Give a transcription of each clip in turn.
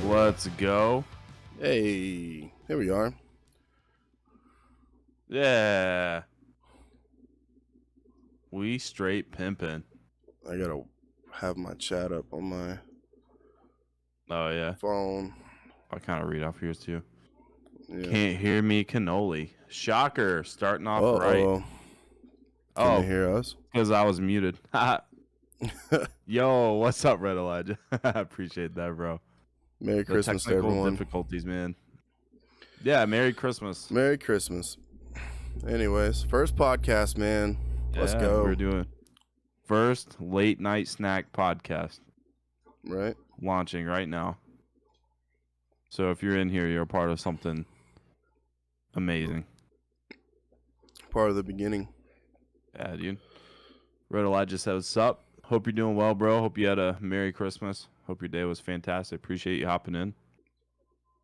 Let's go. Hey, here we are. Yeah. We straight pimping. I gotta have my chat up on my Oh, yeah. phone. I'll kind of read off yours, too. Yeah. Can't hear me, cannoli. Shocker. Starting off Uh-oh. right. Can they hear us? Because I was muted. Yo, what's up, Red Elijah? I appreciate that, bro. Merry Christmas to everyone. Difficulties, man. Yeah, Merry Christmas. Merry Christmas. Anyways, first podcast, man. Let's go. We're doing first late night snack podcast. Right. Launching right now. So if you're in here, you're a part of something amazing. Part of the beginning. Yeah, dude. Red Elijah says, what's up? Hope you're doing well, bro. Hope you had a Merry Christmas. Hope your day was fantastic. Appreciate you hopping in.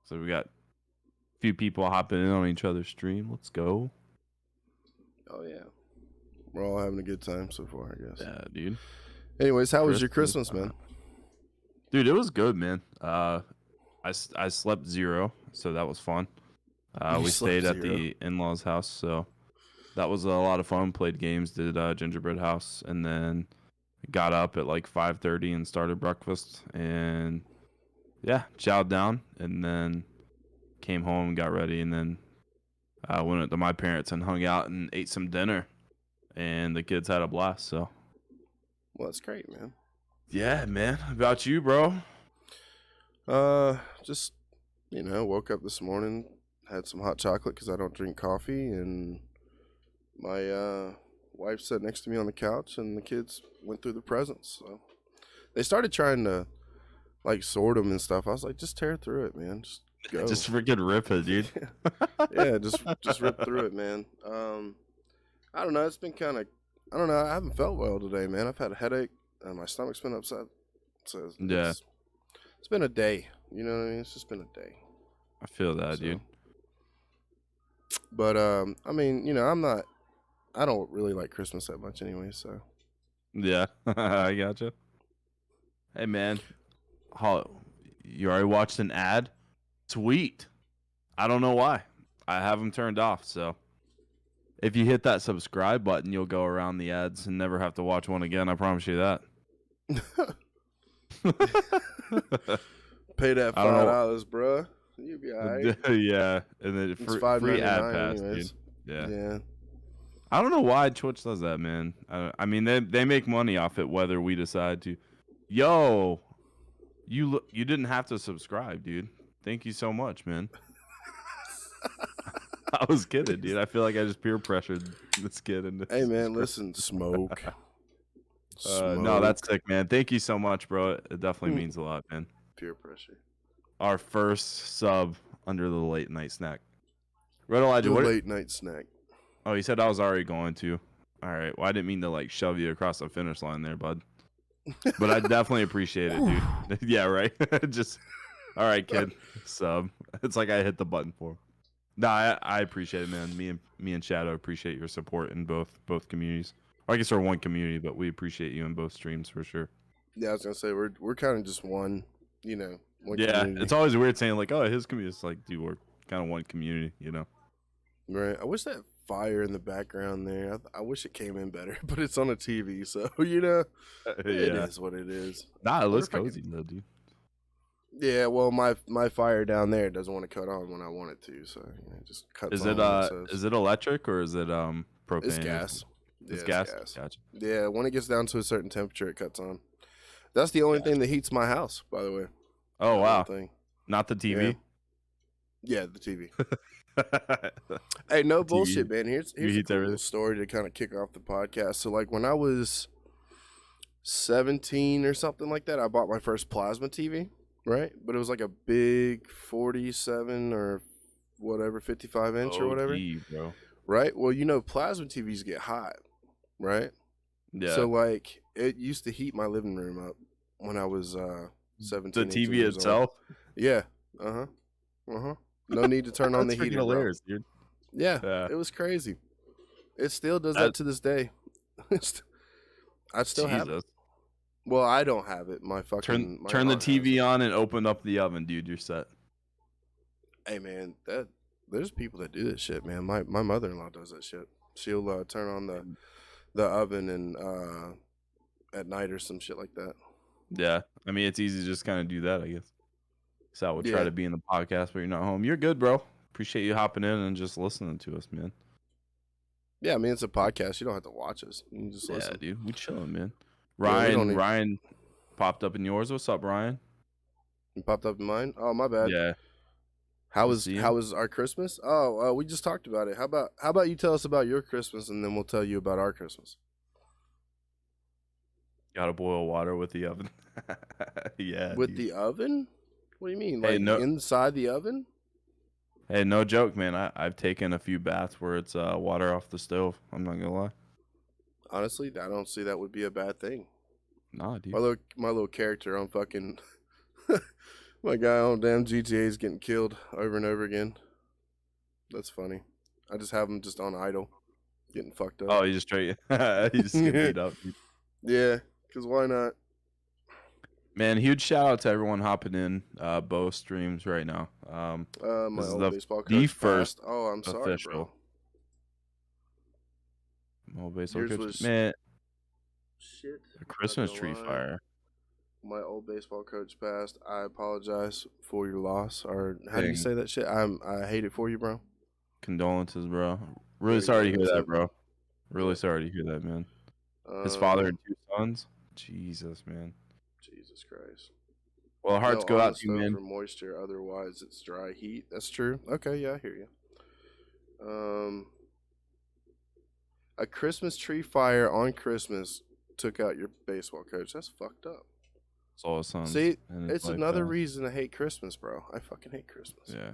So we got a few people hopping in on each other's stream. Let's go. Oh, yeah. We're all having a good time so far, I guess. Yeah, dude. Anyways, how was your Christmas, man? Dude, it was good, man. I slept 0, so that was fun. We stayed at the in-laws' house, so that was a lot of fun. Played games, did gingerbread house, and then got up at like 5:30 and started breakfast, and yeah, chowed down, and then came home and got ready, and then went to my parents and hung out and ate some dinner, and the kids had a blast. So, well, that's great, man. Yeah, man. How about you, bro? Just woke up this morning, had some hot chocolate because I don't drink coffee, and my wife sat next to me on the couch, and the kids went through the presents. So they started trying to like sort them and stuff. I was like, just tear through it, man. Just go. Just freaking rip it, dude. Yeah, just rip through it, man. I don't know. It's been kind of, I don't know. I haven't felt well today, man. I've had a headache, and my stomach's been upset. So it's been a day. You know what I mean? It's just been a day. I feel that, dude. But I mean, I don't really like Christmas that much anyway, so. Yeah, I gotcha. Hey, man. You already watched an ad? Sweet. I don't know why. I have them turned off, so if you hit that subscribe button, you'll go around the ads and never have to watch one again. I promise you that. Pay that $5, bruh. You'll be all right. Yeah, and then free ad pass, dude. Yeah. I don't know why Twitch does that, man. I mean, they make money off it whether we decide to. Yo, you didn't have to subscribe, dude. Thank you so much, man. I was kidding, dude. I feel like I just peer pressured this kid into. Hey, man, listen, smoke. No, that's sick, man. Thank you so much, bro. It definitely means a lot, man. Peer pressure. Our first sub under the late night snack. Red Elijah, late night snack. Oh, he said I was already going to. All right. Well, I didn't mean to like shove you across the finish line there, bud. But I definitely appreciate it, dude. Yeah, right. Just all right, kid. Sub. It's like I hit the button for him. Nah, I appreciate it, man. Me and Shadow appreciate your support in both communities. Or I guess we're one community, but we appreciate you in both streams for sure. Yeah, I was gonna say we're kind of just one, one community. It's always weird saying like, oh, his community. It's like, dude, we're kind of one community, Right. I wish that fire in the background there. I wish it came in better, but it's on a TV, so it is what it is. Nah, it looks cozy though, dude. Yeah, well, my fire down there doesn't want to cut on when I want it to, so it just cuts. Is it electric or is it propane? It's gas. It's gas. Gotcha. Yeah, when it gets down to a certain temperature, it cuts on. That's the only thing that heats my house, by the way. Oh wow! Not the TV. Yeah, the TV. Hey, no bullshit, man. Here's a cool story to kind of kick off the podcast. So, like, when I was 17 or something like that, I bought my first plasma TV, right? But it was like a big 47 or whatever, 55 inch or whatever. Bro. Right? Well, plasma TVs get hot, right? Yeah. So, like, it used to heat my living room up when I was 17. The TV itself? Yeah. No need to turn on the heater. Hilarious, dude. Yeah, it was crazy. It still does that to this day. I still have it. Well, I don't have it. My Turn the aunt has TV it. on and open up the oven, dude. You're set. Hey man, there's people that do this shit, man. My mother-in-law does that shit. She'll turn on the oven and at night or some shit like that. Yeah, I mean it's easy to just kind of do that, I guess. So I would try Yeah. to be in the podcast, but you're not home. You're good, bro. Appreciate you hopping in and just listening to us, man. Yeah, I mean it's a podcast. You don't have to watch us. You can just Yeah, listen. dude, we chilling, man. Yeah, we don't Ryan popped up in yours. What's up, Ryan? It popped up in mine. Oh, my bad. Yeah, How I was see him. how was our Christmas? Oh, we just talked about it. How about you tell us about your Christmas and then we'll tell you about our Christmas. Gotta boil water with the oven. Yeah, With dude. the oven? What do you mean? Hey, Like no, inside the oven? hey, no joke, man. I've taken a few baths where it's water off the stove. I'm not gonna lie. Honestly, I don't see that would be a bad thing. Nah, dude. My little character on fucking my guy on damn GTA is getting killed over and over again. That's funny. I just have him just on idle, getting fucked up. Oh, you just straight. You just get beat up, dude. Yeah, because why not? Man, huge shout out to everyone hopping in both streams right now. My This is old baseball the coach first passed. Oh, I'm sorry, bro. official old baseball Yours coach. was Man, shit. a Christmas Not tree gonna lie. fire. My old baseball coach passed. I apologize for your loss. Or how do you Dang. say that shit? I hate it for you, bro. Condolences, bro. Really There you sorry go, to hear that's that, it. bro. Really Yeah. sorry to hear that, man. His father and 2 sons. Jesus, man. Jesus Christ. Well, hearts No go on out the to you, stove man. for moisture, otherwise it's dry heat. That's true. Okay, yeah, I hear you. A Christmas tree fire on Christmas took out your baseball coach. That's fucked up. It's all his sons. See, and his it's wife another passed. reason to hate Christmas, bro. I fucking hate Christmas. Yeah.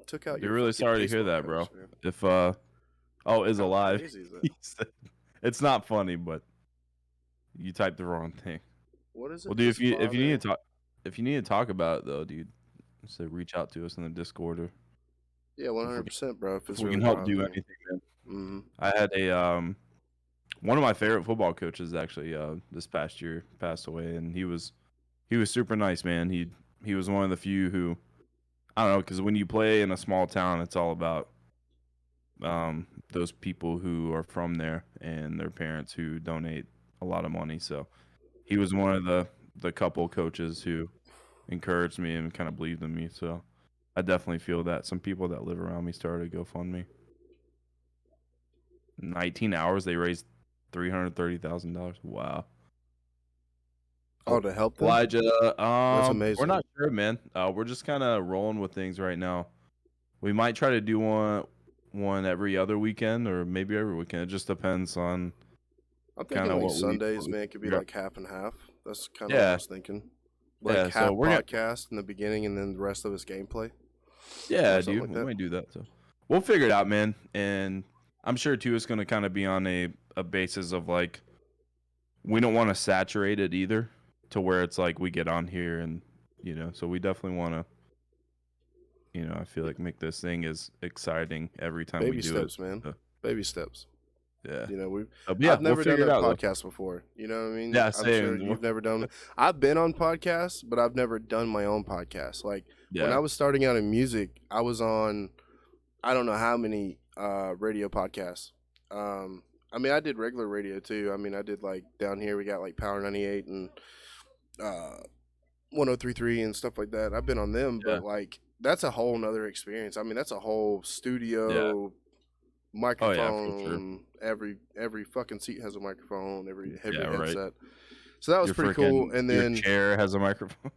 Took out You're your really fucking sorry to hear baseball that, bro. coach, man. If is How alive. crazy is that? He said- it's not funny, but you typed the wrong thing. What is it? Well, dude, His if you father- need to talk, if you need to talk about it though, dude, just reach out to us in the Discord or Yeah, 100%, bro. If if it's we really can help bothering do you. anything, man. Mm-hmm. I had a one of my favorite football coaches actually this past year passed away, and he was super nice, man. He was one of the few who, I don't know, because when you play in a small town, it's all about those people who are from there and their parents who donate a lot of money. So he was one of the couple coaches who encouraged me and kind of believed in me. So I definitely feel that some people that live around me started a GoFundMe. 19 hours, they raised $330,000. Wow. Oh, to help them? Elijah, That's we're amazing. not sure, man. We're just kind of rolling with things right now. We might try to do one every other weekend or maybe every weekend. It just depends on I'm kind thinking of like what Sundays, we man, could be figure out. like half and half. That's kind of what I Yeah, was thinking. Like yeah. So half we're gonna, podcast in the beginning and then the rest of us gameplay yeah, or something dude, like we that. might do that. So we'll figure it out, man. And I'm sure too, it's gonna kind of be on a basis of like we don't want to saturate it either, to where it's like we get on here and so we definitely want to. I feel like make this thing as exciting every time we Baby do it. steps, man. So, Baby steps. yeah. You know, But yeah, I've we'll never done figure a it out though. podcast before. You know what I mean? Yeah, I'm sure same. you've never done. I've been on podcasts, but I've never done my own podcast. Like when I Yeah. was starting out in music, I was on I don't know how many radio podcasts. I mean, I did regular radio too. I mean, I did like down here we got like Power 98 and 1033 and stuff like that. I've been on them, Yeah. but like that's a whole nother experience. I mean, that's a whole studio microphone. Oh, yeah, for sure. Every fucking seat has a microphone. Every Yeah, right. headset. So that was Your pretty cool. And your then chair has a microphone.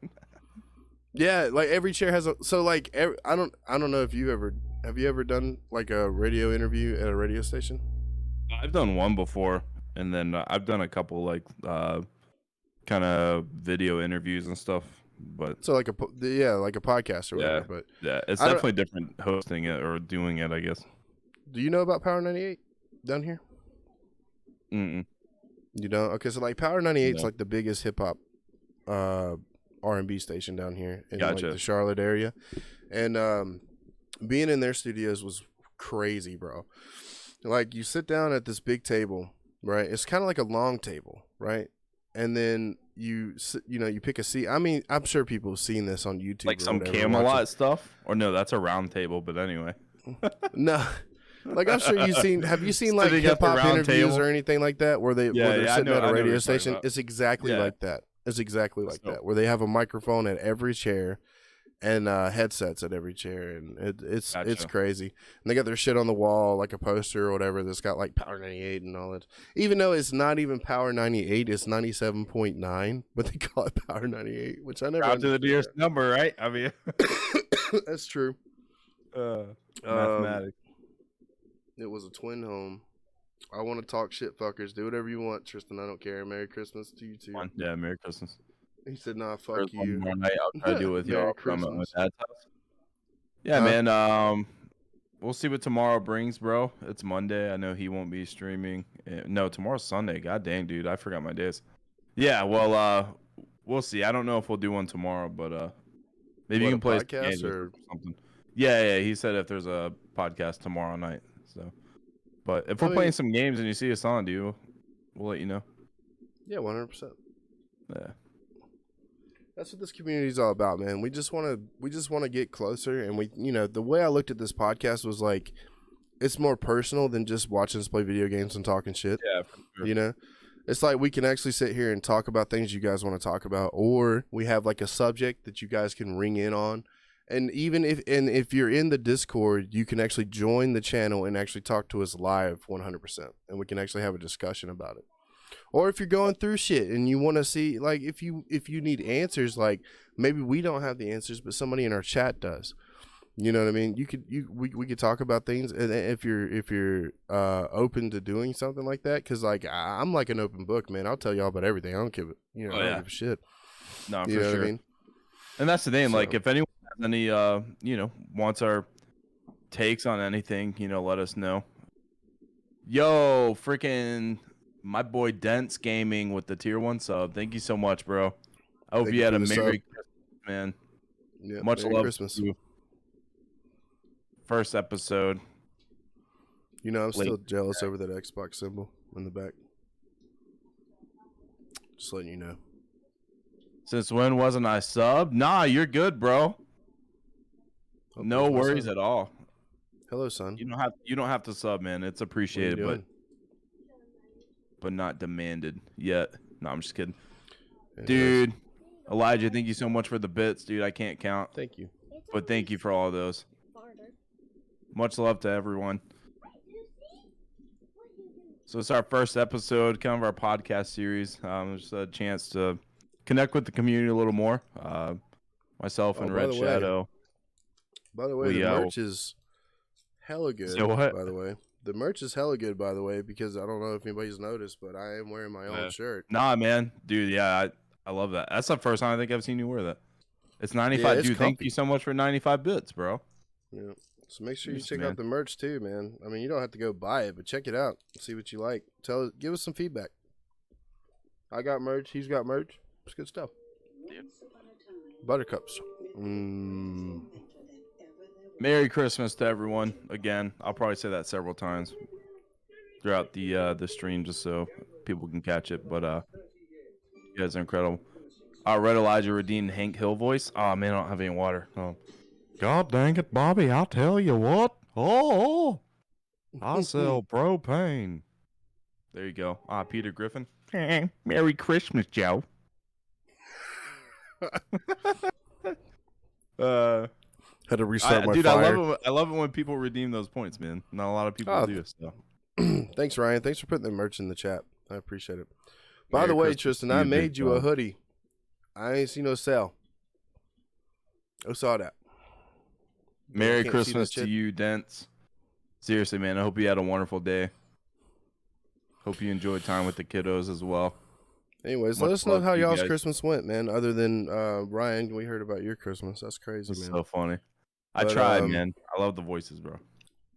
yeah, like every chair has a. So like I don't know if you ever done like a radio interview at a radio station. I've done one before, and then I've done a couple like kind of video interviews and stuff. But So like like a podcast or yeah, whatever. But yeah, it's I don't- definitely different hosting it or doing it, I guess. do you know about Power 98 down here? Mm-mm. You know, okay, so like Power 98 is No. like the biggest hip hop R&B station down here in like Gotcha. the Charlotte area. And being in their studios was crazy, bro. Like you sit down at this big table, right? It's kind of like a long table, right? and then you pick a seat. I mean, I'm sure people have seen this on YouTube, Like or some whatever, Camelot stuff, or no? That's a round table. But anyway, no, like I'm sure you've seen. Have you seen like Sitting at hip the hop round interviews table. or anything like that, where they're I sitting at know a what radio you're talking station? about. It's exactly Yeah. like that. It's exactly like So- that, where they have a microphone at every chair and headsets at every chair, and it's Gotcha. crazy. And they got their shit on the wall, like a poster or whatever, that's got like Power 98 and all that. Even though it's not even Power 98, it's 97.9, but they call it Power 98, which I never Round to the understood nearest number, right? I mean, that. That's true. mathematics. It was a twin home. I want to talk shit, fuckers. Do whatever you want, Tristan. I don't care. Merry Christmas to you too. Fun. Yeah, Merry Christmas. He said, "Nah, fuck First one you." more night. I'll try to do it with Merry y'all. From at my Christmas. dad's house. Yeah, Huh? man. We'll see what tomorrow brings, bro. It's Monday. I know he won't be streaming. No, tomorrow's Sunday. God dang, dude. I forgot my days. Yeah, well, we'll see. I don't know if we'll do one tomorrow, but maybe What, you a can play podcast games or- something. Yeah. He said if there's a podcast tomorrow night. So, but if we're I mean- playing some games and you see us on, dude, we'll let you know. Yeah, 100%. Yeah. That's what this community is all about, man. We just want to get closer, and the way I looked at this podcast was like, it's more personal than just watching us play video games and talking shit. Yeah, for sure. You know, it's like we can actually sit here and talk about things you guys want to talk about, or we have like a subject that you guys can ring in on. And even if you're in the Discord, you can actually join the channel and actually talk to us live 100%, and we can actually have a discussion about it. Or if you're going through shit and you want to see, like, if you need answers, like maybe we don't have the answers, but somebody in our chat does. You know what I mean? We could talk about things, and if you're open to doing something like that, because like I'm like an open book, man. I'll tell y'all about everything. I don't give it. I don't give a shit. No, for You know sure. what I mean? And that's the thing. Like, So- if anyone has any, wants our takes on anything, let us know. Yo, freaking my boy Dents Gaming with the tier 1 sub. Thank you so much, bro. I hope Thank you you had for a the sub. Merry Christmas, man. Yeah, Much Merry love Christmas. to you. First episode. You know, I'm Late. still jealous over that Xbox symbol in the back. Just letting you know. Since when wasn't I sub? Nah, you're good, bro. Hope No there's my worries son. at all. Hello, son. You don't have to sub, man. It's What are you appreciated, doing? but not demanded yet. No, I'm just kidding. Anyways, Dude, Elijah, thank you so much for the bits, dude. I can't count, thank you. but thank you for all of those. Much love to everyone. So it's our first episode, kind of our podcast series. Just a chance to connect with the community a little more. Myself and Oh, Red by the way, Shadow. By the way, We, the merch is hella good. So what? By the way, the merch is hella good. By the way, because I don't know if anybody's noticed, but I am wearing my own shirt. Nah, man, dude, yeah, I love that. That's the first time I think I've seen you wear that. It's 95, it's dude. Thank comfy. you so much for 95 bits, bro. Yeah. So make sure you Yes, check man. out the merch too, man. I mean, you don't have to go buy it, but check it out. See what you like. Give us some feedback. I got merch. He's got merch. It's good stuff. Buttercups. Merry Christmas to everyone. Again, I'll probably say that several times throughout the stream just so people can catch it. But you guys are incredible. Red Elijah redeemed Hank Hill voice. Oh man, I don't have any water. Oh. God dang it, Bobby! I'll tell you what. Oh, I sell propane. There you go. Peter Griffin. Merry Christmas, Joe. Had to restart my Dude, fire. I love it when people redeem those points, man. Not a lot of people do. So. Thanks, Ryan. Thanks for putting the merch in the chat. I appreciate it. By Merry the way, Christmas Tristan, to you, I big made you a dog. hoodie. I ain't seen no sale. I saw that. Merry Can't see Christmas that to shit. you, Dents. Seriously, man. I hope you had a wonderful day. Hope you enjoyed time with the kiddos as well. Anyways, Much let us know love how to you y'all's guys. Christmas went, man. Other than Ryan, we heard about your Christmas. That's crazy, It's man. so funny. I But, tried, man. I love the voices, bro.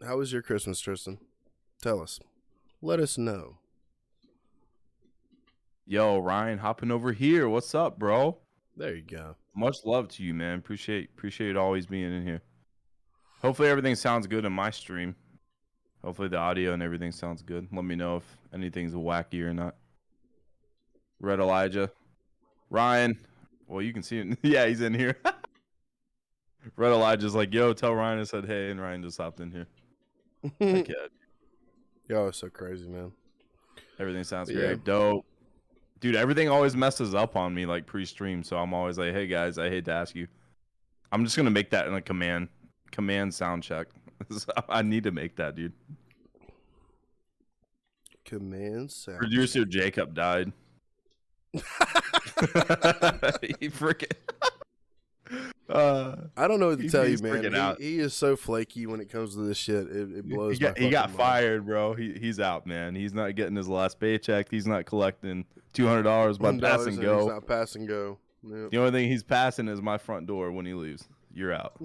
How was your Christmas, Tristan? Tell us. Let us know. Yo, Ryan, hopping over here. What's up, bro? There you go. Much love to you, man. Appreciate always being in here. Hopefully everything sounds good in my stream. Hopefully the audio and everything sounds good. Let me know if anything's wacky or not. Red Elijah. Ryan. Well, you can see him. Yeah, he's in here. Red Elijah's like, yo, tell Ryan I said hey, and Ryan just hopped in here. I can't. Yo, it's so crazy, man. Everything sounds But great. yeah. Dope. Dude, everything always messes up on me like pre-stream, so I'm always like, hey guys, I hate to ask you. I'm just gonna make that in a command sound check. I need to make that, dude. Command sound. Producer Jacob died. He freaking. I don't know what to tell you, man. freaking He is so flaky when it comes to this shit. It blows my fucking He got mind. fired, bro. He's out, man. He's not getting his last paycheck. He's not collecting $200 by pass and go. He's not pass and go. Yep. The only thing he's passing is my front door when he leaves. You're out.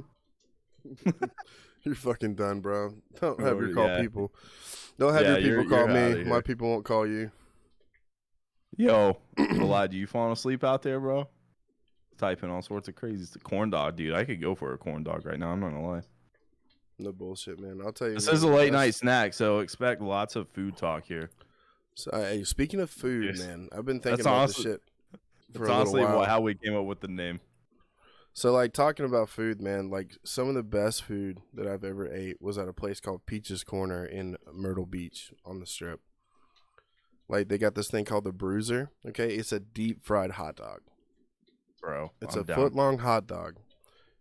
You're fucking done, bro. Don't Bro, have your call yeah. people. Don't have your people call me. My people won't call you. Yo, Elijah, you falling asleep out there, bro? Typing all sorts of crazy stuff. Corn dog, dude. I could go for a corn dog right now. I'm not gonna lie. No bullshit, man. I'll tell you. This is a late night snack, so expect lots of food talk here. So, hey, speaking of food, man, I've been thinking That's about honestly- this shit for It's a honestly little while. how we came up with the name. So, like, talking about food, man, like, some of the best food that I've ever ate was at a place called Peach's Corner in Myrtle Beach on the Strip. Like, they got this thing called the Bruiser, okay? It's a deep-fried hot dog. Bro, It's I'm a down. foot-long hot dog,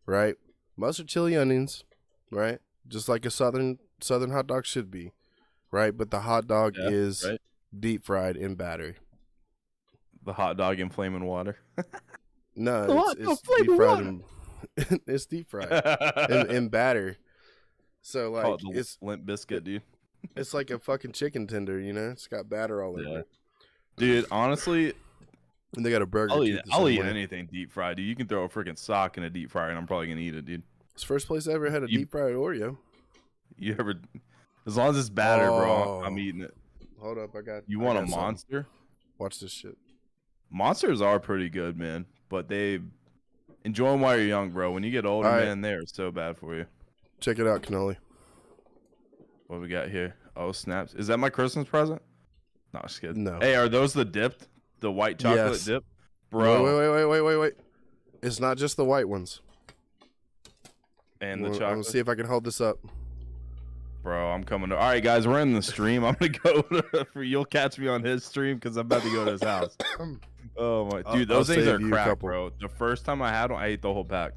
right? Mustard, chili, onions, right? Just like a southern hot dog should be, right? But the hot dog is right. deep-fried in batter. The hot dog in flaming water. No, it's deep-fried in... it's deep-fried in batter. So, like, Call it the it's... Limp Biscuit, dude. It's like a fucking chicken tender, you know? It's got batter all over it. Dude, honestly, And they got a burger. I'll eat anything deep fried, dude. You can throw a freaking sock in a deep fryer, and I'm probably gonna eat it, dude. It's the first place I ever had a deep fried Oreo. You ever? As long as it's batter, bro, I'm eating it. Hold up, I got. You want I a got something. monster? Watch this shit. Monsters are pretty good, man, but they enjoy them while you're young, bro. When you get older, All right. man, they're so bad for you. Check it out, Cannoli. What we got here? Oh, snaps! Is that my Christmas present? No, just kidding. No. Hey, are those the dipped? The white chocolate Yes. dip, bro? Wait. It's not just the white ones. And the I'm chocolate. gonna see if I can hold this up. Bro, I'm coming to. All right, guys, we're in the stream. I'm gonna go. You'll catch me on his stream because I'm about to go to his house. Oh my, dude, those I'll things save are you a crack, couple. bro. The first time I had one, I ate the whole pack.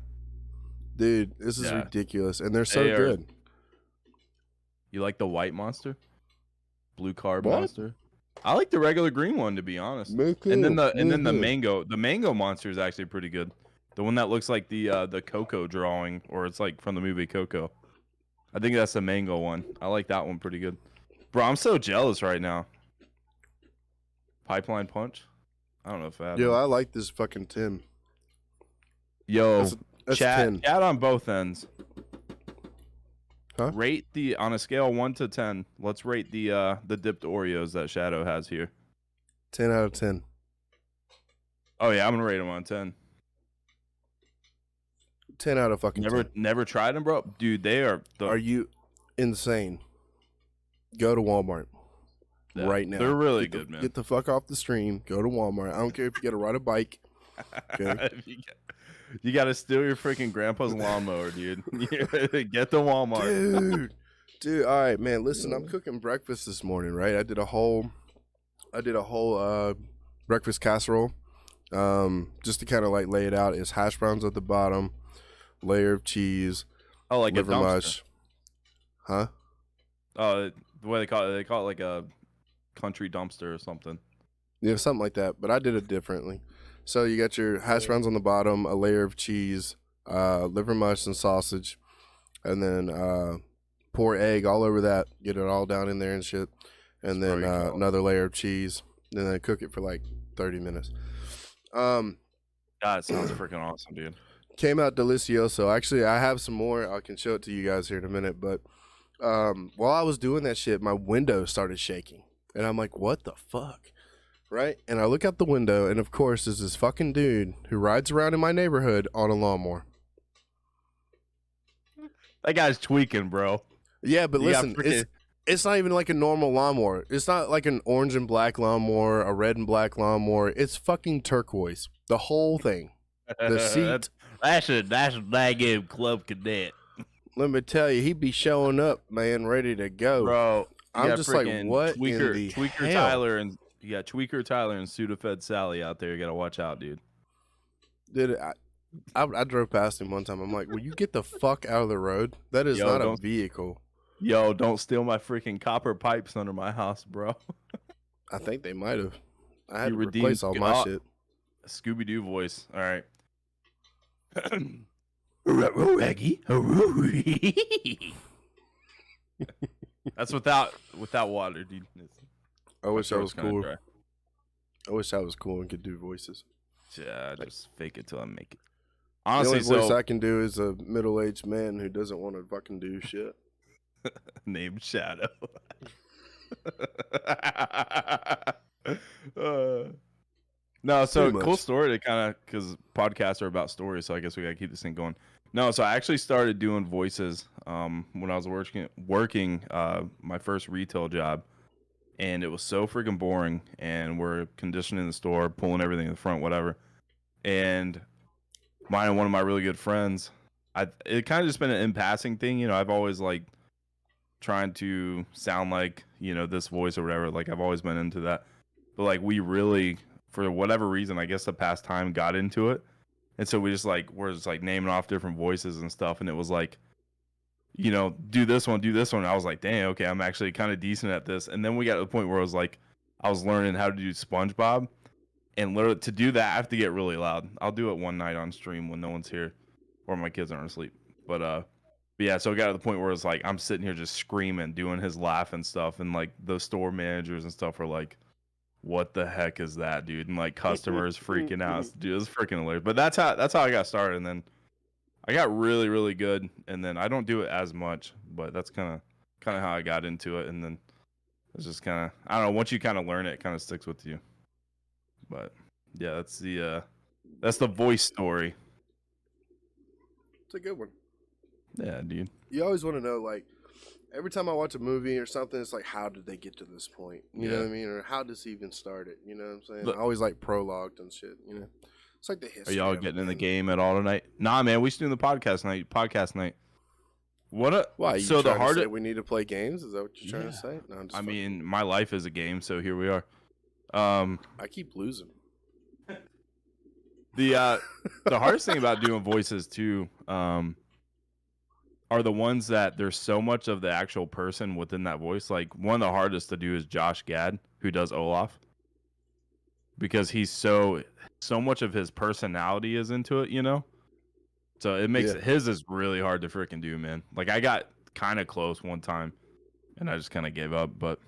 Dude, this is Yeah. ridiculous, and they're so They are- good. You like the white monster? Blue carb What? monster? I like the regular green one, to be honest. Me too. And then the Me too. mango monster is actually pretty good. The one that looks like the Coco drawing, or it's like from the movie Coco. I think that's the mango one. I like that one pretty good. Bro, I'm so jealous right now. Pipeline Punch? I don't know if I have Yo, that. I like this fucking Tim. Yo, That's chat 10. on both ends. Huh? Rate on a scale of 1 to 10. Let's rate the dipped Oreos that Shadow has here. 10 out of 10. Oh yeah, I'm gonna rate them on 10. 10 out of fucking 10. Never tried them, bro. Dude, they are. Are you insane? Go to Walmart right now. They're really good, man. Get the fuck off the stream. Go to Walmart. I don't care if you got to ride a bike. Okay. You got to steal your freaking grandpa's lawnmower, dude. Get the Walmart, Dude. All right, man. Listen, I'm cooking breakfast this morning. Right, I did a whole breakfast casserole. Just to kind of like lay it out. Is hash browns at the bottom, layer of cheese, Oh, like liver a dumpster. mush. Huh? Oh, the way they call it like a country dumpster or something. Yeah, something like that. But I did it differently. So you got your hash browns on the bottom, a layer of cheese, liver mush and sausage, and then pour egg all over that. Get it all down in there and shit. And then another layer of cheese. And then cook it for like 30 minutes. God, it sounds freaking awesome, dude. Came out delicioso. Actually, I have some more. I can show it to you guys here in a minute. But while I was doing that shit, my window started shaking. And I'm like, what the fuck? Right? And I look out the window, and of course, there's this fucking dude who rides around in my neighborhood on a lawnmower. That guy's tweaking, bro. Yeah, but You got listen, freaking- It's not even like a normal lawnmower. It's not like an orange and black lawnmower, a red and black lawnmower. It's fucking turquoise. The whole thing. The seat. That's a daggone club cadet. Let me tell you, he'd be showing up, man, ready to go. Bro, I'm just like, what Tweaker, in the Tweaker hell? Tyler and you got Tweaker Tyler and Sudafed Sally out there. You gotta watch out, dude. Dude, I drove past him one time. I'm like, will you get the fuck out of the road? That is not a vehicle. Yo, don't steal my freaking copper pipes under my house, bro. I think they might have. I had to replace all my shit. Scooby-Doo voice. All right. Raggy. That's without water, dude. I wish I was cool. I wish I was cool and could do voices. Yeah, just fake it till I make it. Honestly, the only voice I can do is a middle-aged man who doesn't want to fucking do shit. Named Shadow. No, so cool story to kind of, because podcasts are about stories, so I guess we gotta keep this thing going. No, so I actually started doing voices when I was working my first retail job, and it was so freaking boring. And we're conditioning the store, pulling everything in the front, whatever. And mine and one of my really good friends, it kind of just been an in passing thing, you know. I've always like trying to sound like, you know, this voice or whatever. Like I've always been into that, but like we really, for whatever reason, I guess the past time got into it. And so we're just like naming off different voices and stuff. And it was like, you know, do this one. And I was like, dang, okay, I'm actually kind of decent at this. And then we got to the point where I was like, I was learning how to do SpongeBob. And literally to do that, I have to get really loud. I'll do it one night on stream when no one's here or my kids aren't asleep. But yeah, so it got to the point where it's like, I'm sitting here just screaming, doing his laugh and stuff. And like the store managers and stuff are like, what the heck is that, dude? And like customers freaking out. Dude, it was freaking hilarious. But that's how I got started. And then I got really, really good. And then I don't do it as much, but that's kind of how I got into it. And then it's just kind of, I don't know, once you kind of learn it, it kind of sticks with you. But yeah, that's the voice story. It's a good one. Yeah, dude. You always want to know, like, every time I watch a movie or something, it's like, how did they get to this point? You know what I mean? Or how does he even start it? You know what I'm saying? I always like prologued and shit, you know? It's like the history. Are y'all getting in the game at all tonight? Nah, man, we should do the podcast night. Why? You so trying to say we need to play games? Is that what you're trying to say? No, I'm just mean, my life is a game, so here we are. I keep losing. The hardest thing about doing voices too, are the ones that there's so much of the actual person within that voice. Like one of the hardest to do is Josh Gad, who does Olaf, because he's so much of his personality is into it, you know. So it makes his is really hard to freaking do, man. Like I got kind of close one time, and I just kind of gave up. But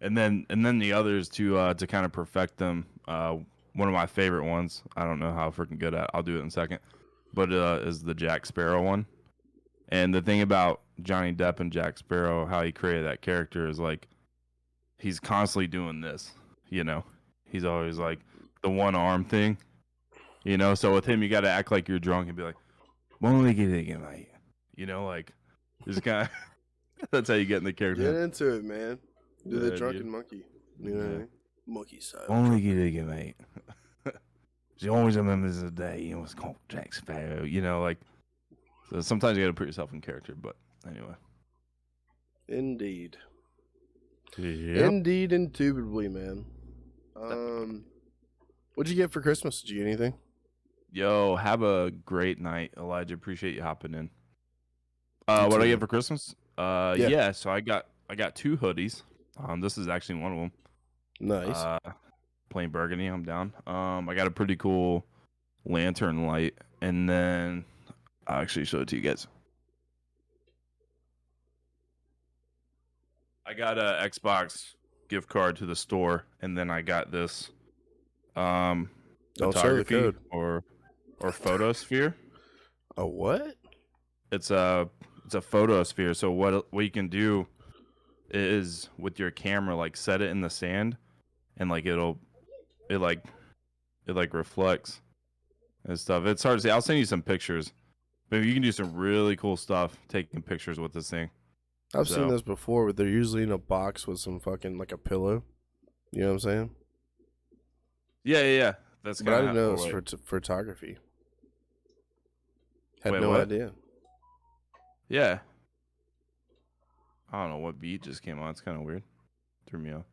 and then the others to kind of perfect them. One of my favorite ones, I don't know how freaking good at. I'll do it in a second. But is the Jack Sparrow one. And the thing about Johnny Depp and Jack Sparrow, how he created that character is like he's constantly doing this, you know. He's always like the one arm thing, you know. So with him, you got to act like you're drunk and be like, "Won't we get it again, mate?" You know, like this guy. That's how you get in the character. Get into it, man. Do the drunken monkey. You know what I mean? Monkey style. Won't we get it again, mate? She always remembers the day, you know, it's called Jack Sparrow, you know, like, so sometimes you got to put yourself in character, but anyway. Indeed. Yep. Indeed, indubitably, man. What'd you get for Christmas? Did you get anything? Yo, have a great night, Elijah. Appreciate you hopping in. What did I get for Christmas? Yeah, so I got 2 hoodies. This is actually one of them. Nice. Plain burgundy, I'm down. I got a pretty cool lantern light, and then I'll actually show it to you guys. I got a Xbox gift card to the store, and then I got this photography or photosphere. A what? It's a photosphere. So what you can do is with your camera, like set it in the sand, and like it reflects and stuff. It's hard to say. I'll send you some pictures. But you can do some really cool stuff taking pictures with this thing. I've So seen those before, but they're usually in a box with some fucking like a pillow. You know what I'm saying? yeah. That's But I kind didn't know it of was way. for photography. Had Wait, no what? idea. Yeah. I don't know what beat just came on. It's kind of weird. Threw me off.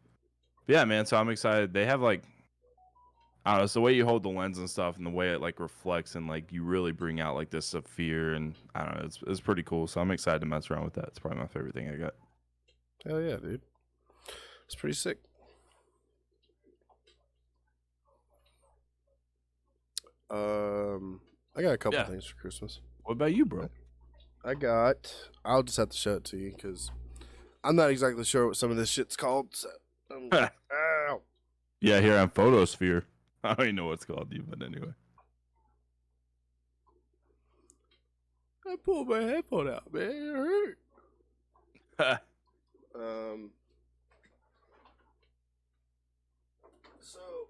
But yeah, man. So I'm excited. They have like, I don't know, it's the way you hold the lens and stuff, and the way it like reflects, and like you really bring out like this sapphire, and I don't know, it's pretty cool. So I'm excited to mess around with that. It's probably my favorite thing I got. Hell yeah, dude. It's pretty sick. I got a couple things for Christmas. What about you, bro? I'll just have to show it to you because I'm not exactly sure what some of this shit's called. So ow. Yeah, here on Photosphere. I don't even know what it's called, dude, but anyway. I pulled my headphone out, man. It hurt. So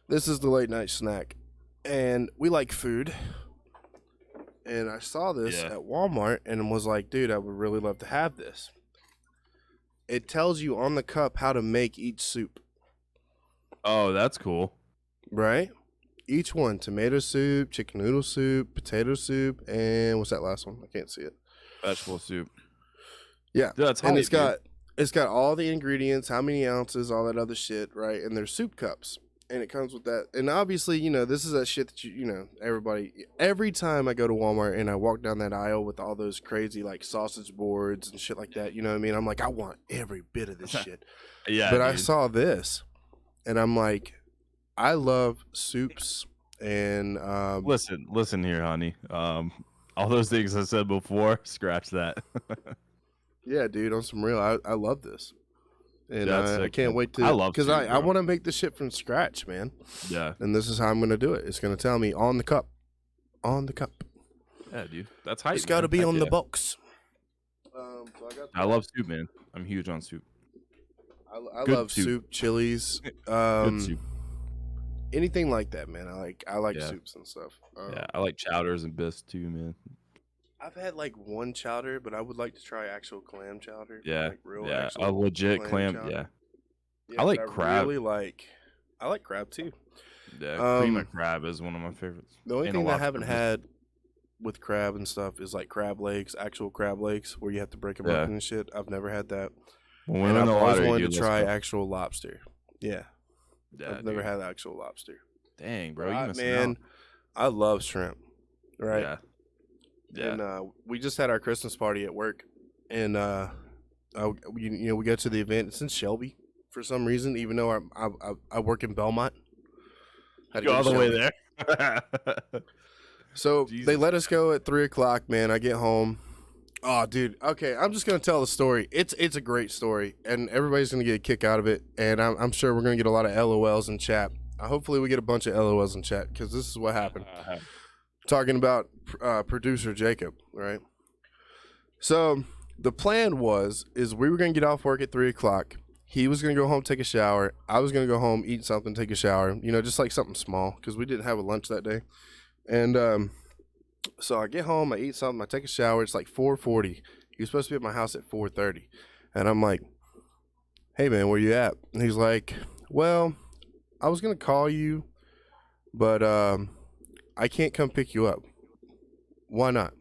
this is the late night snack, and we like food. And I saw this at Walmart and was like, dude, I would really love to have this. It tells you on the cup how to make each soup. Oh, that's cool. Right? Each one, tomato soup, chicken noodle soup, potato soup, and what's that last one? I can't see it. Vegetable soup. Yeah. Dude, that's and hype, it's got all the ingredients, how many ounces, all that other shit, right? And there's soup cups. And it comes with that. And obviously, you know, this is that shit that you know, every time I go to Walmart and I walk down that aisle with all those crazy like sausage boards and shit like that, you know what I mean? I'm like, I want every bit of this shit. Yeah. But dude. I saw this and I'm like, I love soups and listen here, honey. All those things I said before, scratch that. yeah, dude, on some real, I love this. And I can't wait to, I love because soup, I want to make this shit from scratch, man. Yeah. And this is how I'm going to do it. It's going to tell me on the cup. On the cup. Yeah, dude. That's hype. It's got to be on the box. I love soup, man. I'm huge on soup. I love soup, chilies, Good soup. anything like that, man. I like soups and stuff. Yeah, I like chowders and bisques too, man. I've had like one chowder, but I would like to try actual clam chowder. Yeah, like real a legit clam. Yeah, I like crab. I like crab too. Yeah, cream of crab is one of my favorites. The only thing I haven't had with crab and stuff is like crab legs, actual crab legs, where you have to break them up and shit. I've never had that. Well, and I've always wanted to try actual lobster. Yeah, I've never had actual lobster. Dang, bro, you missing man. out. I love shrimp. Right. Yeah. And we just had our Christmas party at work, and we go to the event. It's in Shelby for some reason, even though I work in Belmont. Had to go all the way there. So they let us go at 3:00, man. I get home. Oh, dude. Okay, I'm just gonna tell the story. It's a great story, and everybody's gonna get a kick out of it. And I'm sure we're gonna get a lot of LOLs in chat. Hopefully, we get a bunch of LOLs in chat because this is what happened. Talking about producer Jacob, right? So the plan is we were gonna get off work at 3:00. He was gonna go home, take a shower. I was gonna go home, eat something, take a shower. You know, just like something small because we didn't have a lunch that day. And so I get home, I eat something, I take a shower. It's like 4:40. He was supposed to be at my house at 4:30, and I'm like, "Hey man, where you at?" And he's like, "Well, I was gonna call you, but I can't come pick you up. Why not?"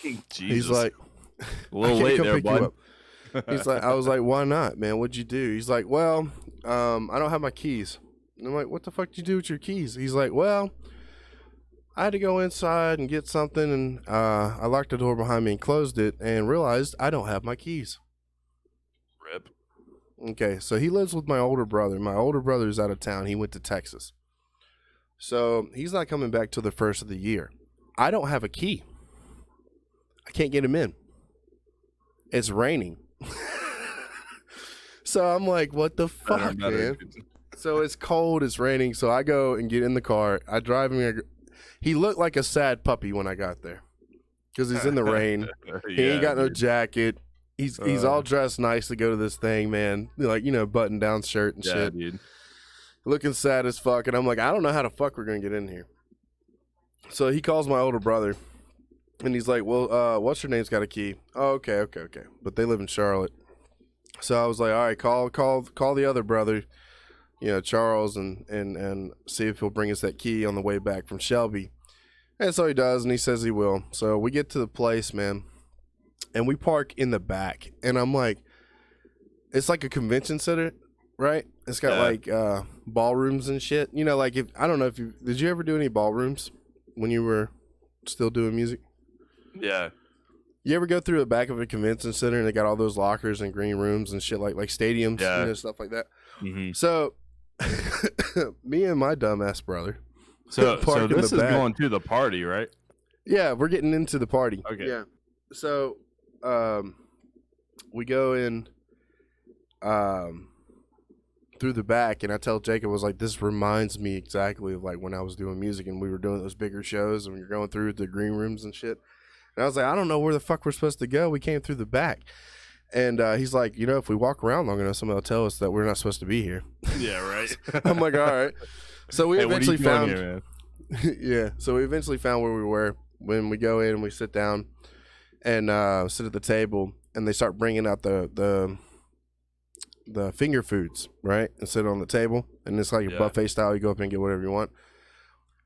Jesus. He's like, a little late there, bud. He's like, I was like, "Why not, man? What'd you do?" He's like, "Well, I don't have my keys." And I'm like, "What the fuck did you do with your keys?" He's like, "Well, I had to go inside and get something, and I locked the door behind me and closed it and realized I don't have my keys." Rip. Okay, so he lives with my older brother. My older brother's out of town. He went to Texas. So he's not coming back till the first of the year. I don't have a key. I can't get him in. It's raining. So I'm like, what the fuck, man? So it's cold, it's raining. So I go and get in the car. I drive him. He looked like a sad puppy when I got there because he's in the rain. He ain't got no jacket. He's all dressed nice to go to this thing, man. Like, you know, button down shirt and shit. Dude. Looking sad as fuck. And I'm like, I don't know how the fuck we're going to get in here. So he calls my older brother. And he's like, well, what's her name's got a key? Oh, okay. But they live in Charlotte. So I was like, all right, call the other brother, Charles, and see if he'll bring us that key on the way back from Shelby. And so he does, and he says he will. So we get to the place, man, and we park in the back. And I'm like, it's like a convention center, right? It's got like ballrooms and shit. Like I don't know if did you ever do any ballrooms when you were still doing music? Yeah. You ever go through the back of a convention center and they got all those lockers and green rooms and shit like stadiums, stuff like that? Mm-hmm. So me and my dumbass brother. So this is going to the party, right? Yeah, we're getting into the party. Okay. Yeah. So we go in through the back, and I tell Jacob, I was like, this reminds me exactly of like when I was doing music and we were doing those bigger shows and we were going through the green rooms and shit. And I was like, I don't know where the fuck we're supposed to go. We came through the back. And he's like, if we walk around long enough, somebody will tell us that we're not supposed to be here. Yeah, right. I'm like, all right. So we eventually found here, yeah. So we eventually found where we were. When we go in and we sit down and sit at the table, and they start bringing out the finger foods, right? And sit on the table. And it's like a buffet style. You go up and get whatever you want.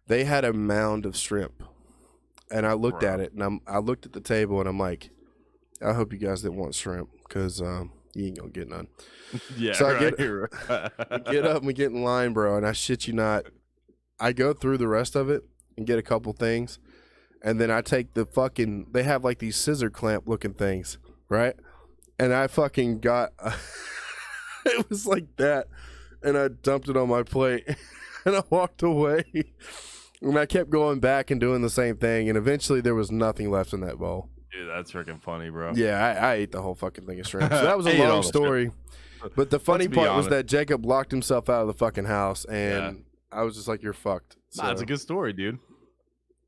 They had a mound of shrimp. And I looked at it, and I looked at the table, and I'm like, I hope you guys didn't want shrimp, because you ain't gonna get none. Yeah, so right. I get up and we get in line, bro, and I shit you not, I go through the rest of it and get a couple things, and then I take they have like these scissor clamp looking things, right? And I fucking got, it was like that, and I dumped it on my plate, and I walked away. And I kept going back and doing the same thing, and eventually there was nothing left in that bowl. Dude, that's freaking funny, bro. Yeah, I ate the whole fucking thing of shrimp. So that was a long story. But the funny part was that Jacob locked himself out of the fucking house, and I was just like, you're fucked. So. Nah, it's a good story, dude.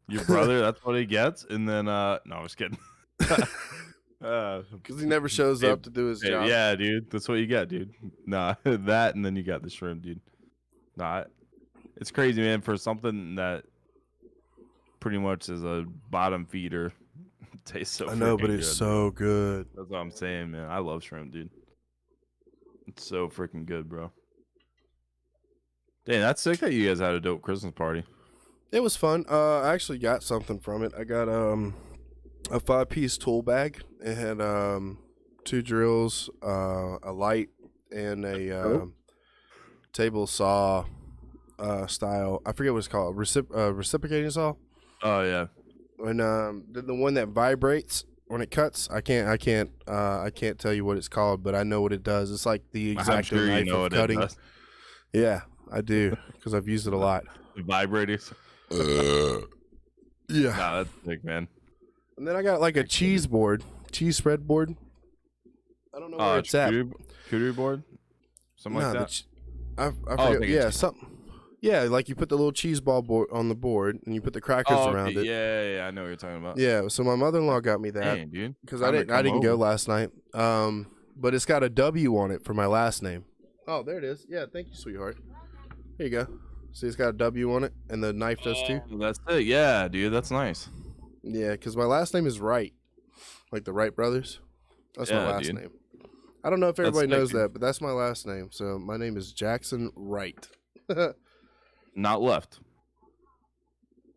Your brother, that's what he gets, and then, no, I'm just kidding. Because he never shows up to do his job. Yeah, dude, that's what you get, dude. Nah, that, and then you got the shrimp, dude. Nah, it's crazy, man, for something that pretty much is a bottom feeder. It tastes so I know, but it's good, so good. That's what I'm saying, man. I love shrimp, dude. It's so freaking good, bro. Dang, that's sick that you guys had a dope Christmas party. It was fun. I actually got something from it. I got a 5-piece tool bag. It had 2 drills, a light, and a table saw style. I forget what it's called. Reciprocating saw. Oh yeah. And the one that vibrates when it cuts. I can't tell you what it's called, but I know what it does. It's like the exact knife of cutting. Yeah, I do, because I've used it a lot. The vibrators. Yeah. Nah, that's sick, man. And then I got like a cheese spread board. I don't know where it's at. Charcuterie board? Something like that? I forget. Yeah, something. Yeah, like you put the little cheese ball board on the board, and you put the crackers around it. Yeah, I know what you're talking about. Yeah, so my mother-in-law got me that because I didn't go last night. But it's got a W on it for my last name. Oh, there it is. Yeah, thank you, sweetheart. There you go. See, it's got a W on it, and the knife does too. That's it. Yeah, dude, that's nice. Yeah, because my last name is Wright, like the Wright brothers. That's my last name. I don't know if everybody knows that, but that's my last name. So my name is Jackson Wright. Not left.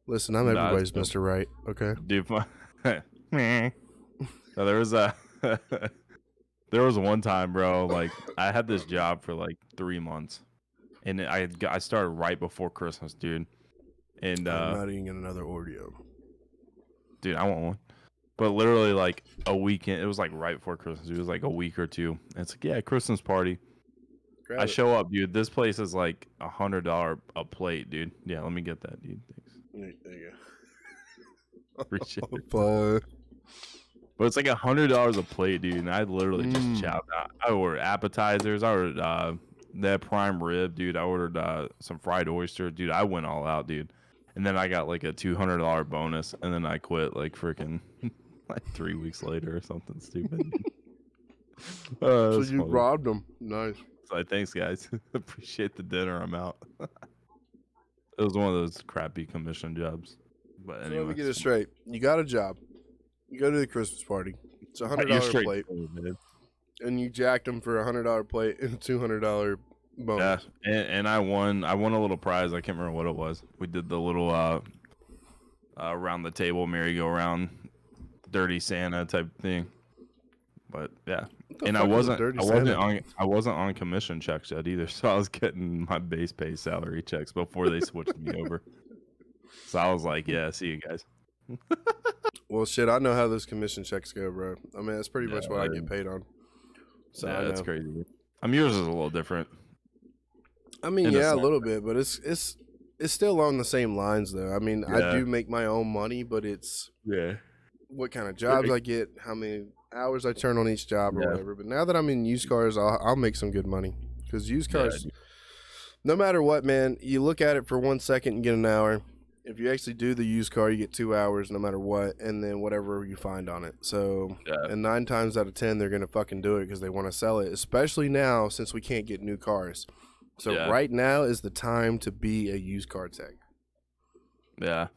Listen, I'm everybody's Mr. Right, okay? Dude, no, there was one time, bro, like I had this job for like 3 months, and I started right before Christmas, dude. And I'm not eating another Oreo. Dude, I want one. But literally like a weekend, it was like right before Christmas. It was like a week or two. And it's like, yeah, Christmas party. I show up, dude. This place is like $100 a plate, dude. Yeah, let me get that, dude. Thanks. There you go. Appreciate it. But it's like $100 a plate, dude. And I literally just chopped out. I ordered appetizers. I ordered that prime rib, dude. I ordered some fried oyster, dude. I went all out, dude. And then I got like a $200 bonus, and then I quit like freaking like 3 weeks later or something stupid. So you robbed them. Nice. So thanks, guys. Appreciate the dinner. I'm out. It was one of those crappy commission jobs. But anyway, let me get it straight. You got a job. You go to the Christmas party. It's a You're $100 straight plate, forward, man. and you jacked them for a $100 plate and a $200 bonus. Yeah, and I won a little prize. I can't remember what it was. We did the little around the table merry-go-round, dirty Santa type thing. But yeah, and I wasn't on commission checks yet either, so I was getting my base pay salary checks before they switched me over. So I was like, yeah, see you guys. Well, shit, I know how those commission checks go, bro. I mean, that's pretty much what I get paid on. So yeah, that's crazy. Yours is a little different. I mean, yeah, a little bit, but it's still along the same lines, though. I mean, I do make my own money, but it's what kind of jobs I get, how many hours I turn on each job or whatever. But now that I'm in used cars, I'll make some good money, because used cars, no matter what, man, you look at it for 1 second and get an hour. If you actually do the used car, you get 2 hours no matter what, and then whatever you find on it. So, and 9 times out of 10, they're going to fucking do it because they want to sell it, especially now since we can't get new cars. So right now is the time to be a used car tech. Yeah.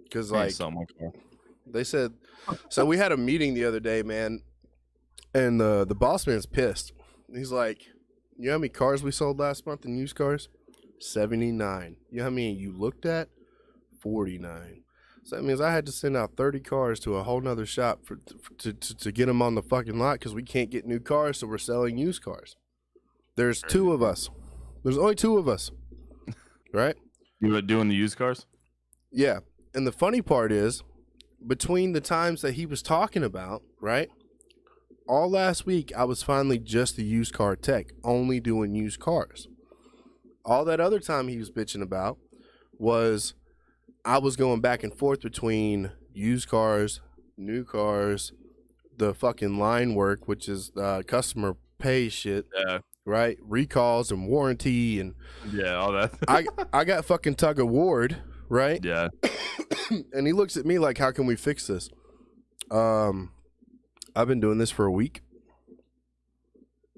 Because, like, they said, so we had a meeting the other day, man, and the boss man's pissed. He's like, you know how many cars we sold last month in used cars? 79. You know how many you looked at? 49. So that means I had to send out 30 cars to a whole nother shop to get them on the fucking lot because we can't get new cars, so we're selling used cars. There's 2 of us. There's only 2 of us. Right? You were doing the used cars? Yeah. And the funny part is, between the times that he was talking about, right? All last week, I was finally just a used car tech, only doing used cars. All that other time he was bitching about was I was going back and forth between used cars, new cars, the fucking line work, which is customer pay shit, right? Recalls and warranty and all that. I got fucking tug of ward, right? Yeah. And he looks at me like, how can we fix this? I've been doing this for a week.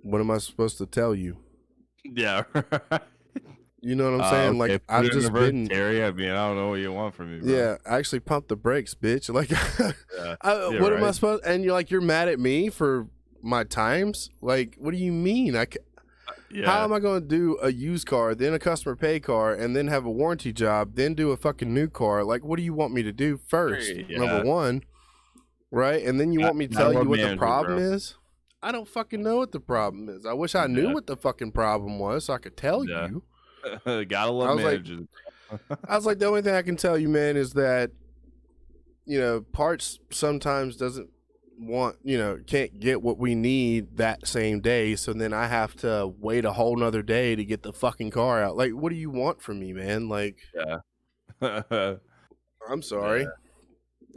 What am I supposed to tell you? Yeah. You know what I'm saying? Okay. Like, I've just been Terry. I mean, I don't know what you want from me, bro. Yeah, I actually pumped the brakes, bitch. Like, what am I supposed? And you're mad at me for my times? Like, what do you mean? How am I going to do a used car, then a customer pay car, and then have a warranty job, then do a fucking new car? Like, what do you want me to do first? Number one, right? And then you want me to tell you what the problem is? I don't fucking know what the problem is. I wish I knew what the fucking problem was so I could tell you. Gotta love managers. I was like, the only thing I can tell you, man, is that, you know, parts sometimes can't get what we need that same day. So then I have to wait a whole nother day to get the fucking car out. Like, what do you want from me, man? Like, I'm sorry. Yeah.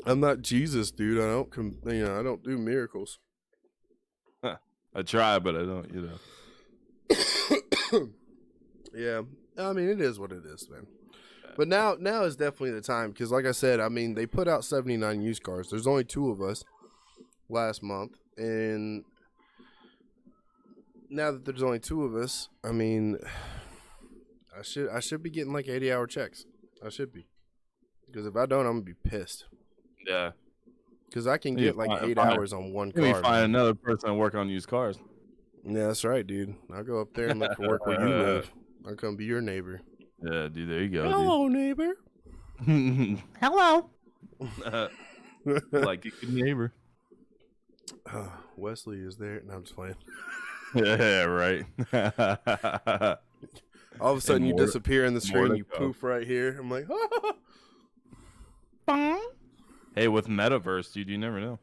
I'm not Jesus, dude. I don't do miracles. I try, but I don't, you know. Yeah. I mean, it is what it is, man. But now is definitely the time because, like I said, I mean, they put out 79 used cars. There's only 2 of us last month, and now that there's only 2 of us, I mean, I should be getting like 80-hour checks. I should be, because if I don't, I'm gonna be pissed. Yeah. Because I can get like 8 hours on one car. Let me find another person to work on used cars. Yeah, that's right, dude. I'll go up there and look for work where you live. I'll come be your neighbor. Yeah, dude, there you go. Hello, neighbor. Hello. Like a good neighbor. Wesley is there. No, I'm just playing. Yeah, right. All of a sudden, you disappear in the screen. You poof right here. I'm like, Hey, with Metaverse, dude, you never know.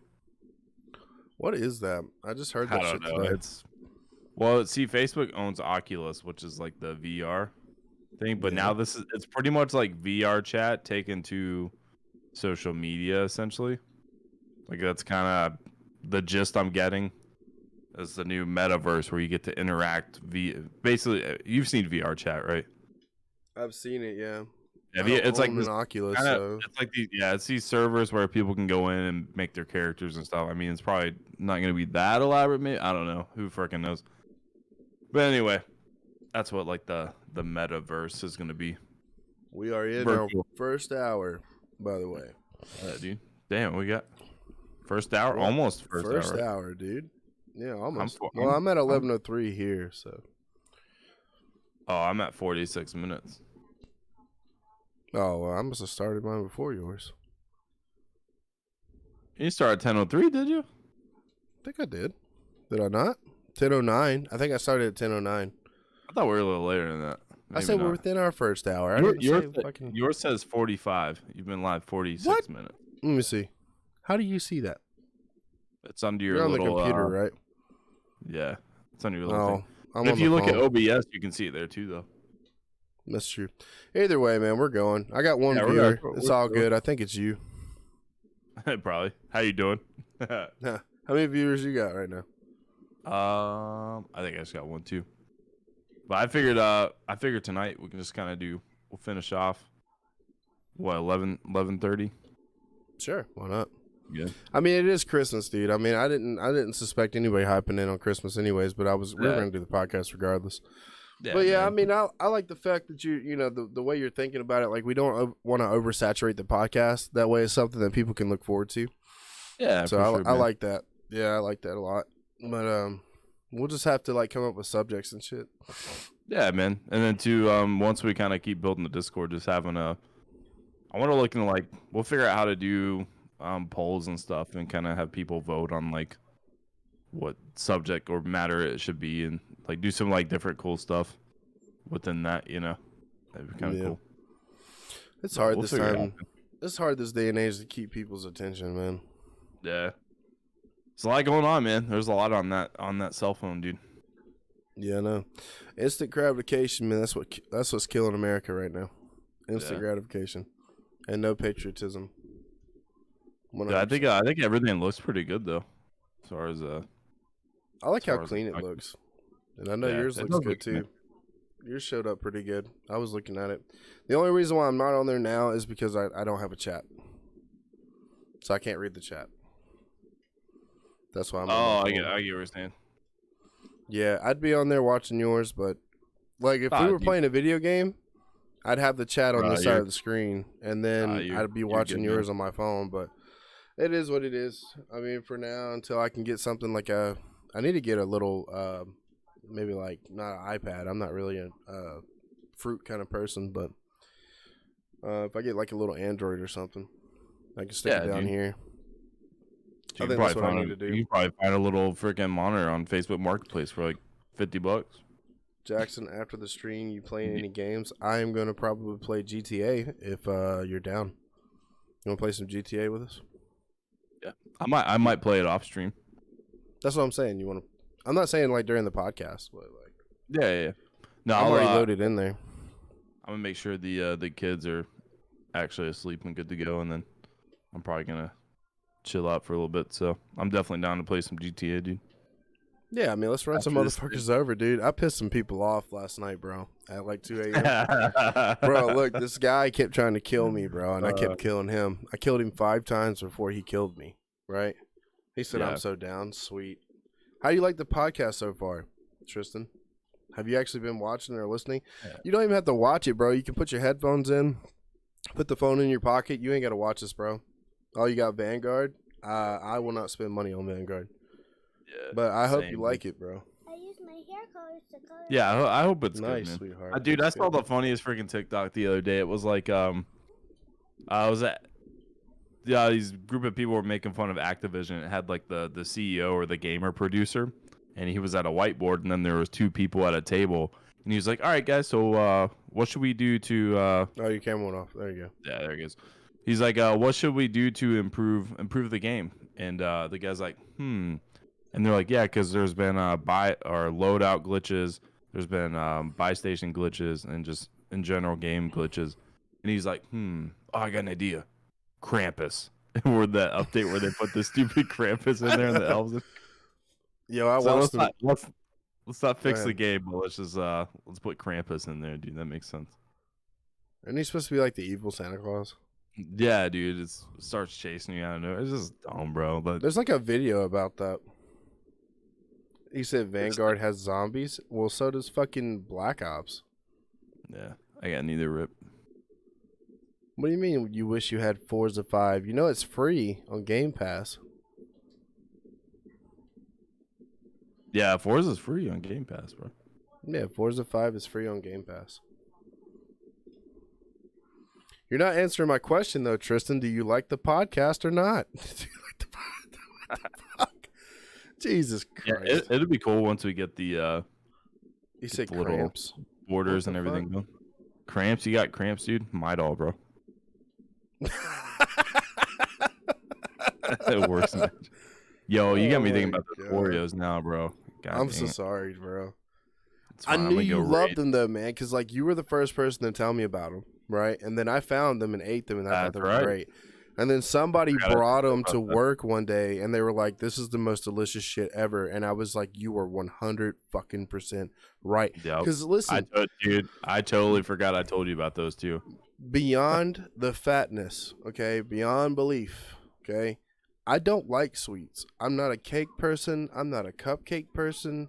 What is that? I just heard that shit today. Well, see, Facebook owns Oculus, which is like the VR thing, but now it's pretty much like VR chat taken to social media, essentially. Like, that's kind of the gist I'm getting. Is the new Metaverse where you get to interact basically. You've seen VR chat, right? I've seen it, yeah. It's like an Oculus. So. It's like it's these servers where people can go in and make their characters and stuff. I mean, it's probably not going to be that elaborate. Maybe, I don't know. Who freaking knows? But anyway, that's what like the Metaverse is going to be. We are in our first hour, by the way. Dude, damn, we got First hour, What? almost first hour. hour, dude. Yeah, almost. I'm I'm at 11:03 here, so. I'm at 46 minutes. Oh, well, I must have started mine before yours. You started at 10:03, did you? I think I did. Did I not? 10:09. I think I started at 10:09. I thought we were a little later than that. I said we're within our first hour. Yours says 45. You've been live 46 minutes. Let me see. How do you see that? It's under your You're on little the computer, right? Yeah, it's under your little thing. I'm If you look at OBS, you can see it there too, though. That's true. Either way, man, we're going. I got one viewer. It's all good. I think it's you. Probably. How you doing? How many viewers you got right now? I think I just got one too. But I figured tonight we can just kind of we'll finish off. What 11:30? Sure, why not? Yeah. I mean, it is Christmas, dude. I mean, I didn't suspect anybody hyping in on Christmas, anyways. But we were going to do the podcast regardless. Yeah, but yeah, man. I mean, I like the fact that you know the way you're thinking about it. Like, we don't want to oversaturate the podcast. That way, it's something that people can look forward to. Yeah, so I like that. Yeah, I like that a lot. But we'll just have to like come up with subjects and shit. Yeah, man. And then too, once we kind of keep building the Discord, just having I want to look into like we'll figure out how to do polls and stuff, and kind of have people vote on like what subject or matter it should be, and like do some like different cool stuff within that. You know, that'd be kind of cool. It's hard this time. It's hard this day and age to keep people's attention, man. Yeah. There's a lot going on, man. There's a lot on that cell phone, dude. Yeah, I know. Instant gratification, man. That's what's killing America right now. Instant gratification, and no patriotism. 100%. Yeah, I think everything looks pretty good though, as far as I like how clean it looks, and I know yours looks good too. Man. Yours showed up pretty good. I was looking at it. The only reason why I'm not on there now is because I don't have a chat, so I can't read the chat. That's why I'm. I get what you're saying. Yeah, I'd be on there watching yours, but like if we were playing a video game, I'd have the chat on this side of the screen, and then I'd be watching yours on my phone. But it is what it is. I mean, for now, until I can get something like I need to get a little, maybe like not an iPad. I'm not really a fruit kind of person, but if I get like a little Android or something, I can stick it down here. I think that's what I need to do. You can probably find a little freaking monitor on Facebook Marketplace for like $50. Jackson, after the stream, you playing any games? I am going to probably play GTA if you're down. You want to play some GTA with us? Yeah, I might play it off stream. That's what I'm saying. You want to? I'm not saying like during the podcast, but like. Yeah. No, I'm already loaded in there. I'm gonna make sure the kids are actually asleep and good to go, and then I'm probably gonna chill out for a little bit. So I'm definitely down to play some GTA, dude. Yeah, I mean, let's run some motherfuckers over, dude. I pissed some people off last night, bro, at like 2 a.m. Bro, look, this guy kept trying to kill me, bro, and I kept killing him. I killed him 5 times before he killed me, right? He said, I'm so down. Sweet. How do you like the podcast so far, Tristan? Have you actually been watching or listening? Yeah. You don't even have to watch it, bro. You can put your headphones in, put the phone in your pocket. You ain't got to watch this, bro. Oh, you got Vanguard? I will not spend money on Vanguard. Yeah, but I hope you like it, bro. I use my hair colors to color. Yeah, I hope it's nice, good, man. Sweetheart. Dude, I saw the funniest freaking TikTok the other day. It was like, I was at, these group of people were making fun of Activision. It had like the CEO or the gamer producer, and he was at a whiteboard, and then there was 2 people at a table, and he was like, "All right, guys, so what should we do to?" Oh, your camera went off. There you go. Yeah, there it goes. He's like, "What should we do to improve the game?" And the guy's like, And they're like, yeah, because there's been buy or loadout glitches. There's been buy station glitches and just in general game glitches. And he's like, oh, I got an idea. Krampus. Or that update where they put the stupid Krampus in there and the elves. Yo, I watched them. Let's not fix the game, but let's just let's put Krampus in there, dude. That makes sense. Isn't he supposed to be like the evil Santa Claus? Yeah, dude. It starts chasing you. I don't know. It's just dumb, bro. But there's like a video about that. He said Vanguard has zombies. Well, so does fucking Black Ops. Yeah, I got neither rip. What do you mean you wish you had Forza 5? You know it's free on Game Pass. Yeah, Forza's free on Game Pass, bro. Yeah, Forza 5 is free on Game Pass. You're not answering my question, though, Tristan. Do you like the podcast or not? Do you like the podcast? Jesus Christ. Yeah, it'll be cool once we get the you say the little cramps? borders and everything going. Cramps? You got cramps, dude? Midol, bro. It works. Yo, you got me thinking about the Oreos now, bro. God I'm so sorry, bro. I knew you loved them, though, man, because, like, you were the first person to tell me about them, right? And then I found them and ate them, and I thought they were great. And then somebody brought them to work one day, and they were like, "This is the most delicious shit ever." And I was like, "You were 100% right." Because listen, I totally forgot I told you about those too. Beyond the fatness, okay, beyond belief, okay, I don't like sweets. I'm not a cake person. I'm not a cupcake person.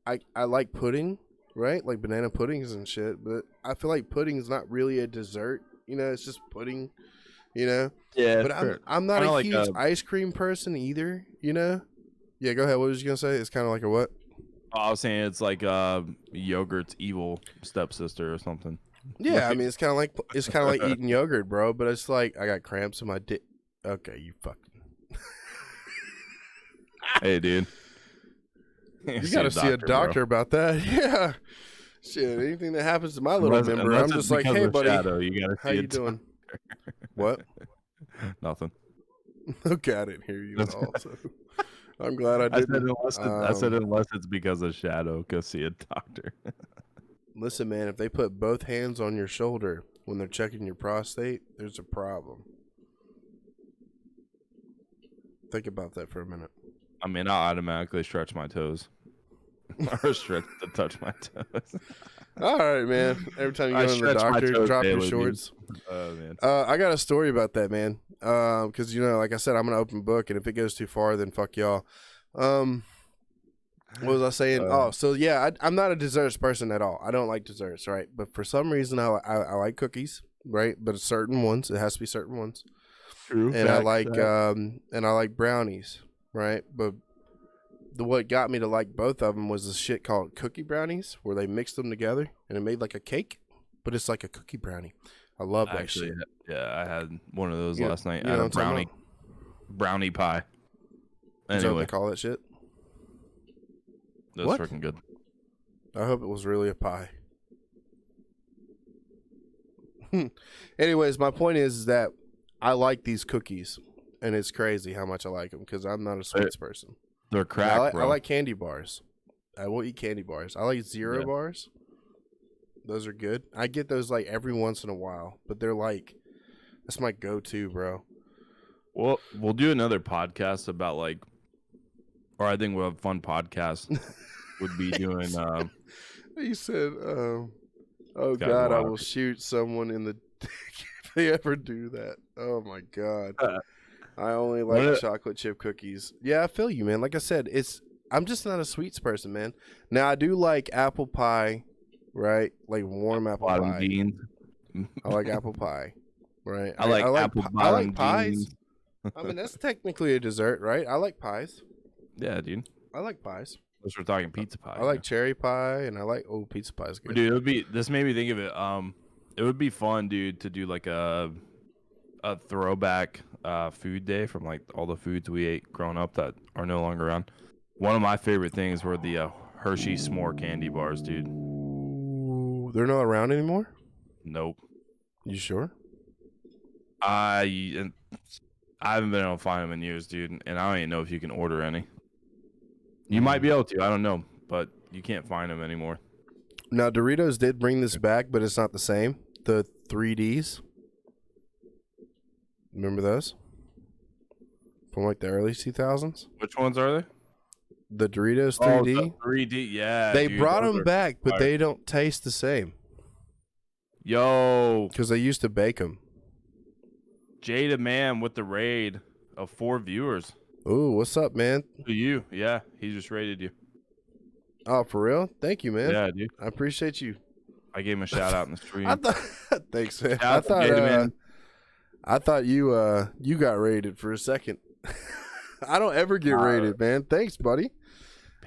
I like pudding, right? Like banana puddings and shit. But I feel like pudding is not really a dessert. You know, it's just pudding. You know? Yeah. But I'm not a huge ice cream person either, you know? Yeah, go ahead. What was you going to say? It's kind of like a what? I was saying it's like yogurt's evil stepsister or something. Yeah, I mean, it's kind of like eating yogurt, bro, but it's like I got cramps in my dick. Okay, you fucking. Hey, dude. You got to see a doctor about that. Yeah. Shit, anything that happens to my little member, I'm just like, "Hey, buddy. Shadow, you gotta how you doing?" What? Nothing. Okay, I didn't hear you at all. So I'm glad I didn't. I said unless it's because of Shadow, go see a doctor. Listen, man, if they put both hands on your shoulder when they're checking your prostate, there's a problem. Think about that for a minute. I mean, I'll automatically stretch my toes. Or stretch to touch my toes. All right, man. Every time you go to the doctor, drop your shorts. Oh, man. I got a story about that, man. Because, you know, like I said, I'm an open book, and if it goes too far, then fuck y'all. What was I saying? So yeah, I'm not a desserts person at all. I don't like desserts, right? But for some reason, I like cookies, right? But certain ones. It has to be certain ones. True. And I like brownies, right? But what got me to like both of them was this shit called cookie brownies, where they mixed them together and it made like a cake, but it's like a cookie brownie. I love that shit. Yeah, I had one of those last night. You know what I'm brownie pie. Anyway, is that what they call that shit? That's freaking good. I hope it was really a pie. Anyways, my point is that I like these cookies, and it's crazy how much I like them because I'm not a sweets person. They're crack, I like candy bars. I will eat candy bars. I like zero bars. Those are good. I get those like every once in a while, but they're like, that's my go-to, bro. Well, we'll do another podcast about like, or I think we'll have a fun podcast. Would be doing. You said, "Oh God, I will shoot someone in the dick if they ever do that." Oh my God. I only like chocolate chip cookies. Yeah, I feel you, man. Like I said, I'm just not a sweets person, man. Now I do like apple pie, right? Like warm apple pie. Beans. I like apple pie, right? I like apple I like pies. I mean, that's technically a dessert, right? I like pies. Yeah, dude. I like pies. Unless we're talking pizza pie. I like cherry pie, and I like pizza pie is good. Dude, this made me think of it. It would be fun, dude, to do like a throwback food day from like all the foods we ate growing up that are no longer around. One of my favorite things were the Hershey s'more candy bars, dude. Ooh, they're not around anymore? Nope. You sure? I haven't been able to find them in years, dude, and I don't even know if you can order any. You might be able to, I don't know, but you can't find them anymore. Now, Doritos did bring this back, but it's not the same. The 3Ds. Remember those? From like the early 2000s? Which ones are they? The Doritos 3D? Oh, the 3D, yeah. They brought them back, but they don't taste the same. Yo. Because they used to bake them. Jada Man with the raid of 4 viewers. Ooh, what's up, man? To you. Yeah, he just raided you. Oh, for real? Thank you, man. Yeah, dude. I appreciate you. I gave him a shout out in the stream. Thanks, man. Man. I thought you got raided for a second. I don't ever get raided, man. Thanks, buddy.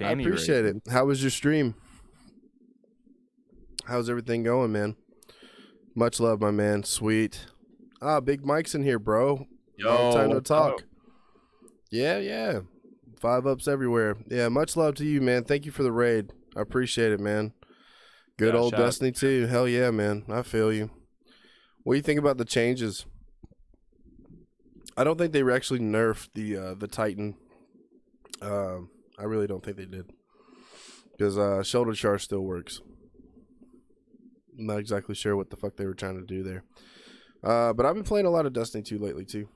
I appreciate it. How was your stream? How's everything going, man? Much love, my man. Sweet. Big Mike's in here, bro. Long time no talk. Yeah. 5 ups everywhere. Yeah, much love to you, man. Thank you for the raid. I appreciate it, man. Good old Destiny 2. Hell yeah, man. I feel you. What do you think about the changes? I don't think they actually nerfed the Titan. I really don't think they did. Because shoulder charge still works. I'm not exactly sure what the fuck they were trying to do there. But I've been playing a lot of Destiny 2 lately, too.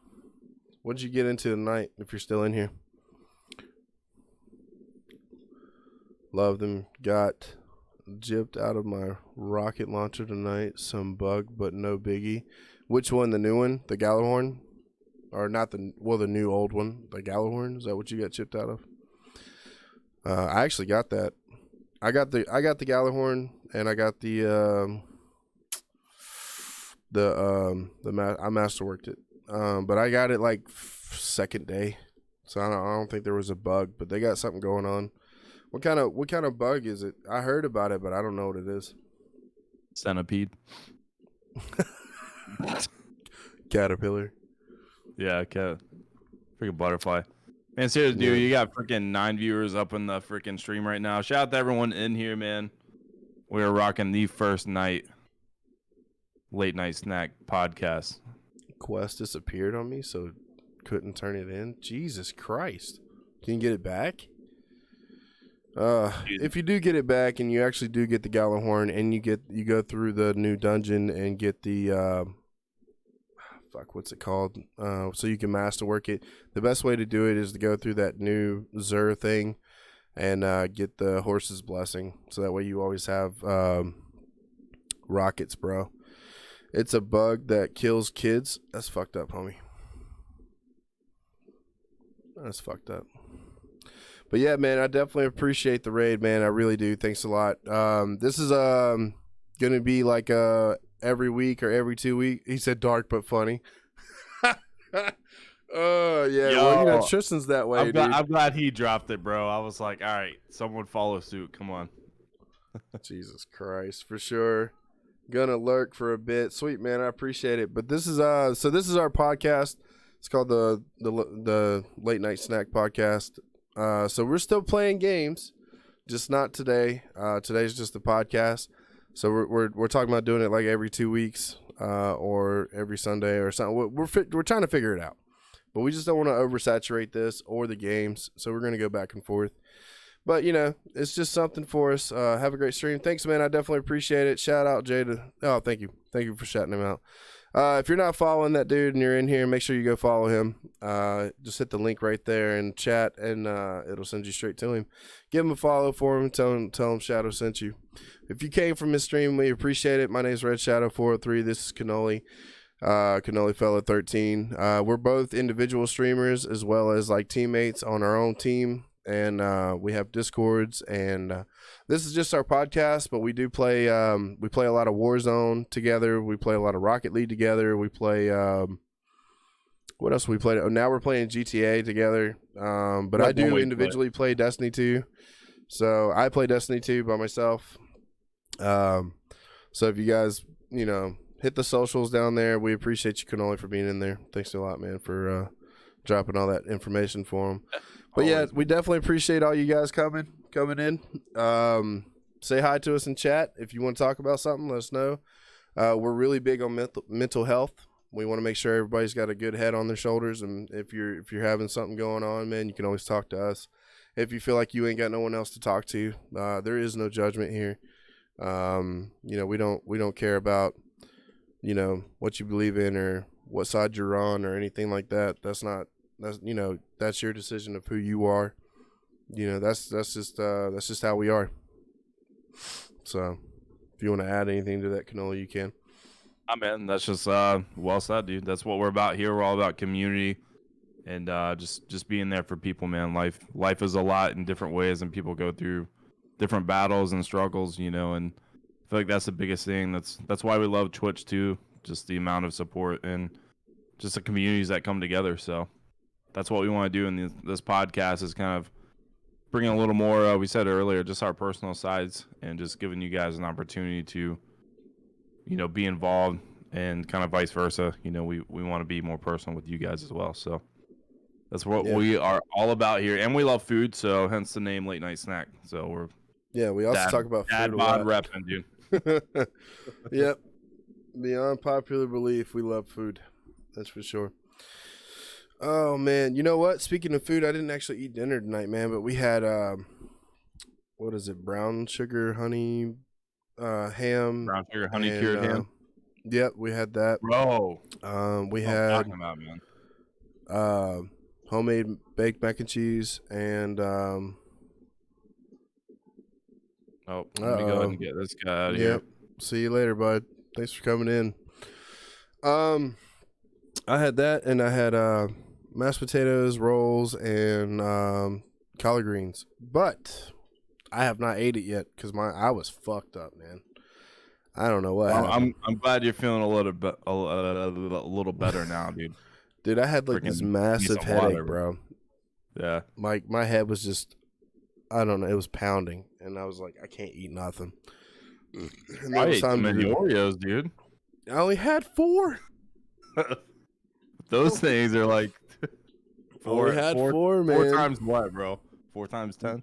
What did you get into tonight, if you're still in here? Love them. Got gypped out of my rocket launcher tonight. Some bug, but no biggie. Which one? The new one? The Gallahorn? Or not the new old one? The Gallahorn? Is that what you got chipped out of? I actually got that. I got the Gallahorn, and I got I masterworked it. But I got it like second day, so I don't think there was a bug, but they got something going on. What kind of bug is it? I heard about it, but I don't know what it is. Centipede. Caterpillar. Yeah, freaking butterfly. Man, seriously, dude, you got freaking 9 viewers up in the freaking stream right now. Shout out to everyone in here, man. We are rocking the first night late night snack podcast. Quest disappeared on me, so couldn't turn it in. Jesus Christ. Can you get it back? If you do get it back and you actually do get the Gallahorn and you go through the new dungeon and get the what's it called? So you can masterwork it. The best way to do it is to go through that new Zur thing and get the horse's blessing. So that way you always have rockets, bro. It's a bug that kills kids. That's fucked up, homie. That's fucked up. But yeah, man, I definitely appreciate the raid, man. I really do. Thanks a lot. This is gonna be like every week or every 2 weeks. He said dark but funny. Oh yeah. Yo, well, you know, Tristan's that way, dude. I'm glad he dropped it, bro. I was like, all right, someone follow suit. Come on. Jesus Christ, for sure. Gonna lurk for a bit. Sweet, man. I appreciate it. But this is so this is our podcast. It's called the Late Night Snack Podcast. So we're still playing games, just not today. Today's just the podcast. So we're talking about doing it like every 2 weeks, or every Sunday or something. We're trying to figure it out, but we just don't want to oversaturate this or the games. So we're gonna go back and forth. But you know, it's just something for us. Have a great stream. Thanks, man. I definitely appreciate it. Shout out Jada. Oh, thank you for shouting him out. If you're not following that dude and you're in here, make sure you go follow him. Just hit the link right there in chat, and it'll send you straight to him. Give him a follow for him. Tell him Shadow sent you. If you came from his stream, we appreciate it. My name is RedShadow403. This is Cannoliefella13. We're both individual streamers as well as like teammates on our own team, and we have Discords, and this is just our podcast, but we do play we play a lot of Warzone together. We play a lot of Rocket League together. We play what else we played? Oh, now we're playing GTA together. But I do individually play Destiny 2. So I play Destiny 2 by myself. So if you guys, you know, hit the socials down there, we appreciate you, Cannoli, for being in there. Thanks a lot, man, for dropping all that information for them. But yeah, we definitely appreciate all you guys coming in. Say hi to us in chat. If you want to talk about something, let us know. We're really big on mental health. We want to make sure everybody's got a good head on their shoulders, and if you're having something going on, man, you can always talk to us. If you feel like you ain't got no one else to talk to, there is no judgment here. You know, we don't care about, you know, what you believe in or what side you're on or anything like that. That's you know, that's your decision of who you are. You know, that's just how we are. So if you want to add anything to that, Cannoli, you can. Man, that's just well said, dude. That's what we're about here. We're all about community and just being there for people, man. Life is a lot in different ways, and people go through different battles and struggles, you know, and I feel like that's the biggest thing. That's why we love Twitch too, just the amount of support and just the communities that come together. So that's what we want to do in this podcast, is kind of bringing a little more. We said earlier, just our personal sides, and just giving you guys an opportunity to, be involved, and kind of vice versa. We want to be more personal with you guys as well. So that's what we are all about here, and we love food. So hence the name Late Night Snack. So we're we also talk about food a lot. Repping, dude. Yep. Beyond popular belief, we love food. That's for sure. Oh man, you know what? Speaking of food, I didn't actually eat dinner tonight, man. But we had what is it? Brown sugar honey ham. Brown sugar honey cured ham. Yep, we had that. Bro, we had talking about, man. Homemade baked mac and cheese and let me go ahead and get this guy out of here. See you later, bud. Thanks for coming in. I had that, and I had mashed potatoes, rolls, and collard greens. But I have not ate it yet because I was fucked up, man. I don't know what happened. I'm glad you're feeling a little better now, dude. Dude, I had like this massive headache, bro. Yeah. My head was just, I don't know, it was pounding, and I was like, I can't eat nothing. And I ate too many Oreos, dude. I only had 4. Those things are like four, man. 4 times what, bro? 4 times 10?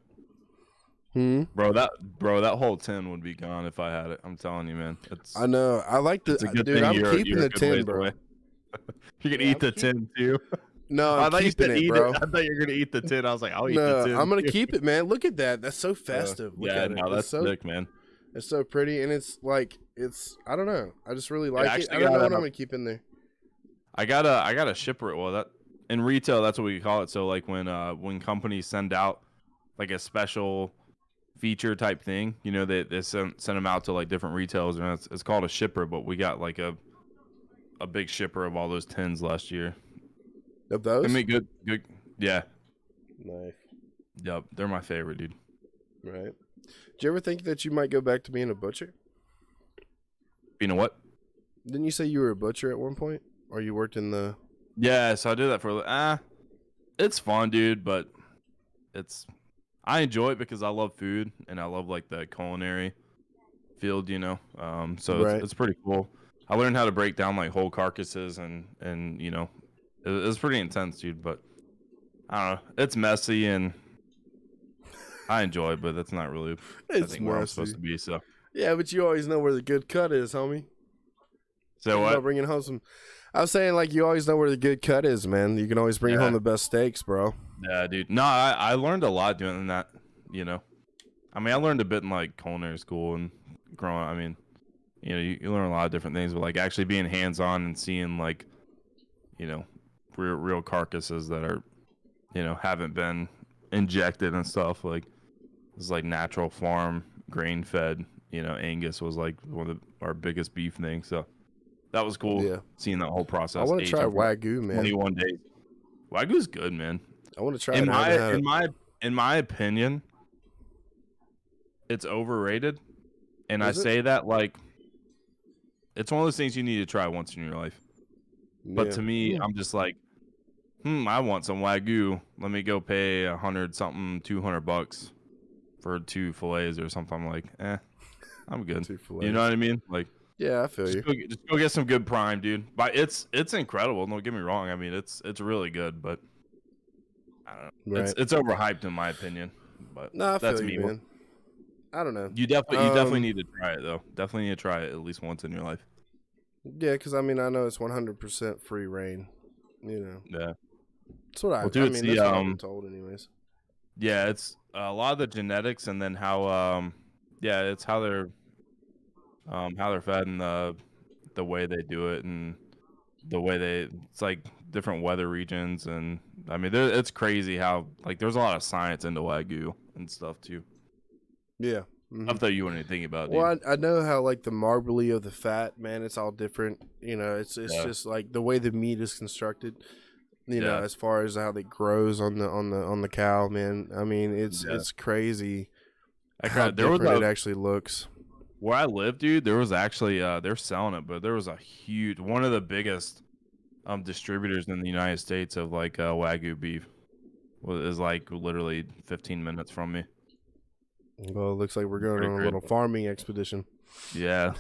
Bro, that whole 10 would be gone if I had it. I'm telling you, man. I know. I like the dude. I'm keeping the 10, bro. You can eat the 10 too. No, I'm keeping it, bro. I thought you were gonna eat the 10. I was like, I'll eat the 10. I'm gonna keep it, man. Look at that. That's so festive. That's sick, man. It's so pretty, and it's like I don't know. I just really like it. I don't know what I'm gonna keep in there. I gotta shipper it. Well, that in retail, that's what we call it. So like when companies send out like a special feature type thing, they send them out to like different retailers, and it's called a shipper. But we got like a big shipper of all those 10s last year. Of those? I mean, good, yeah. Nice. Yep, they're my favorite, dude. Right. Did you ever think that you might go back to being a butcher? You know what? Didn't you say you were a butcher at one point? Or you worked in the... Yeah, so I did that for... it's fun, dude, but I enjoy it because I love food, and I love, like, the culinary field, so it's pretty cool. I learned how to break down, like, whole carcasses, and it was pretty intense, dude, but I don't know. It's messy, and I enjoy it, but that's not really, I think, where I'm supposed to be, so... Yeah, but you always know where the good cut is, homie. So what? Bringing home some... I was saying, like, you always know where the good cut is, man. You can always bring home the best steaks, bro. Yeah, dude. No, I learned a lot doing that, I mean, I learned a bit in, like, culinary school and growing up. I mean, you learn a lot of different things, but, like, actually being hands-on and seeing, like, real carcasses that are, haven't been injected and stuff. Like, it's like natural farm, grain-fed, Angus was, like, one of our biggest beef things, so... That was cool. Yeah. Seeing that whole process. I want to try Wagyu, man. 21 days. Wagyu's good, man. I want to try in my opinion, it's overrated. And I say that like it's one of those things you need to try once in your life. But to me, I'm just like, I want some Wagyu. Let me go pay $100-something, $200 for 2 fillets or something. I'm like, I'm good. 2 fillets. You know what I mean? Like, yeah, I feel you. Just go get some good prime, dude. But it's incredible. Don't get me wrong. I mean, it's really good, but I don't know. Right. It's overhyped in my opinion. But no, that's me, man. I don't know. You definitely need to try it though. Definitely need to try it at least once in your life. Yeah, because I mean, I know it's 100% free reign. Yeah. That's what that's what I've been told, anyways. Yeah, it's a lot of the genetics, and then how it's how they're fed and the way they do it, and the way it's like different weather regions, and I mean it's crazy how like there's a lot of science into Wagyu and stuff too. Yeah. Stuff that you wouldn't think about. Well, I know how like the marbly of the fat, man, it's all different. It's just like the way the meat is constructed. As far as how it grows on the cow, man. I mean, it's crazy how different it actually looks. Where I live, dude, there was actually they're selling it, but there was one of the biggest distributors in the United States of like Wagyu beef. is like literally 15 minutes from me. Well, it looks like we're going on a little farming expedition. Yeah.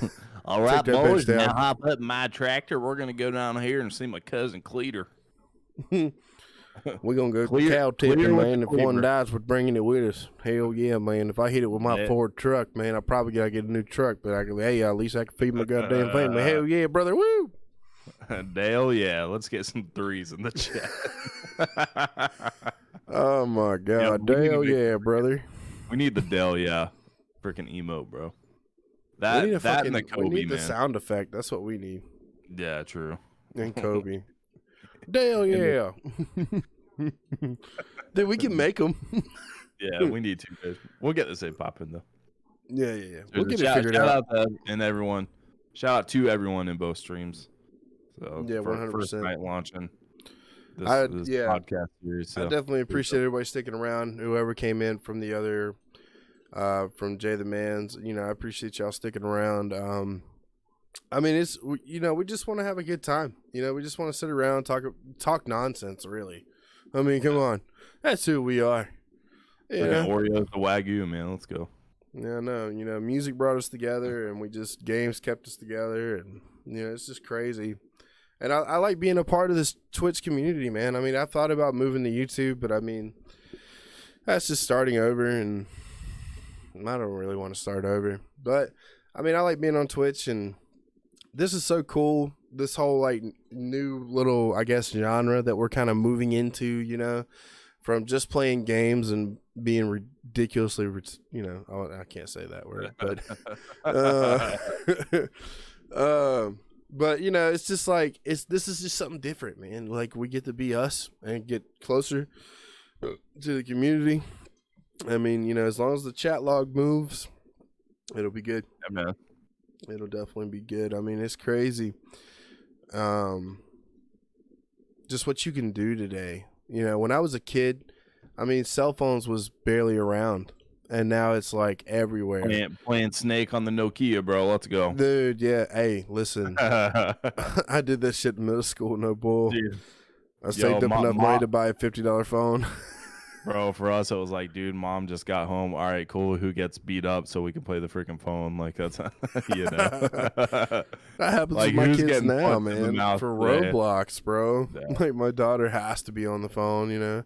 All right, that boys. bitch down. Now hop up in my tractor. We're gonna go down here and see my cousin Cleater. We're gonna go cow tipping, man. If one dies, we're bringing it with us. Hell yeah, man. If I hit it with my Ford truck, man, I probably gotta get a new truck. But I can, hey, at least I can feed my goddamn family. Hell yeah, brother. Woo. Dale, yeah. Let's get some threes in the chat. Oh my God, Dale, yeah, brother. We need the Dale, yeah. Freaking emote, bro. And the Kobe, we need the man. sound effect. That's what we need. Yeah, true. And Kobe. Dale, yeah. Dude, we can make them. Yeah, we need to. Dude. We'll get this thing popping though. Yeah. We'll get it figured out. Shout out to everyone in both streams. So yeah, 100%. First night launching this podcast series. So. I definitely appreciate everybody sticking around. Whoever came in from the other, from Jay the Mans, I appreciate y'all sticking around. I mean, it's we just want to have a good time. We just want to sit around talk nonsense. Really, I mean, come on, that's who we are. Yeah, Oreos, the Wagyu, man. Let's go. Yeah, no, music brought us together, and games kept us together, and it's just crazy. And I like being a part of this Twitch community, man. I mean, I thought about moving to YouTube, but I mean, that's just starting over, and I don't really want to start over. But I mean, I like being on Twitch, and this is so cool. This whole like new little, I guess, genre that we're kind of moving into, from just playing games and being ridiculously, I can't say that word, but it's just like this is just something different, man. Like we get to be us and get closer to the community. I mean, as long as the chat log moves, it'll be good. Yeah, man. It'll definitely be good. I mean, it's crazy. Just what you can do today. When I was a kid, I mean, cell phones was barely around, and now it's like everywhere. Playing Snake on the Nokia, bro. Let's go, dude. Yeah. Hey, listen, I did that shit in middle school. No bull. Dude. I saved up enough money to buy a $50 phone. Bro, for us, it was like, dude, mom just got home. All right, cool. Who gets beat up so we can play the freaking phone? Like, that's, That happens with my kids now, man. For Roblox, bro. Yeah. Like, my daughter has to be on the phone,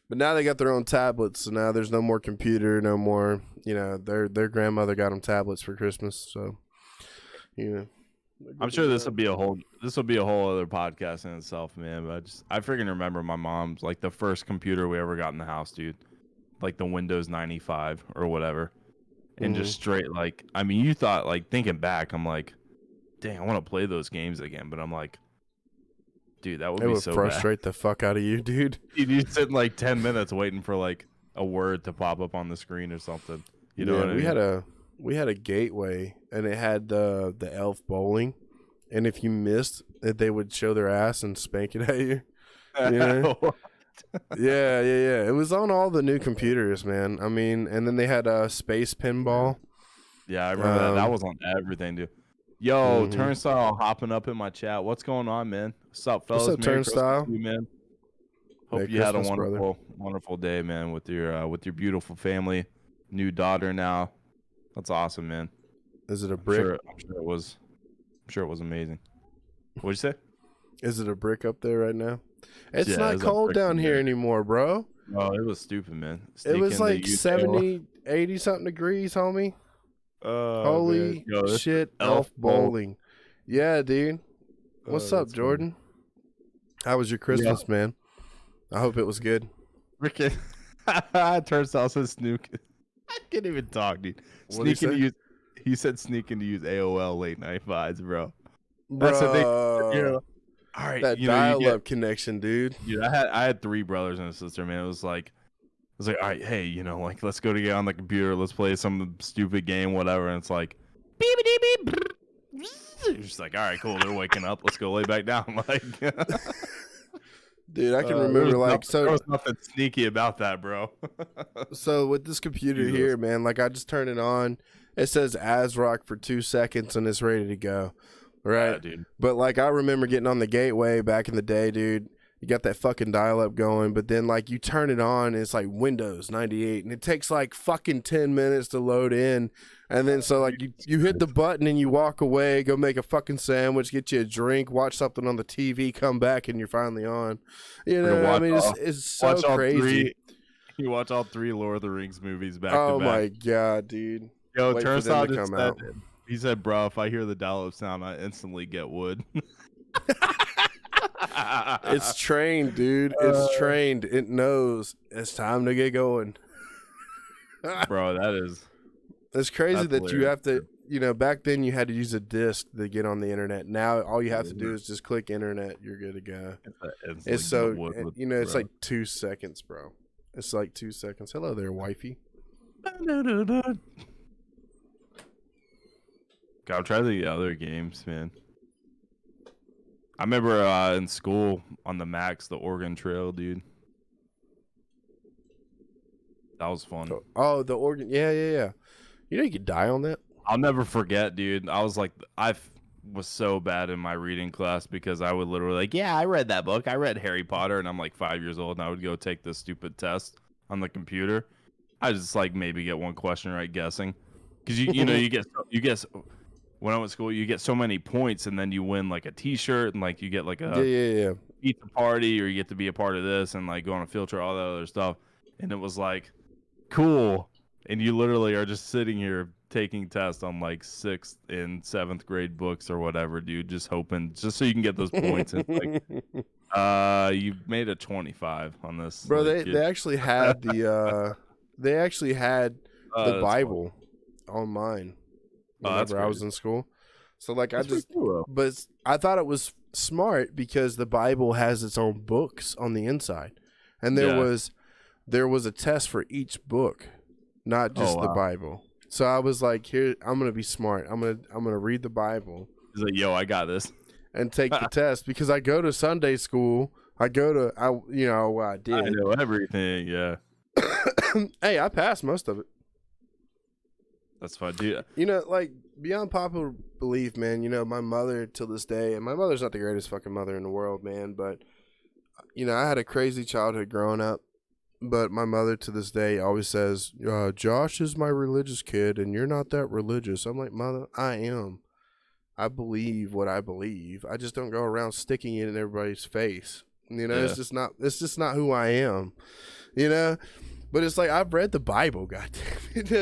But now they got their own tablets, so now there's no more computer, no more, their grandmother got them tablets for Christmas, so, I'm sure this will be a whole other podcast in itself, man. But I freaking remember my mom's like the first computer we ever got in the house, dude. Like the Windows 95 or whatever. And just straight like, I mean, you thought like thinking back, I'm like, dang, I want to play those games again. But I'm like, dude, that would be so frustrate the fuck out of you, dude. You sit like 10 minutes waiting for like a word to pop up on the screen or something. You know what I mean? We had a gateway, and it had the elf bowling, and if you missed, they would show their ass and spank it at you. Yeah. It was on all the new computers, man. I mean, and then they had space pinball. Yeah, I remember that. That was on everything, dude. Yo, Turnstile hopping up in my chat. What's going on, man? What's up, fellas? What's up, Turnstile? You, man. Hope you had a wonderful day, man, with your beautiful family, new daughter now. That's awesome, man. Is it a brick? I'm sure it was amazing. What'd you say? Is it a brick up there right now? It's not cold down here anymore, bro. Oh, it was stupid, man. It was like 70, 80 something degrees, homie. Holy shit, elf bowling. Yeah, dude. What's up, Jordan? How was your Christmas, man? I hope it was good. Freaking Turnstile says snook. I can't even talk, dude. He said sneaking to use AOL late night vibes, bro. That's the thing. All right, that dial-up connection, dude. Dude, I had 3 brothers and a sister, man. It was like, all right, hey, like, let's go to get on the computer, let's play some stupid game, whatever. And it's like, beep beep beep. It's just like, all right, cool. They're waking up. Let's go lay back down. Like, dude, I can remember there was nothing sneaky about that, bro. So with this computer here, man, like I just turn it on. It says ASRock for 2 seconds and it's ready to go. Right, yeah, dude. But like I remember getting on the gateway back in the day, dude, You got that fucking dial-up going, but then like you turn it on, and it's like Windows 98, and it takes like fucking 10 minutes to load in, and then so like you hit the button and you walk away, go make a fucking sandwich, get you a drink, watch something on the TV, come back, and you're finally on. You know, I mean, it's so crazy. You watch all 3 Lord of the Rings movies back Oh to back. my god, dude! Yo, Wait turns for them out to come said, out. he said, "Bro, if I hear the dial-up sound, I instantly get wood." It's trained, dude. It's trained. It knows it's time to get going. Bro, that is. It's crazy that hilarious. you have to, back then you had to use a disc to get on the internet. Now all you have to do is just click internet. You're good to go. It's so, it's like 2 seconds, bro. It's like 2 seconds. Hello there, wifey. God, try the other games, man. I remember in school on the Max, the Oregon Trail, dude. That was fun. Oh, the Oregon. Yeah. You could die on that. I'll never forget, dude. I was was so bad in my reading class because I would literally I read that book. I read Harry Potter, and I'm like 5 years old, and I would go take this stupid test on the computer. I just maybe get one question right guessing, because you get when I went to school, you get so many points, and then you win like a T-shirt, and you get like a pizza party, or you get to be a part of this, and go on a field trip, all that other stuff. And it was cool, and you literally are just sitting here taking tests on 6th and 7th grade books or whatever, dude, just hoping so you can get those points. And you made a 25 on this, bro. They actually had the the Bible on mine. Whenever I was in school. So but I thought it was smart because the Bible has its own books on the inside. And there was a test for each book, not just the Bible. So I was like, here, I'm going to be smart. I'm going to read the Bible. He's like, yo, I got this. And take the test because I go to Sunday school. I did. I know everything, yeah. Hey, I passed most of it. That's fine, dude. Beyond popular belief, man, my mother till this day, and my mother's not the greatest fucking mother in the world, man, but, I had a crazy childhood growing up, but my mother to this day always says, Josh is my religious kid, and you're not that religious. I'm like, Mother, I am. I believe what I believe. I just don't go around sticking it in everybody's face. It's just not who I am, But it's I've read the Bible, goddamn it.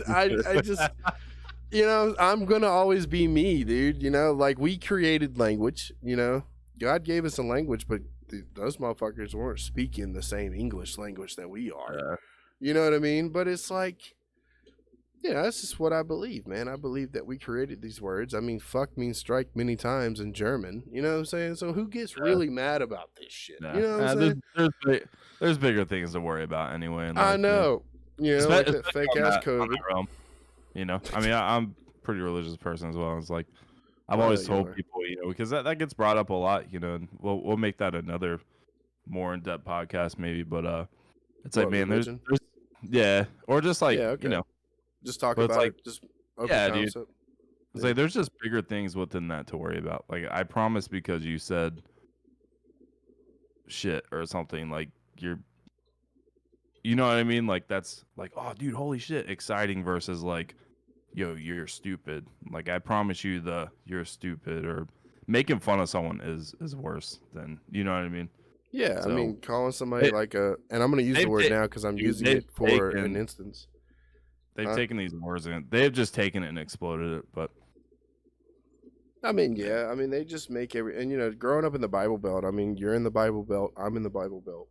I just, I'm gonna always be me, dude. We created language. God gave us a language, but those motherfuckers weren't speaking the same English language that we are. Yeah. You know what I mean? But it's that's just what I believe, man. I believe that we created these words. I mean, fuck means strike many times in German. You know what I'm saying? So who gets really mad about this shit? You know what I'm saying? There's bigger things to worry about anyway. I know. Like that fake ass COVID. I mean, I'm a pretty religious person as well. It's I've always told people, because that gets brought up a lot, and we'll make that another more in-depth podcast maybe. But it's man, religion? there's or just just talk about it. Just open concept. Dude. It's there's just bigger things within that to worry about. I promise, because you said shit or something, you're, you know what I mean? That's oh, dude, holy shit, exciting versus yo, you're stupid. I promise you, you're stupid or making fun of someone is worse than, you know what I mean? Yeah, so, I mean, calling somebody and I'm going to use the word now because I'm using it for an instance. They've taken these words and they've just taken it and exploded it, but. I mean, yeah. I mean, they just make and growing up in the Bible Belt. I mean, you're in the Bible Belt. I'm in the Bible Belt.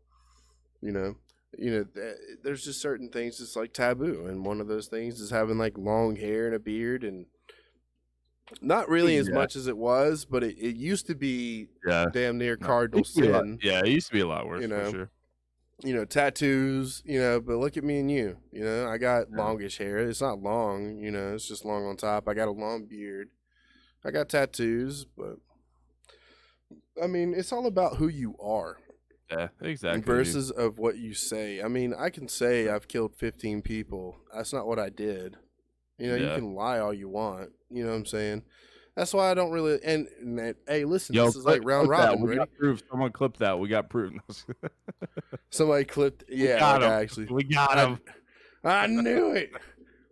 There's just certain things that's taboo, and one of those things is having long hair and a beard, and not really as much as it was, but it used to be damn near cardinal sin. It used to be a lot worse for sure. Tattoos, but look at me and you. I got longish hair. It's not long, it's just long on top. I got a long beard. I got tattoos, but I mean, it's all about who you are. Yeah, exactly. Versus of what you say. I mean, I can say I've killed 15 people. That's not what I did. You can lie all you want. You know what I'm saying? That's why I don't really. And hey, listen, Yo, this is like round robin. We Ready? got proof. Someone clipped that. We got proof. Somebody clipped. Yeah, got like him. I actually. We got him. I knew it.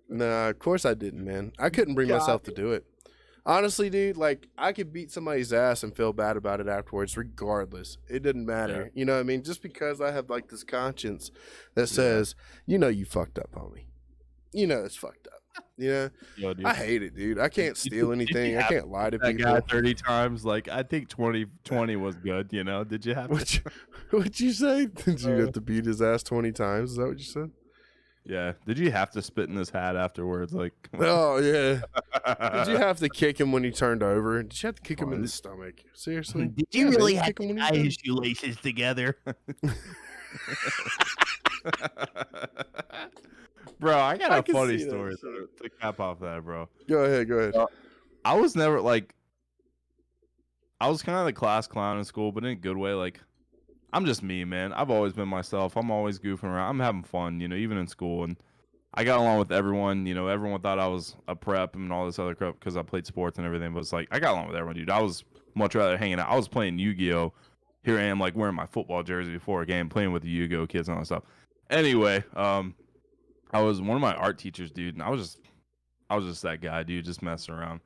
Nah, of course I didn't, man. I couldn't bring myself to do it. Honestly, dude, like I could beat somebody's ass and feel bad about it afterwards, regardless. It didn't matter. Yeah. You know what I mean? Just because I have like this conscience that says, you know, you fucked up, homie. You know it's fucked up. You know? Yo, dude. I hate it, dude. I can't steal anything. I can't lie to that people. guy 30 times. Like, I think 20 was good, you know? Did you have to? What'd you say? Did you have to beat his ass 20 times? Is that what you said? Yeah. Did you have to spit in his hat afterwards? Like, oh, yeah. Did you have to kick him when he turned over? Did you have to kick him in the stomach? Seriously? Did you really have to tie his shoelaces together? Bro, I got a funny story to cap off that, bro. Go ahead. I was never like, I was kind of the class clown in school, but in a good way. Like, I'm just me, man. I've always been myself. I'm always goofing around. I'm having fun, you know, even in school. And I got along with everyone. You know, everyone thought I was a prep and all this other crap because I played sports and everything. But it's like, I got along with everyone, dude. I was much rather hanging out. I was playing Yu-Gi-Oh! Here I am, like, wearing my football jersey before a game, playing with the Yu-Gi-Oh! Kids and all that stuff. Anyway, I was one of my art teachers, dude, and I was just that guy, dude, just messing around.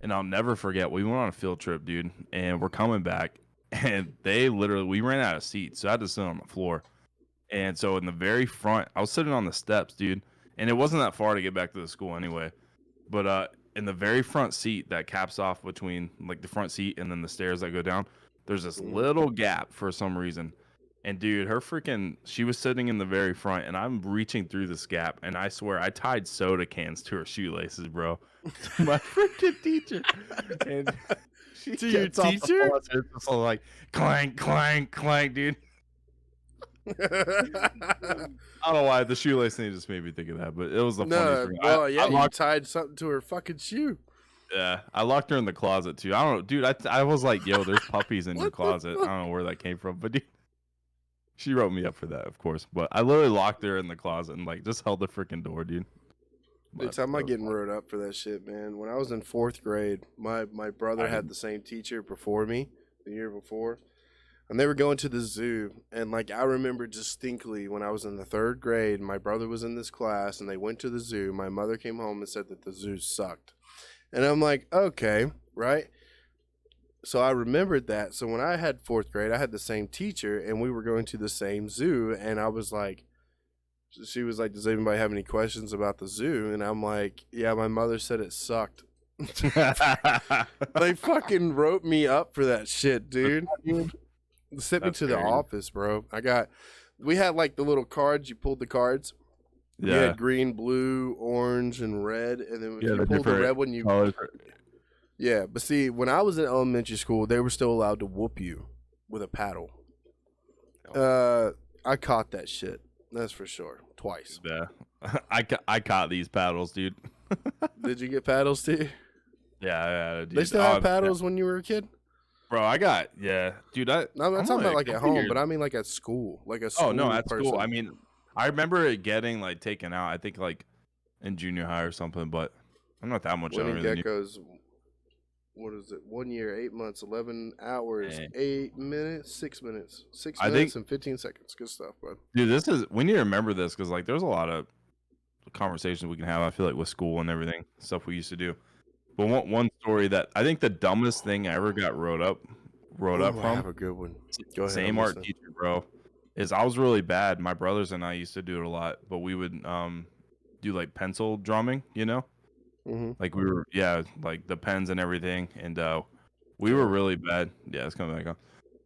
And I'll never forget, we went on a field trip, dude, and we're coming back, and we ran out of seats, so I had to sit on the floor. And so in the very front, I was sitting on the steps, dude, and it wasn't that far to get back to the school anyway. But in the very front seat that caps off between like the front seat and then the stairs that go down, there's this little gap for some reason. And dude, she was sitting in the very front, and I'm reaching through this gap, and I swear I tied soda cans to her shoelaces, bro. My freaking teacher. And she to your gets off the teacher? bus, and it's just like clank, clank, clank, dude. I don't know why the shoelace thing just made me think of that, but it was the funniest thing. Well, yeah, I you tied something to her fucking shoe. Yeah, I locked her in the closet too. I don't know, dude. I was like, yo, there's puppies in your closet. I don't know where that came from, but dude, she wrote me up for that, of course. But I literally locked her in the closet and like just held the freaking door, dude. Dude, I'm not getting wrote up for that shit, man. When I was in 4th grade, my brother had the same teacher before me, the year before. And they were going to the zoo. And, like, I remember distinctly when I was in the 3rd grade, my brother was in this class, and they went to the zoo. My mother came home and said that the zoo sucked. And I'm like, okay, right? So I remembered that. So when I had 4th grade, I had the same teacher, and we were going to the same zoo. And I was like, she was like, does anybody have any questions about the zoo? And I'm like, yeah, my mother said it sucked. They fucking wrote me up for that shit, dude. Sent me to the office, bro. We had like the little cards. You pulled the cards. Yeah. You had green, blue, orange, and red. And then if you pulled the red one, yeah. But see, when I was in elementary school, they were still allowed to whoop you with a paddle. I caught that shit. That's for sure. Twice. Yeah. I caught these paddles, dude. Did you get paddles too? Yeah, dude. They still have paddles when you were a kid? Bro, dude, I'm not talking about like at home, but I mean like at school. Like a school. Oh, no, at school. I mean, I remember it getting like taken out, I think like in junior high or something, but I'm not that much younger than you. Gecko's, what is it? 1 year, 8 months, 11 hours, 8 minutes, 6 minutes. 6 minutes and 15 seconds. Good stuff, bud. Dude, we need to remember this because like there's a lot of conversations we can have, I feel like, with school and everything, stuff we used to do. But one story that I think the dumbest thing I ever got wrote up from. I have a good one. Go ahead. Same art teacher, bro. Is I was really bad. My brothers and I used to do it a lot, but we would do like pencil drumming, you know? Mm-hmm. Like we were, like the pens and everything, and we were really bad. Yeah, it's coming back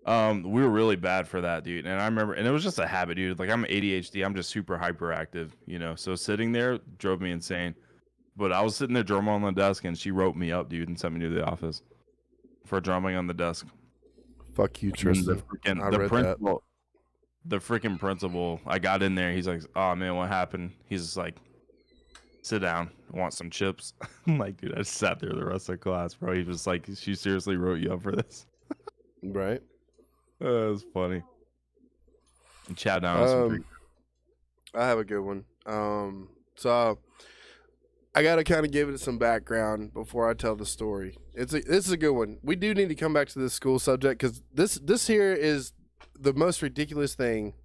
on. We were really bad for that, dude. And I remember, and it was just a habit, dude. Like I'm ADHD, I'm just super hyperactive, you know. So sitting there drove me insane. But I was sitting there drumming on the desk, and she wrote me up, dude, and sent me to the office for drumming on the desk. Fuck you, Tristan. The freaking principal, I got in there. He's like, oh, man, what happened? He's just like, sit down. I want some chips. I'm like, dude, I just sat there the rest of the class, bro. He was like, she seriously wrote you up for this. Right. It was funny. And chow down on some I have a good one. So I gotta kind of give it some background before I tell the story. This is a good one. We do need to come back to this school subject because this here is the most ridiculous thing.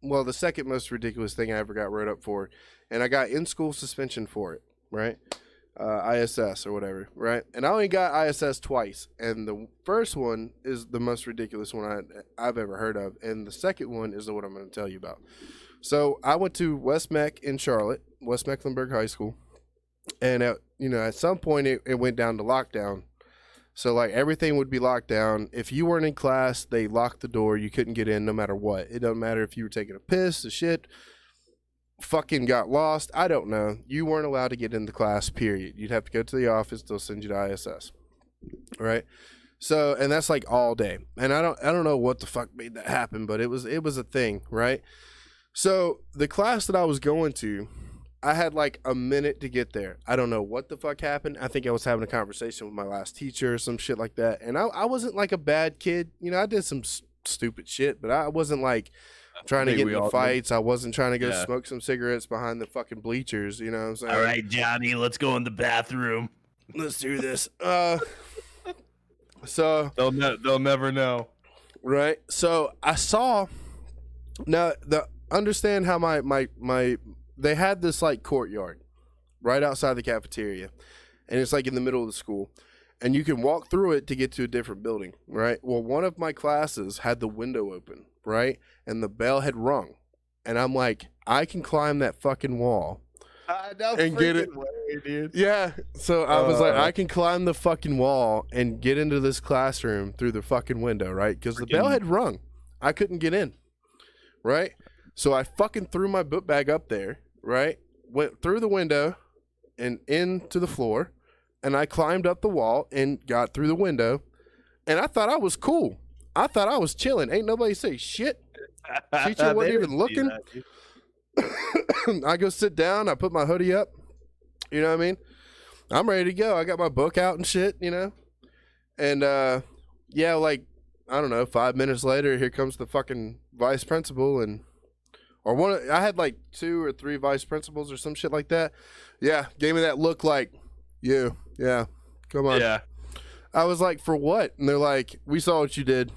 Well, the second most ridiculous thing I ever got wrote up for, and I got in school suspension for it. Right, ISS or whatever. Right, and I only got ISS twice, and the first one is the most ridiculous one I've ever heard of, and the second one is the one I'm going to tell you about. So I went to West Mech in Charlotte, West Mecklenburg High School. And at some point it went down to lockdown. So like everything would be locked down. If you weren't in class, they locked the door. You couldn't get in no matter what. It doesn't matter if you were taking a piss, a shit, fucking got lost. I don't know. You weren't allowed to get into class, period. You'd have to go to the office. They'll send you to ISS. Right? So, and that's like all day. And I don't know what the fuck made that happen, but it was a thing, right? So the class that I was going to, I had like a minute to get there. I don't know what the fuck happened. I think I was having a conversation with my last teacher or some shit like that. And I wasn't like a bad kid. I did some stupid shit, but I wasn't like trying to get into fights. I wasn't trying to go smoke some cigarettes behind the fucking bleachers. You know what I'm saying? All right, Johnny, let's go in the bathroom. Let's do this. So they'll never know. Right. So I saw now understand how my they had this like courtyard right outside the cafeteria, and it's like in the middle of the school, and you can walk through it to get to a different building, right? Well, one of my classes had the window open, right? And the bell had rung, and I'm like, I can climb that fucking wall and get it. Way, dude. Yeah. So I was like, I can climb the fucking wall and get into this classroom through the fucking window, right? Because the bell had rung. I couldn't get in, right? So I fucking threw my book bag up there, right? Went through the window and into the floor, and I climbed up the wall and got through the window, and I thought I was cool. I thought I was chilling. Ain't nobody say shit. Teacher wasn't even looking. I go sit down. I put my hoodie up. You know what I mean? I'm ready to go. I got my book out and shit, And, yeah, like, I don't know, 5 minutes later, here comes the fucking vice principal I had like 2 or 3 vice principals or some shit like that. Yeah, gave me that look like, yeah, come on. Yeah. I was like, for what? And they're like, we saw what you did.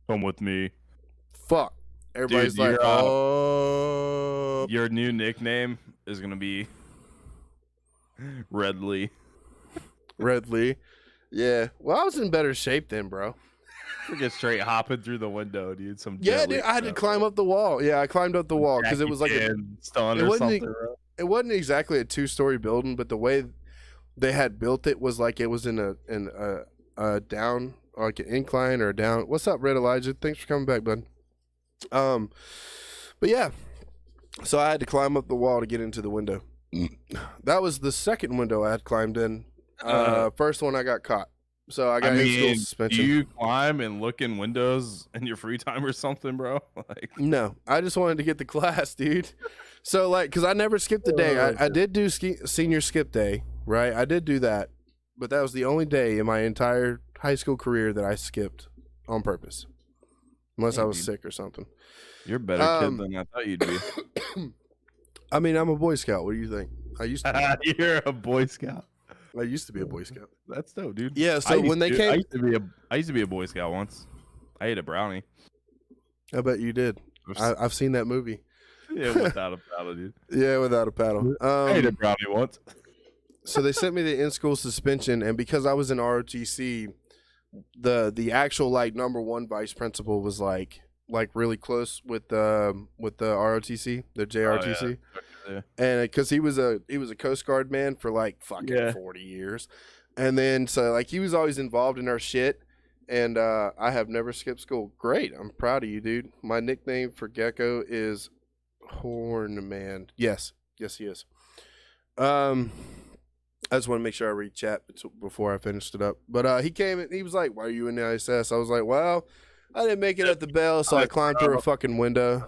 Come with me. Fuck. Everybody's Dude, like, oh. Your new nickname is going to be Red Lee. Red Lee. Yeah. Well, I was in better shape then, bro. Get straight hopping through the window, dude. Dude, I had to climb up the wall. Yeah, I climbed up the wall because it was like it wasn't exactly a 2-story building, but the way they had built it was like it was in a down, or like an incline or a down. What's up, Red Elijah? Thanks for coming back, bud. But yeah, so I had to climb up the wall to get into the window. That was the second window I had climbed in. First one I got caught. So I got in-school suspension. Do you climb and look in windows in your free time or something, bro? No, I just wanted to get the class, dude. So like, because I never skipped a day. I did do senior skip day, right? I did do that, but that was the only day in my entire high school career that I skipped on purpose, unless I was sick or something. You're a better kid than I thought you'd be. I mean, I'm a Boy Scout. What do you think? I used to be. You're a Boy Scout. I used to be a Boy Scout. That's dope, dude. Yeah, so when they came... I used to be a Boy Scout once. I ate a brownie. I bet you did. I've seen that movie. Yeah, without a paddle, dude. Yeah, without a paddle. I ate a brownie once. So they sent me the in-school suspension, and because I was in ROTC, the actual like number 1 vice principal was like really close with the ROTC, the JRTC. Oh, yeah. And because he was a Coast Guard man for like fucking 40 years, and then so like he was always involved in our shit, and I have never skipped school. Great, I'm proud of you, dude. My nickname for Gecko is Horn Man. Yes, he is. I just want to make sure I read chat before I finished it up. But he came and he was like, "Why are you in the ISS?" I was like, "Well, I didn't make it at the bell, so I climbed through a fucking window."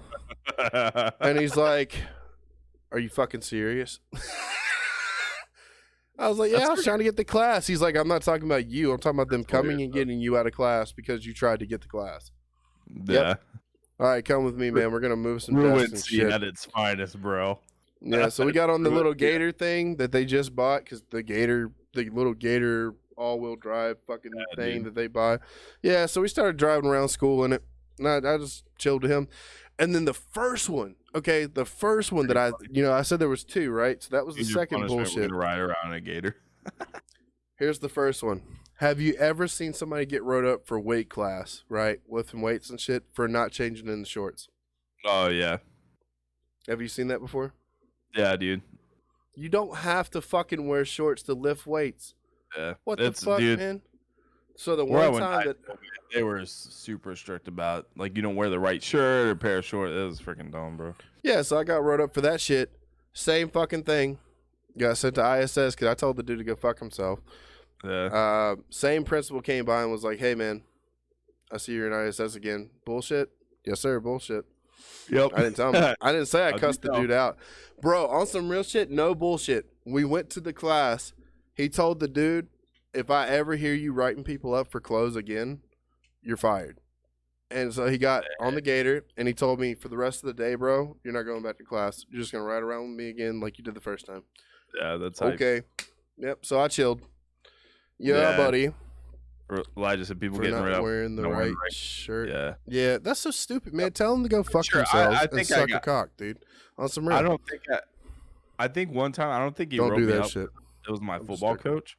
And he's like, "Are you fucking serious?" I was like, "Yeah, I was trying to get the class." He's like, "I'm not talking about you. I'm talking about them coming and getting you out of class because you tried to get the class." Yeah. Yep. All right, come with me, man. We're gonna move some Ruined shit at its finest, bro. Yeah, so we got on the little Yeah. Gator thing that they just bought because the little Gator all-wheel drive fucking thing dude. that they buy. Yeah, so we started driving around school in it. And I just chilled with him. And then the first one that I said there was two, right? So that was the Here's your second punishment, bullshit. We're gonna ride around a gator. Here's the first one. Have you ever seen somebody get wrote up for weight class, right? Lifting weights and shit for not changing in the shorts? Oh yeah, Have you seen that before? yeah, dude. You don't have to fucking wear shorts to lift weights. Yeah, What the fuck, dude, man? So the where I one went time high that school, man, they were super strict about like you don't wear the right shirt or pair of shorts. It was freaking dumb, bro. yeah, so I got wrote up for that shit. Same fucking thing. Got sent to ISS because I told the dude to go fuck himself. Yeah, Same principal came by and was like, "Hey, man, I see you're in ISS again. Bullshit." Yes, sir. Bullshit. yep. I didn't tell him. I didn't say I How'd cussed you the know? dude out, bro. On some real shit, no bullshit. We went to the class. He told the dude, "If I ever hear you writing people up for clothes again, you're fired." And so he got on the Gator and he told me, "For the rest of the day, bro, you're not going back to class. You're just gonna ride around with me again like you did the first time." Yeah, that's hype. Okay. Yep. So I chilled. Yeah, Yeah. buddy. Elijah said people For getting not rid of wearing the not wearing right the right- shirt. Yeah, Yeah, that's so stupid, man. Tell them to go fuck Sure, themselves I and think I suck a got- cock, dude. On some real. I don't think I think one time I don't think he Don't wrote do me that up. shit. It was my I'm just football joking. coach,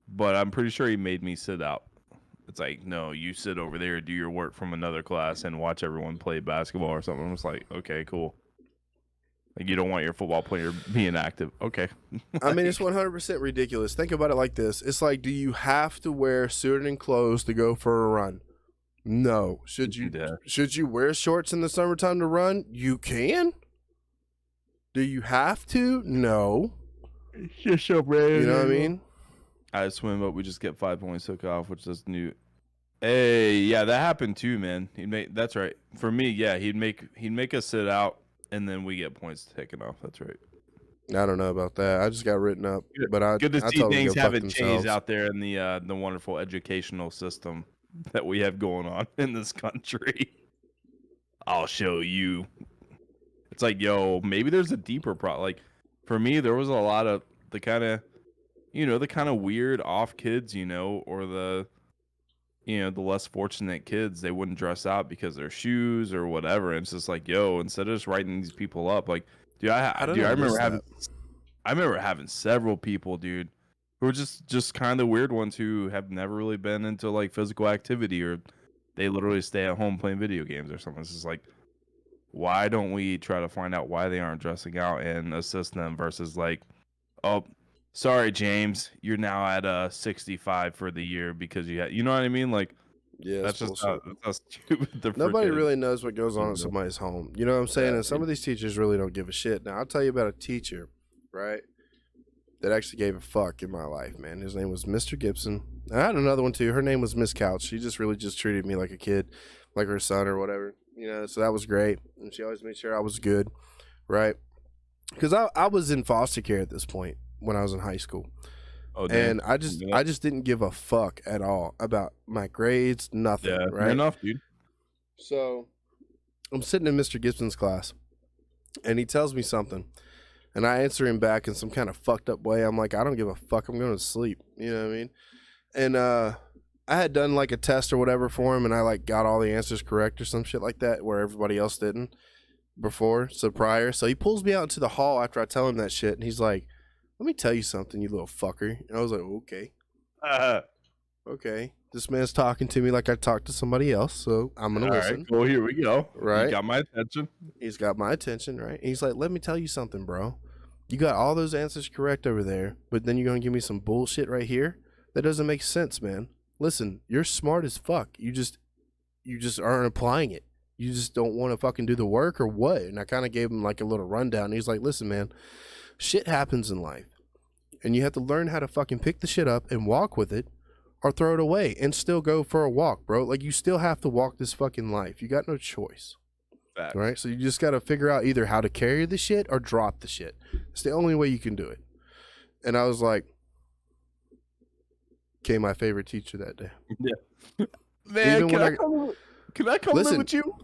but I'm pretty sure he made me sit out. It's like, no, you sit over there, do your work from another class, and watch everyone play basketball or something. I'm just like, okay, cool. Like you don't want your football player being active. Okay. I mean, it's 100% ridiculous. Think about it like this. It's like, do you have to wear suited and clothes to go for a run? No. Should you wear shorts in the summertime to run? You can. Do you have to? No. Just so brave. You know what I mean? I swim, but we just get 5 points took off, which is new. Hey, yeah, that happened too, man. That's right. For me, yeah, he'd make us sit out, and then we get points taken off. That's right. I don't know about that. I just got written up, but I Good to I see told them to things go fuck haven't changed themselves. out there in the wonderful educational system that we have going on in this country. I'll show you. It's like, yo, maybe there's a deeper problem. Like, for me, there was a lot of the kind of weird off kids, or the less fortunate kids. They wouldn't dress out because of their shoes or whatever. And it's just like, yo, instead of just writing these people up, like, dude, I remember having several people, dude, who are just kind of weird ones who have never really been into like physical activity, or they literally stay at home playing video games or something. It's just like, why don't we try to find out why they aren't dressing out and assist them versus like, oh, sorry, James, you're now at 65 for the year because you know what I mean? Like, Yeah, that's just bullshit. how stupid the Nobody frick is. really knows what goes on Yeah. at somebody's home. You know what I'm saying? Yeah, And some of these teachers really don't give a shit. Now, I'll tell you about a teacher, right, that actually gave a fuck in my life, man. His name was Mr. Gibson. I had another one, too. Her name was Miss Couch. She just really just treated me like a kid, like her son or whatever. So that was great. And she always made sure I was good, right? Because I was in foster care at this point when I was in high school. Oh, damn. And I just didn't give a fuck at all about my grades, nothing, Yeah, right? fair enough, dude. So I'm sitting in Mr. Gibson's class, and he tells me something, and I answer him back in some kind of fucked up way. I'm like, I don't give a fuck. I'm going to sleep. You know what I mean? And I had done like a test or whatever for him, and I like got all the answers correct or some shit like that, where everybody else didn't prior. So he pulls me out into the hall after I tell him that shit, and he's like, "Let me tell you something, you little fucker." And I was like, "Okay." Okay, this man's talking to me like I talked to somebody else, so I'm gonna listen. All right, cool. Here we go. Right. You got my attention. He's got my attention, right? And he's like, "Let me tell you something, bro. You got all those answers correct over there, but then you're gonna give me some bullshit right here? That doesn't make sense, man. Listen, you're smart as fuck. You just aren't applying it. You just don't want to fucking do the work or what?" And I kind of gave him like a little rundown. And he's like, "Listen, man, shit happens in life, and you have to learn how to fucking pick the shit up and walk with it, or throw it away and still go for a walk, bro. Like, you still have to walk this fucking life. You got no choice." Facts. Right? So you just got to figure out either how to carry the shit or drop the shit. It's the only way you can do it. And I was like, okay, my favorite teacher that day. Yeah. Man, Even can when I come live Listen. with you?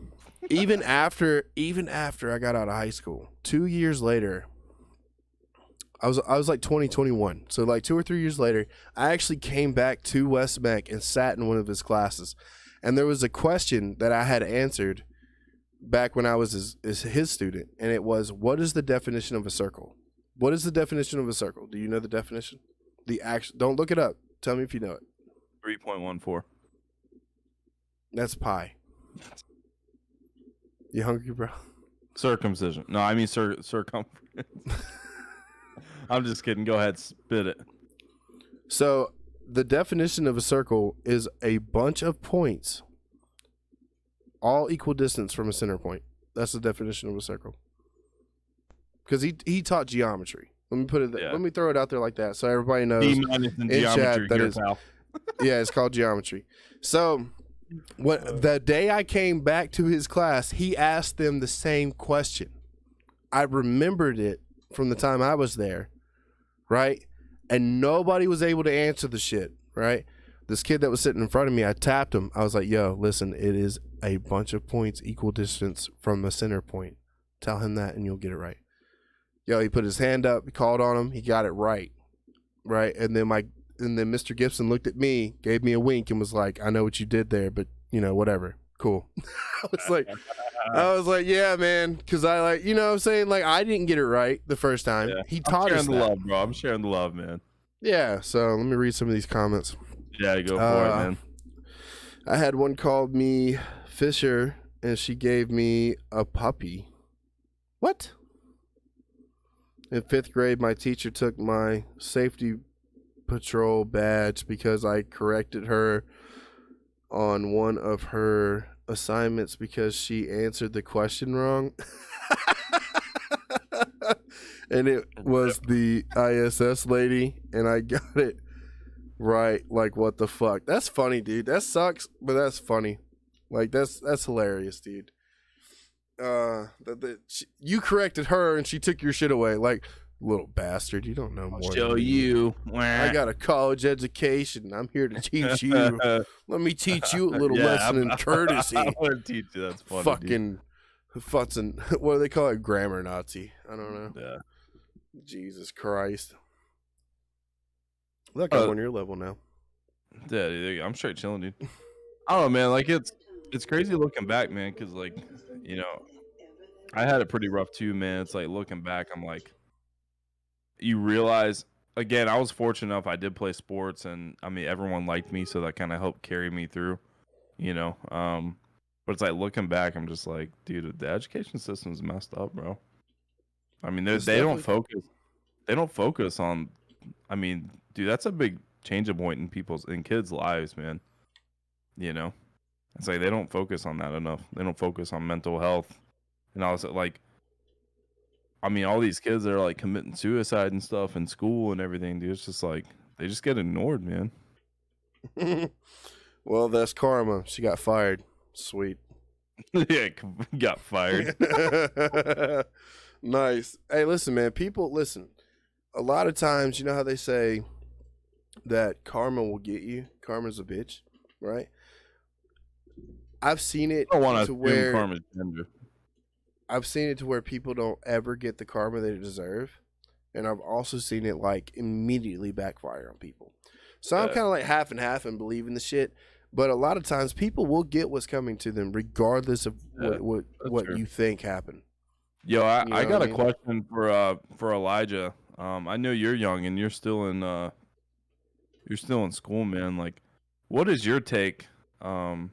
even after I got out of high school, 2 years later, I was like 21. So like 2 or 3 years later, I actually came back to West Meck and sat in one of his classes. And there was a question that I had answered back when I was his student. And it was, what is the definition of a circle? What is the definition of a circle? Do you know the definition? Don't look it up. Tell me if you know it. 3.14. That's pi. You hungry, bro? Circumcision. No, I mean circumference. I'm just kidding. Go ahead, spit it. So the definition of a circle is a bunch of points, all equal distance from a center point. That's the definition of a circle. Because he taught geometry. Let me put it. Yeah. Let me throw it out there like that, so everybody knows. D- in in geometry chat that here, is. pal. Yeah, it's called geometry. So, the day I came back to his class, he asked them the same question. I remembered it from the time I was there, right? And nobody was able to answer the shit, right? This kid that was sitting in front of me, I tapped him. I was like, yo, listen, it is a bunch of points equal distance from the center point. Tell him that and you'll get it right. Yo, he put his hand up, he called on him, he got it right. Right? And then Mr. Gibson looked at me, gave me a wink and was like, I know what you did there, but whatever. Cool. I was like, yeah, man, cuz I like, what I'm saying, like I didn't get it right the first time. Yeah. He taught us the that. love, bro. I'm sharing the love, man. Yeah, so let me read some of these comments. Yeah, go for it, man. I had one called me Fisher and she gave me a puppy. What? In 5th grade, my teacher took my safety patrol badge because I corrected her on one of her assignments because she answered the question wrong. And it was the ISS lady, and I got it right. Like, what the fuck? That's funny, dude. That sucks, but that's funny. Like, that's hilarious, dude. You corrected her and she took your shit away. Like, little bastard, you don't know more. I'll show than me. you. I got a college education. I'm here to teach you. Let me teach you a little lesson in courtesy. I want to teach you. That's funny. Fucking futzing. What do they call it? Grammar Nazi. I don't know. Yeah. Jesus Christ. Look, I'm on your level now. Yeah, dude, I'm straight chilling, dude. I don't know, man. Like it's crazy looking back, man, because like, I had it pretty rough too, man. It's like looking back, I'm like, you realize, again, I was fortunate enough. I did play sports, and I mean, everyone liked me, so that kind of helped carry me through, But it's like looking back, I'm just like, dude, the education system's messed up, bro. I mean, they don't focus. They don't focus on. I mean, dude, that's a big change of point in kids' lives, man. It's like they don't focus on that enough. They don't focus on mental health, and also like, I mean, all these kids that are like committing suicide and stuff in school and everything, dude. It's just like they just get ignored, man. Well, that's karma. She got fired. Sweet. Yeah, got fired. Nice. Hey, listen, man. Listen. A lot of times, you know how they say that karma will get you? Karma's a bitch, right? I've seen it I don't want to to where karma's gender. I've seen it to where people don't ever get the karma they deserve, and I've also seen it like immediately backfire on people. So I'm kind of like half and half and believe in the shit, but a lot of times people will get what's coming to them regardless of what you think happened. Yo, I got a mean? question for Elijah. I know you're young and you're still in school, man. Like, what is your take on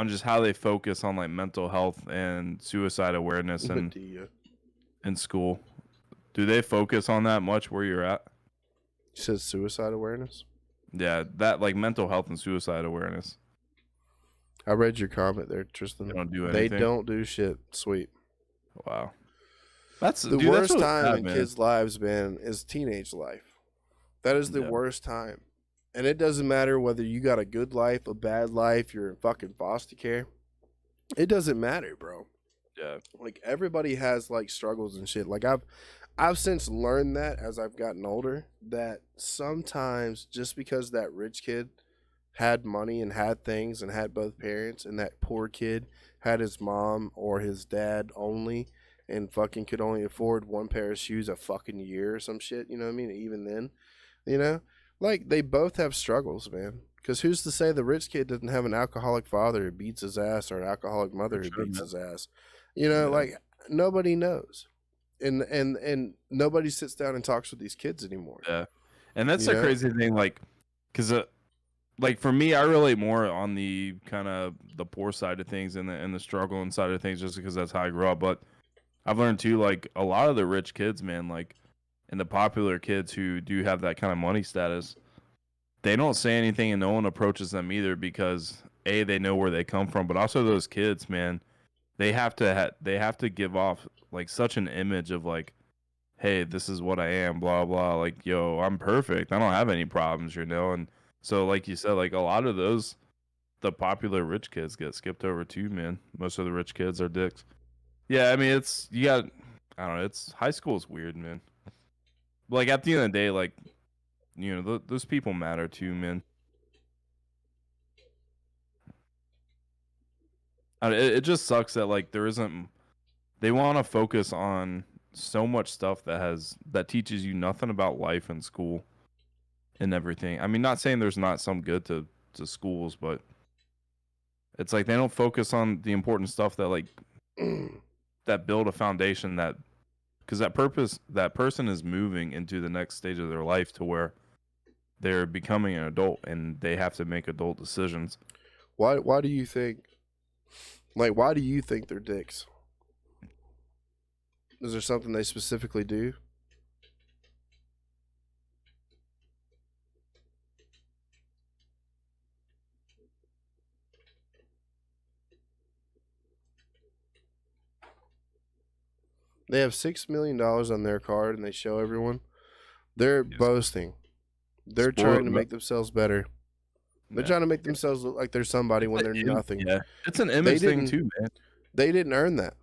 just how they focus on like mental health and suicide awareness in school? Do they focus on that much where you're at? You said suicide awareness? Yeah, that like mental health and suicide awareness. I read your comment there, Tristan. They don't do anything. They don't do shit. Sweet. Wow. That's the worst time in kids' lives, man, is teenage life. That is the worst time. And it doesn't matter whether you got a good life, a bad life, you're in fucking foster care. It doesn't matter, bro. Yeah. Like, everybody has like struggles and shit. Like, I've since learned that as I've gotten older, that sometimes just because that rich kid had money and had things and had both parents, and that poor kid had his mom or his dad only, and fucking could only afford one pair of shoes a fucking year or some shit. You know what I mean? Even then, you know, like they both have struggles, man. Because who's to say the rich kid doesn't have an alcoholic father who beats his ass or an alcoholic mother who beats his ass? You know, like nobody knows, and nobody sits down and talks with these kids anymore. Yeah, and that's the crazy thing, like, because like for me, I relate more on the kind of the poor side of things and the struggling side of things, just because that's how I grew up. But I've learned too, like a lot of the rich kids, man, like, and the popular kids who do have that kind of money status, they don't say anything and no one approaches them either because they know where they come from, but also those kids, man, they have to give off like such an image of like, hey, this is what I am, blah blah, like, yo, I'm perfect, I don't have any problems, and so like you said, like a lot of the popular rich kids get skipped over too, man. Most of the rich kids are dicks. Yeah, I mean, I don't know, it's high school is weird, man. Like at the end of the day, like, those people matter too, man. It just sucks that like there isn't. They want to focus on so much stuff that teaches you nothing about life and school and everything. I mean, not saying there's not some good to schools, but it's like they don't focus on the important stuff that like that build a foundation, that because that person is moving into the next stage of their life to where they're becoming an adult and they have to make adult decisions. Why do you think? Like, why do you think they're dicks? Is there something they specifically do? They have $6 million on their card and they show everyone. They're boasting. They're trying to make themselves better. They're trying to make themselves look like they're somebody when they're nothing. Yeah, it's an image thing too, man. They didn't earn that.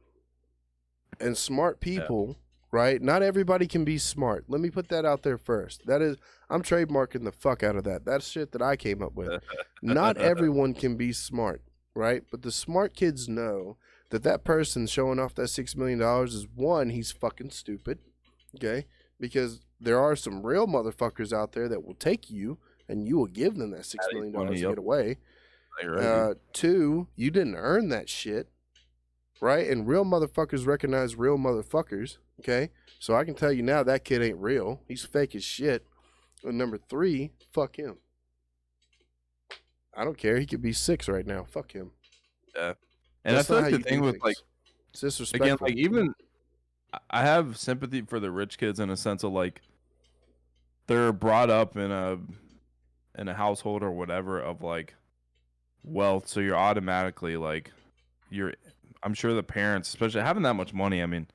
And smart people, right? Not everybody can be smart. Let me put that out there first. I'm trademarking the fuck out of that. That's shit that I came up with. Not everyone can be smart, right? But the smart kids know that person showing off that $6 million is, one, he's fucking stupid, okay? Because there are some real motherfuckers out there that will take you and you will give them that $6 million to get away. Two, you didn't earn that shit, right? And real motherfuckers recognize real motherfuckers, okay? So I can tell you now that kid ain't real. He's fake as shit. And number three, fuck him. I don't care. He could be 6 right now. Fuck him. Yeah. And that's like the thing with like, it's disrespectful. Again, like even I have sympathy for the rich kids in a sense of like they're brought up in a household or whatever of like wealth, so you're automatically like I'm sure the parents, especially having that much money, I mean,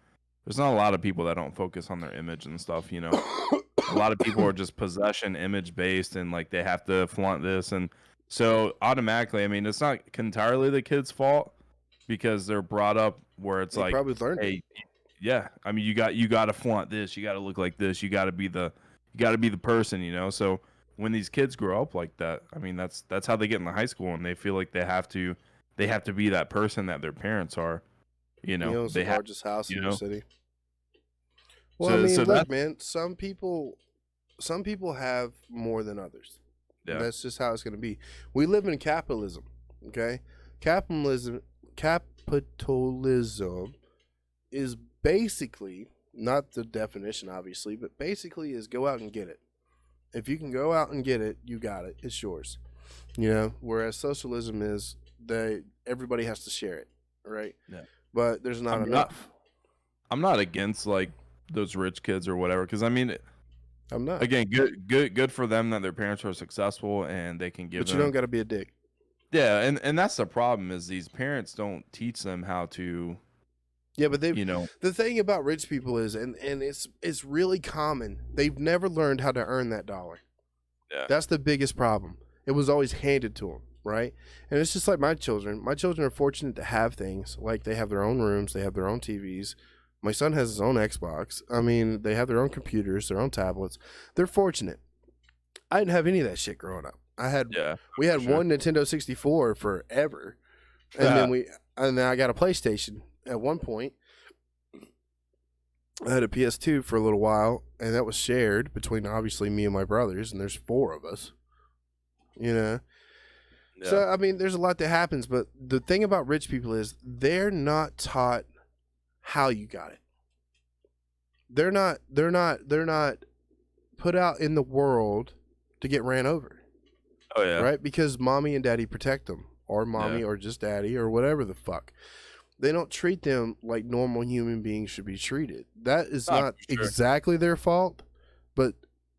there's not a lot of people that don't focus on their image and stuff, A lot of people are just possession image based and like they have to flaunt this, and so automatically, I mean, it's not entirely the kid's fault because they're brought up where it's like, probably learned hey, yeah, I mean, you got to flaunt this, you got to look like this, you got to be the person, So when these kids grow up like that, I mean, that's how they get into high school, and they feel like they have to be that person that their parents are. He owns the largest house in the city. Well, so, I mean, so look, man, some people have more than others. Yeah. That's just how it's going to be. We live in capitalism, okay? Capitalism is basically, not the definition, obviously, but basically is go out and get it. If you can go out and get it, you got it. It's yours. Whereas socialism is everybody has to share it, right? Yeah. But there's not enough. I'm not against like those rich kids or whatever, because I mean, I'm not. Again, good for them that their parents are successful and they can give. But you don't got to be a dick. Yeah, and that's the problem is these parents don't teach them how to. Yeah, but the thing about rich people is, and it's really common. They've never learned how to earn that dollar. Yeah, that's the biggest problem. It was always handed to them, right? And it's just like my children. My children are fortunate to have things like they have their own rooms, they have their own TVs. My son has his own Xbox. I mean, they have their own computers, their own tablets. They're fortunate. I didn't have any of that shit growing up. We had one Nintendo 64 forever, and then I got a PlayStation at one point, I had a PS2 for a little while, and that was shared between obviously me and my brothers, and there's 4 of us. You know? Yeah. So, I mean, there's a lot that happens, but the thing about rich people is they're not taught how you got it. They're not put out in the world to get ran over. Oh yeah. Right? Because mommy and daddy protect them, or mommy or just daddy or whatever the fuck. They don't treat them like normal human beings should be treated. That is not exactly their fault, but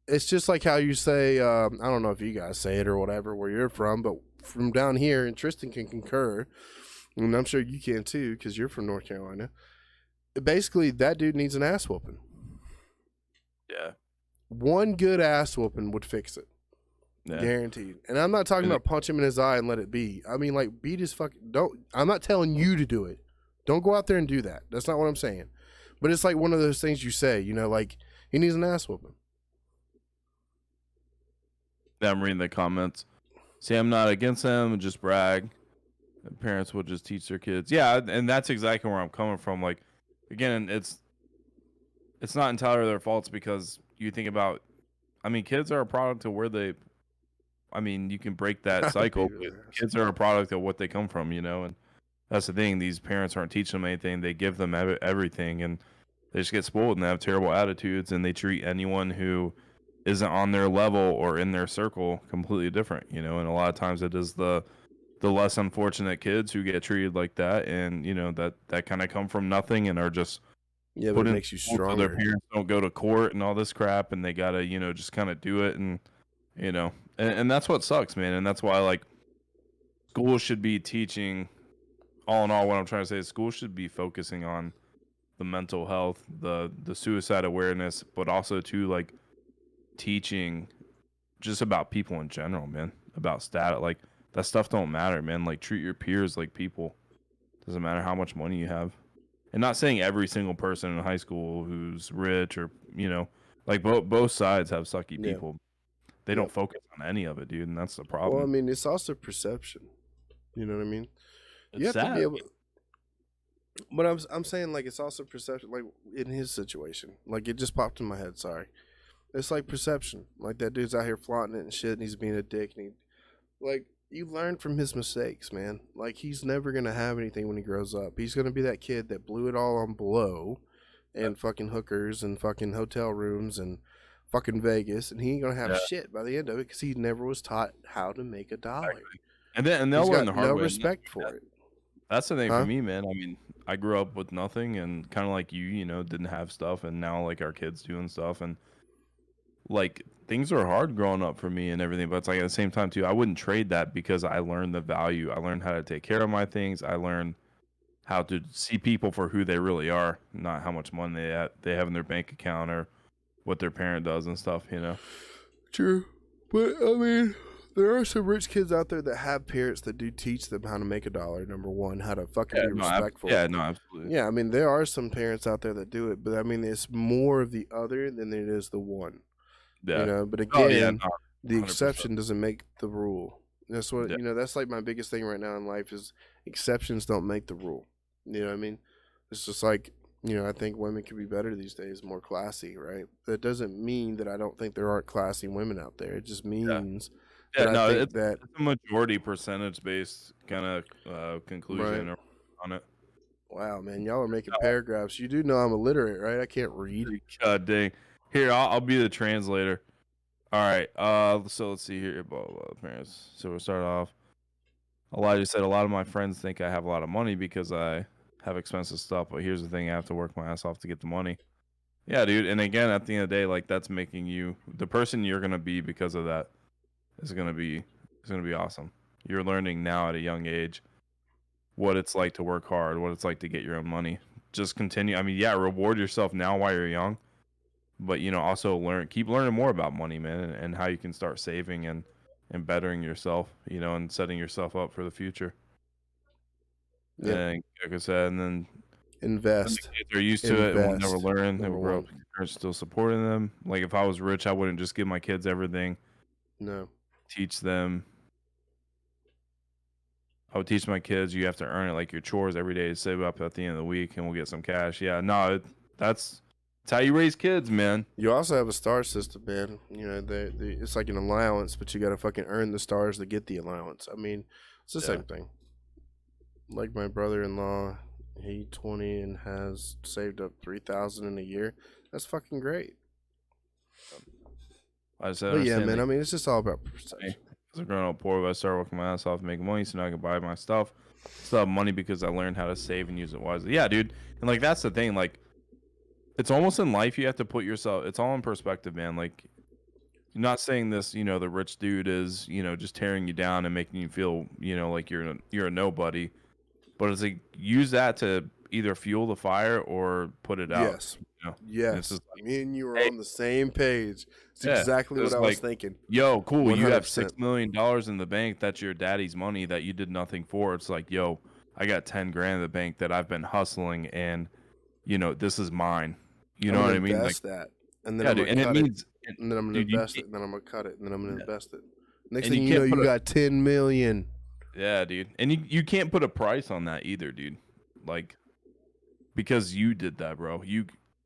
it's just like how you say, I don't know if you guys say it or whatever where you're from, but from down here, and Tristan can concur, and I'm sure you can too because you're from North Carolina. Basically, that dude needs an ass whooping. Yeah. One good ass whooping would fix it. Yeah. Guaranteed. And I'm not talking about punch him in his eye and let it be. I mean, like, beat his fucking... I'm not telling you to do it. Don't go out there and do that. That's not what I'm saying. But it's like one of those things you say, you know, like, he needs an ass whooping. Yeah, I'm reading the comments. See, I'm not against them, just brag. Parents will just teach their kids. Yeah, and that's exactly where I'm coming from. Like, again, it's not entirely their faults because you think about... I mean, kids are a product of where they... I mean, you can break that cycle. Kids are a product of what they come from, you know, and that's the thing. These parents aren't teaching them anything. They give them everything, and they just get spoiled and they have terrible attitudes, and they treat anyone who isn't on their level or in their circle completely different, you know. And a lot of times it is the less unfortunate kids who get treated like that, and you know that kind of come from nothing and are just but it makes you stronger. So their parents don't go to court and all this crap, and they gotta, you know, just kind of do it, and you know, and that's what sucks, man. And that's why, like, school should be teaching. All in all, what I'm trying to say is school should be focusing on the mental health, the suicide awareness, but also to like teaching just about people in general, man. About stat, like that stuff don't matter, man. Like treat your peers like people. Doesn't matter how much money you have. And not saying every single person in high school who's rich or, you know, like both sides have sucky people. They don't focus on any of it, dude, and that's the problem. Well, I mean, it's also perception. You know what I mean? You have to be able. But I'm saying, like, it's also perception. Like in his situation, like it just popped in my head. Sorry, it's like perception. Like that dude's out here flaunting it and shit, and he's being a dick. And like, you learn from his mistakes, man. Like he's never gonna have anything when he grows up. He's gonna be that kid that blew it all on blow, and fucking hookers and fucking hotel rooms and fucking Vegas, and he ain't gonna have shit by the end of it because he never was taught how to make a dollar. Exactly. And they'll learn the hard way. No respect for it. That's the thing for me, man. I mean, I grew up with nothing, and kind of like you know, didn't have stuff, and now like our kids doing stuff, and like things are hard growing up for me and everything. But it's like at the same time too, I wouldn't trade that because I learned the value. I learned how to take care of my things. I learned how to see people for who they really are, not how much money they have in their bank account or what their parent does and stuff, you know. True. But I mean, there are some rich kids out there that have parents that do teach them how to make a dollar, number one, how to fucking be respectful. Absolutely. Yeah, I mean, there are some parents out there that do it, but I mean, it's more of the other than it is the one. Yeah. You know, but again, the exception doesn't make the rule. That's what, you know, that's like my biggest thing right now in life is exceptions don't make the rule. You know what I mean? It's just like, you know, I think women can be better these days, more classy, right? That doesn't mean that I don't think there aren't classy women out there. It just means it's a majority percentage based kind of conclusion on it. Wow, man, y'all are making paragraphs. You do know I'm illiterate, right? I can't read. God dang. Here, I'll be the translator. All right. So let's see here. Blah, blah, parents. So we'll start off. Elijah said, a lot of my friends think I have a lot of money because I have expensive stuff, but here's the thing, I have to work my ass off to get the money. Yeah, dude. And again, at the end of the day, like that's making you the person you're gonna be because of that is gonna be awesome. You're learning now at a young age what it's like to work hard, what it's like to get your own money. Just continue. I mean, yeah, reward yourself now while you're young, but you know, also keep learning more about money, man, and how you can start saving and bettering yourself, you know, and setting yourself up for the future. Yeah, like I said, and then invest. The kids are used to it and will never learn. They will grow up, parents still supporting them. Like if I was rich, I wouldn't just give my kids everything. No, teach them. I would teach my kids you have to earn it, like your chores every day. Save up at the end of the week, and we'll get some cash. Yeah, no, that's It's how you raise kids, man. You also have a star system, man. You know, it's like an allowance, but you got to fucking earn the stars to get the allowance. I mean, it's the same thing. Like my brother-in-law, he's 20 and has saved up $3,000 in a year. That's fucking great. But yeah, man. I mean, it's just all about perception. As a grown up poor, but I started working my ass off, making money, so now I can buy my stuff. Still have money because I learned how to save and use it wisely. Yeah, dude. And like that's the thing. Like, it's almost in life you have to put yourself. It's all in perspective, man. Like, you're not saying this. You know, the rich dude is just tearing you down and making you feel like you're a nobody. But it's like use that to either fuel the fire or put it out. Yes. Yes. Like, me and you were on the same page. It's exactly what I was thinking. Yo, cool. 100%. You have $6 million in the bank. That's your daddy's money that you did nothing for. It's like, yo, I got 10 grand in the bank that I've been hustling, and this is mine. You know what I mean? Invest that, and then I'm gonna cut it, and then I'm gonna invest it, and then I'm gonna cut it, and then I'm gonna invest it. Next thing you know, you got 10 million. Yeah, dude, and you can't put a price on that either, dude. Like, because you did that, bro. You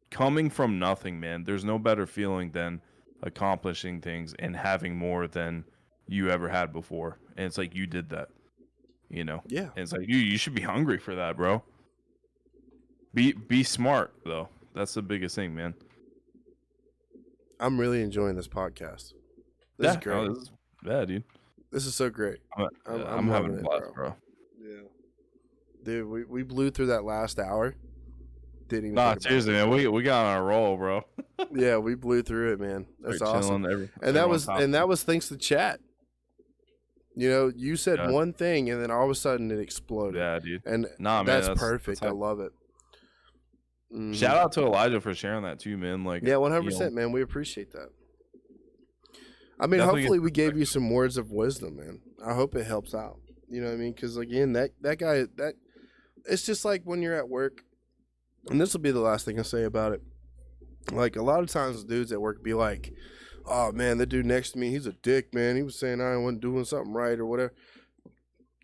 coming from nothing, man. There's no better feeling than accomplishing things and having more than you ever had before. And it's like you did that, Yeah. And it's like you should be hungry for that, bro. Be smart though. That's the biggest thing, man. I'm really enjoying this podcast. This is great. Dude. This is so great. I'm having a blast, bro. Yeah. Dude, we blew through that last hour. Didn't even seriously, man. We got on a roll, bro. Yeah, we blew through it, man. That's awesome. And that was thanks to chat. You said one thing and then all of a sudden it exploded. Yeah, dude. And that's perfect. I love it. Mm-hmm. Shout out to Elijah for sharing that too, man. Like, yeah, 100%, man. We appreciate that. I mean, hopefully we gave you some words of wisdom, man. I hope it helps out. You know what I mean? Because again, that guy, it's just like when you're at work, and this will be the last thing I say about it. Like a lot of times, dudes at work be like, "Oh man, the dude next to me, he's a dick, man. He was saying I wasn't doing something right or whatever."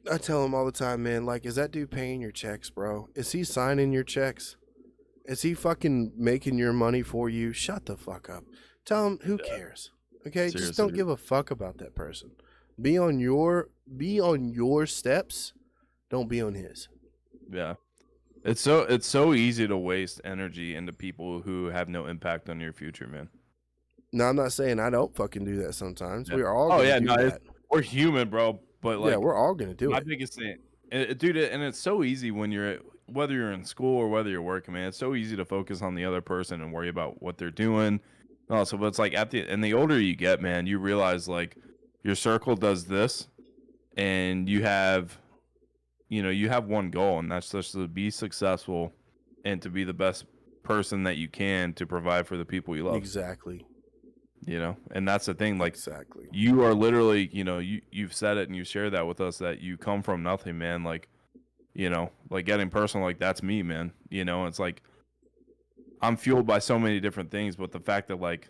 I tell him all the time, man. Like, is that dude paying your checks, bro? Is he signing your checks? Is he fucking making your money for you? Shut the fuck up. Tell him who cares. Okay, seriously, just don't give a fuck about that person. Be on your steps. Don't be on his. Yeah, it's so easy to waste energy into people who have no impact on your future, man. No, I'm not saying I don't fucking do that sometimes. Yeah. We're all gonna do that. We're human, bro. But like, yeah, we're all gonna do it. My biggest thing, dude, and it's so easy when whether you're in school or whether you're working, man. It's so easy to focus on the other person and worry about what they're doing. Also, but it's like and the older you get, man, you realize like your circle does this, and you have one goal, and that's just to be successful and to be the best person that you can to provide for the people you love. Exactly. And that's the thing. Like, exactly. You are literally, you've said it and you share that with us that you come from nothing, man. Like, like getting personal, like that's me, man. It's like I'm fueled by so many different things, but the fact that like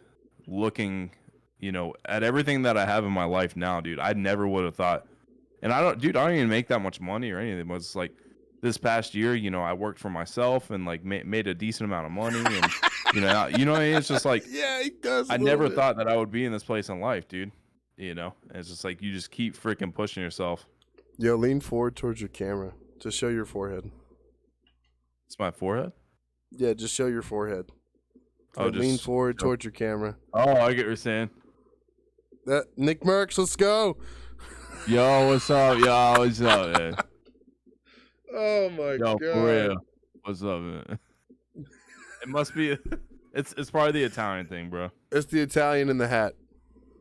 looking, at everything that I have in my life now, dude, I never would have thought. And I don't even make that much money or anything. But it's like this past year, I worked for myself and like made a decent amount of money, and it's just like, yeah, he does. I never thought that I would be in this place in life, dude. And it's just like you just keep freaking pushing yourself. Yo, lean forward towards your camera to show your forehead. It's my forehead? Yeah, just show your forehead. Oh, just lean forward towards your camera. Oh, I get what you're saying. Nick Merckx, let's go. Yo, what's up? Yo, what's up, man? Oh my god. For real. What's up, man? It must be. It's probably the Italian thing, bro. It's the Italian in the hat.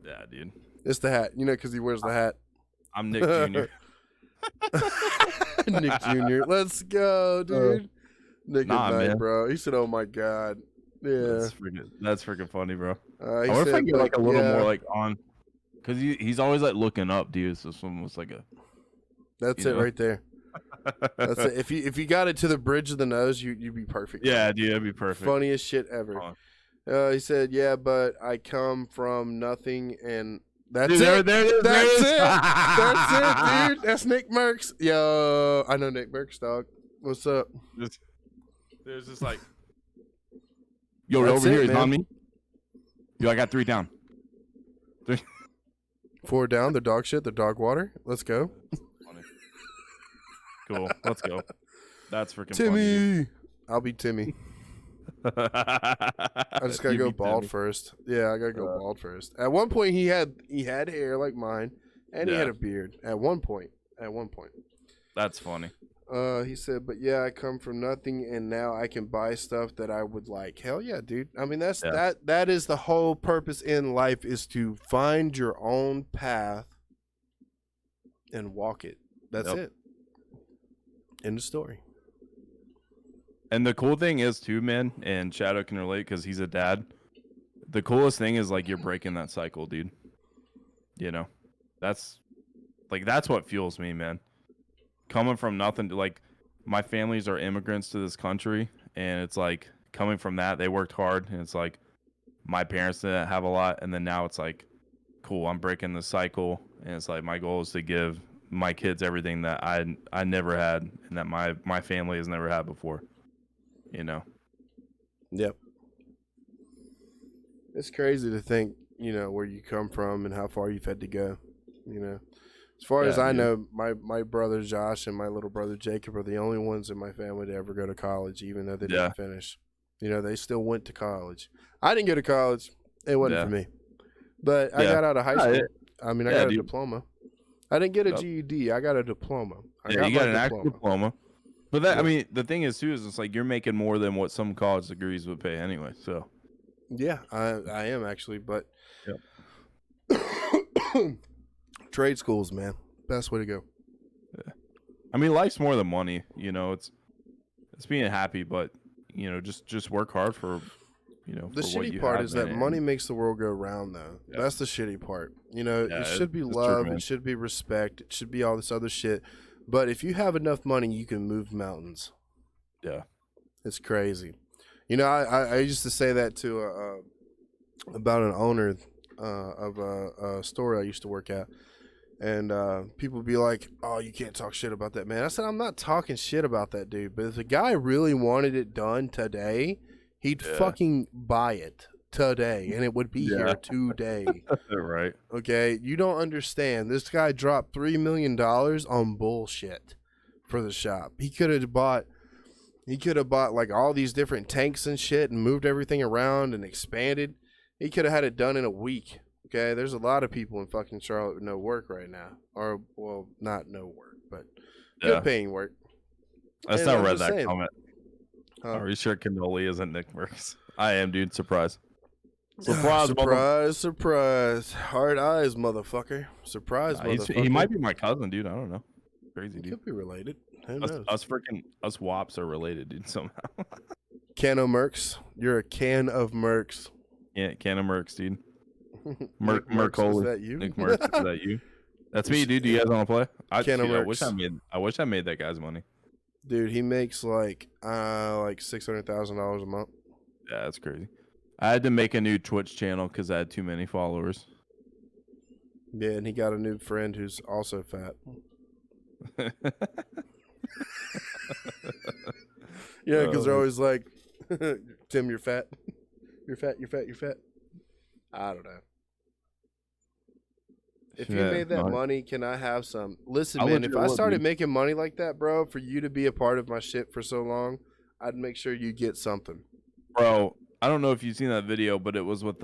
Yeah, dude. It's the hat. Because he wears the hat. I'm Nick Jr. Nick Jr. Let's go, dude. Nick at night, man. Bro. He said, "Oh my god." Yeah. That's freaking funny, bro. I wonder if I get like a little more like on, because he's always like looking up, dude. So someone was like a. That's it right there. That's it. If you got it to the bridge of the nose, you'd be perfect. Yeah, dude, that'd be perfect. Funniest shit ever. He said, "Yeah, but I come from nothing, and that's it. That's it. That's it, dude. That's Nick Merckx. Yo, I know Nick Merckx, dog. What's up?" There's just like, Yo, That's over it, here, he's man. on me. Yo, I got 3 down. 4 down. They're dog shit. They're dog water. Let's go. Funny. Cool. Let's go. That's freaking funny. Timmy. I'll be Timmy. I just gotta go bald first. Yeah, I gotta go bald first. At one point, he had hair like mine, and he had a beard. At one point. That's funny. He said, "But yeah, I come from nothing, and now I can buy stuff that I would like." Hell yeah, dude! I mean, that is the whole purpose in life, is to find your own path and walk it. That's it. End of story. And the cool thing is too, man, and Shadow can relate because he's a dad. The coolest thing is like you're breaking that cycle, dude. You know, that's what fuels me, man. Coming from nothing to like, my families are immigrants to this country, and it's like coming from that, they worked hard, and it's like my parents didn't have a lot, and then now it's like, cool, I'm breaking the cycle, and it's like my goal is to give my kids everything that I never had, and that my family has never had before. You know. Yep. It's crazy to think, you know, where you come from and how far you've had to go. You know, as far as I know, my brother Josh and my little brother Jacob are the only ones in my family to ever go to college, even though they didn't finish. You know, they still went to college. I didn't go to college. It wasn't for me. But I got out of high school. I mean, I got a diploma. I didn't get a GED. I got a diploma. You got an actual diploma. But that, I mean, the thing is too, is it's like you're making more than what some college degrees would pay anyway. So yeah, I am actually, but trade schools, man, best way to go. Yeah. I mean, life's more than money. You know, it's being happy, but you know, just work hard for, you know. The shitty part is that money makes the world go round, though. Yeah. That's the shitty part. You know, it should be love, it should be respect, it should be all this other shit. But if you have enough money, you can move mountains. Yeah. It's crazy. You know, I used to say that to about an owner of a store I used to work at. And people would be like, "Oh, you can't talk shit about that, man." I said, "I'm not talking shit about that dude. But if the guy really wanted it done today, he'd fucking buy it today, and it would be here today." Right. Okay, you don't understand. This guy dropped $3 million on bullshit for the shop. He could have bought like all these different tanks and shit and moved everything around and expanded. He could have had it done in a week. Okay, there's a lot of people in fucking Charlotte with no work right now, or well, not no work, but good paying work. I still read that comment. Are you sure Cannoli isn't Nick Merckx? I am, dude. Surprise. Surprise. Hard eyes, motherfucker. Surprise, motherfucker. He might be my cousin, dude. I don't know. Crazy, dude. Could be related. Who knows? Us Wops are related, dude, somehow. Can of Mercs. You're a can of Mercs. Yeah, can of Mercs, dude. Mercs, is that you? Nick Merckx, is that you? That's me, dude. Do you guys want to play? I wish I made that guy's money. Dude, he makes like $600,000 a month. Yeah, that's crazy. I had to make a new Twitch channel because I had too many followers. Yeah, and he got a new friend who's also fat. Yeah, because they're always like, "Tim, you're fat. You're fat. You're fat. You're fat." I don't know. If you made that money, can I have some? Listen, man, if I started making money like that, bro, for you to be a part of my shit for so long, I'd make sure you get something. Bro, I don't know if you've seen that video, but it was with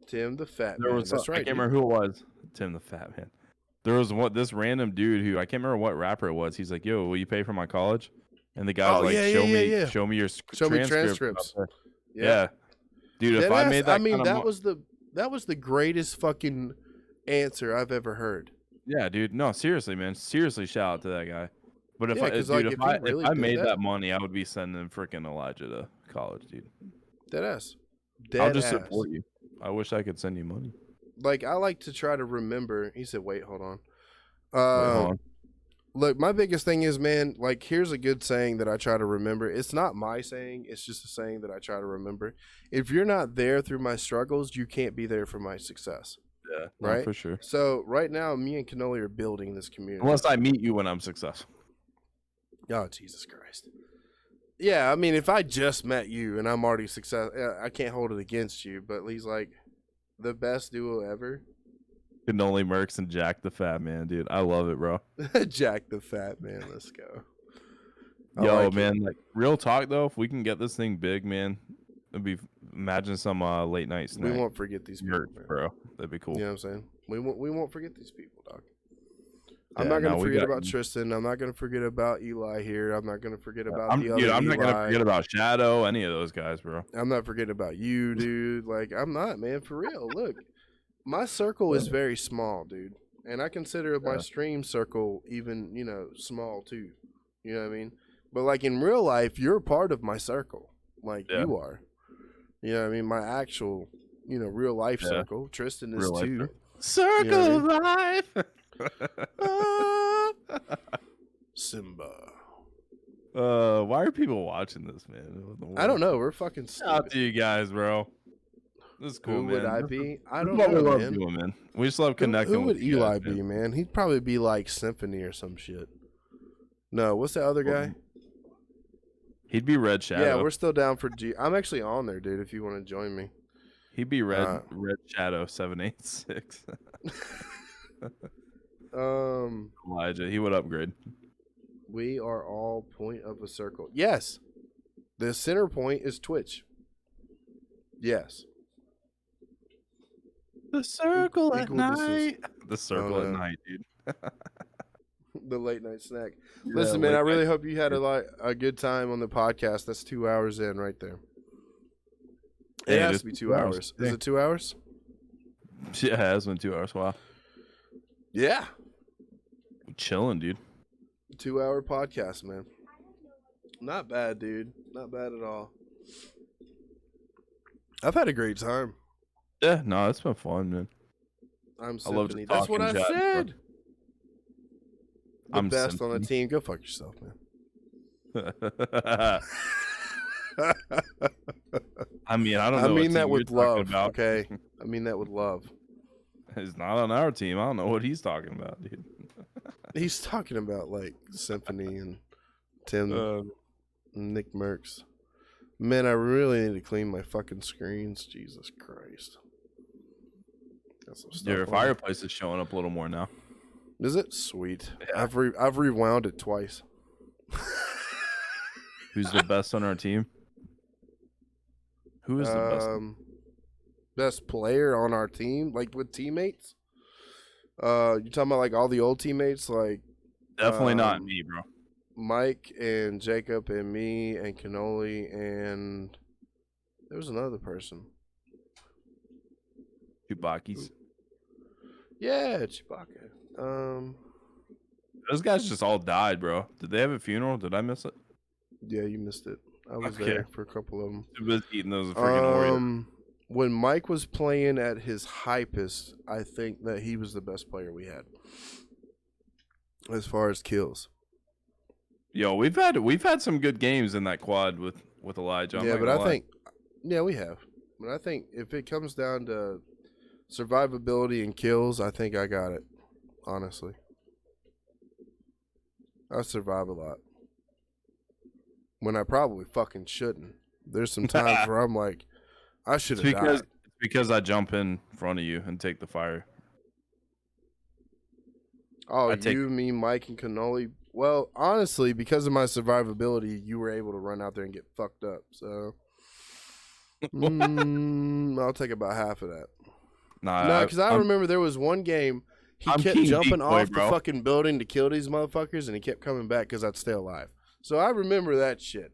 Tim the Fat Man. That's right. I can't remember who it was. Tim the Fat Man. There was this random dude who I can't remember what rapper it was. He's like, "Yo, will you pay for my college?" And the guy was like, "Show me your transcripts." Yeah. Dude, if I made that, I mean, that was the greatest fucking answer I've ever heard. Yeah, dude. No, seriously, man. Seriously, shout out to that guy. But if if I made that money, I would be sending freaking Elijah to college, dude. Deadass. I'll just support you. I wish I could send you money. Like, I like to try to remember. He said, "Wait, hold on." Look, my biggest thing is, man, like, here's a good saying that I try to remember. It's not my saying. It's just a saying that I try to remember. If you're not there through my struggles, you can't be there for my success. Yeah, right? No, for sure. So right now, me and Cannoli are building this community. Unless I meet you when I'm successful. Oh, Jesus Christ. Yeah, I mean, if I just met you and I'm already I can't hold it against you. But he's like the best duo ever. Cannoli Mercs and Jack the Fat Man, dude. I love it, bro. Jack the Fat Man. Let's go. Yo, man, like real talk though, if we can get this thing big, man, it'd be imagine some late night snack. We won't forget these people, man. Bro. That'd be cool. You know what I'm saying? We won't forget these people, dog. I'm Yeah, not gonna no, forget about Tristan. I'm not gonna forget about Eli here. I'm not gonna forget about the other dude, I'm Eli. not gonna forget about Shadow, any of those guys, bro. I'm not forgetting about you, dude. Like, I'm not, man, for real. Look, my circle is very small, dude. And I consider my stream circle even, you know, small too. You know what I mean? But like in real life, you're part of my circle. Like you are. You know what I mean? My actual, you know, real life circle. Tristan is too. Circle of life. Simba. Why are people watching this, man? I don't know. We're fucking stupid. Shout out to you guys, bro. This is cool, Who man. would I be? I This don't is what know, we love man. doing, man. We just love connecting. Who would with you Eli guys, be, man? He'd probably be like Symphony or some shit. No, what's the other guy? He'd be Red Shadow. Yeah, we're still down for G. I'm actually on there, dude. If you want to join me. He'd be Red Shadow 786. Elijah, he would upgrade. We are all point of a circle. Yes, the center point is Twitch. Yes. The circle at Equal night. The circle at night, dude. The late night snack. Listen, man, I really hope you had a good time on the podcast. That's 2 hours in right there. It has to be 2 hours. Is it 2 hours? Yeah, it has been 2 hours. Wow. Yeah. We're chilling, dude. 2 hour podcast, man. Not bad, dude. Not bad at all. I've had a great time. Yeah, no, it's been fun, man. I'm I love Symphony. That's what I said. I'm best on the team. Go fuck yourself, man. I mean, I don't know. I mean that with love. About. Okay. I mean that with love. He's not on our team. I don't know what he's talking about, dude. He's talking about like Symphony and Tim and Nick Mercs. Man, I really need to clean my fucking screens. Jesus Christ. Got some stuff Your fireplace is showing up a little more now. Is it? Sweet. Yeah. I've rewound it twice. Who's the best on our team? Who is the best player on our team? Like with teammates? You talking about like all the old teammates? Like definitely not me, bro. Mike and Jacob and me and Cannoli and there was another person. Chewbacca's. Yeah, Chewbacca. Those guys just all died, bro. Did they have a funeral? Did I miss it? Yeah, you missed it. I was there for a couple of them. Too busy eating those freaking Oreos. When Mike was playing at his hypest, I think that he was the best player we had as far as kills. Yo, we've had some good games in that quad with Elijah. Yeah, but I think we have. But I think if it comes down to survivability and kills, I think I got it. Honestly, I survive a lot when I probably fucking shouldn't. There's some times where I'm like, I should have died. It's because I jump in front of you and take the fire. Oh, me, Mike, and Cannoli. Well, honestly, because of my survivability, you were able to run out there and get fucked up. So, I'll take about half of that. No, because I remember there was one game he kept jumping off the fucking building to kill these motherfuckers, and he kept coming back because I'd stay alive. So I remember that shit.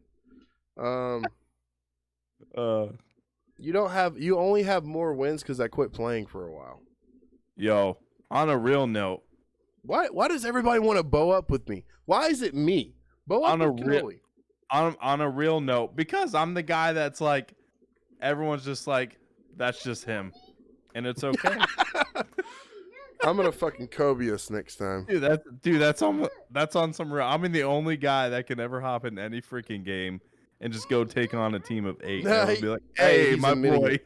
You only have more wins because I quit playing for a while. Yo, on a real note. Why does everybody want to bow up with me? Why is it me? Bow up with Cannoli. On a real note, because I'm the guy that's like, everyone's just like, that's just him. And it's okay. I'm gonna fucking Kobe us next time. That's on some real. I'm the only guy that can ever hop in any freaking game and just go take on a team of 8. Nah, and be like, hey, my boy.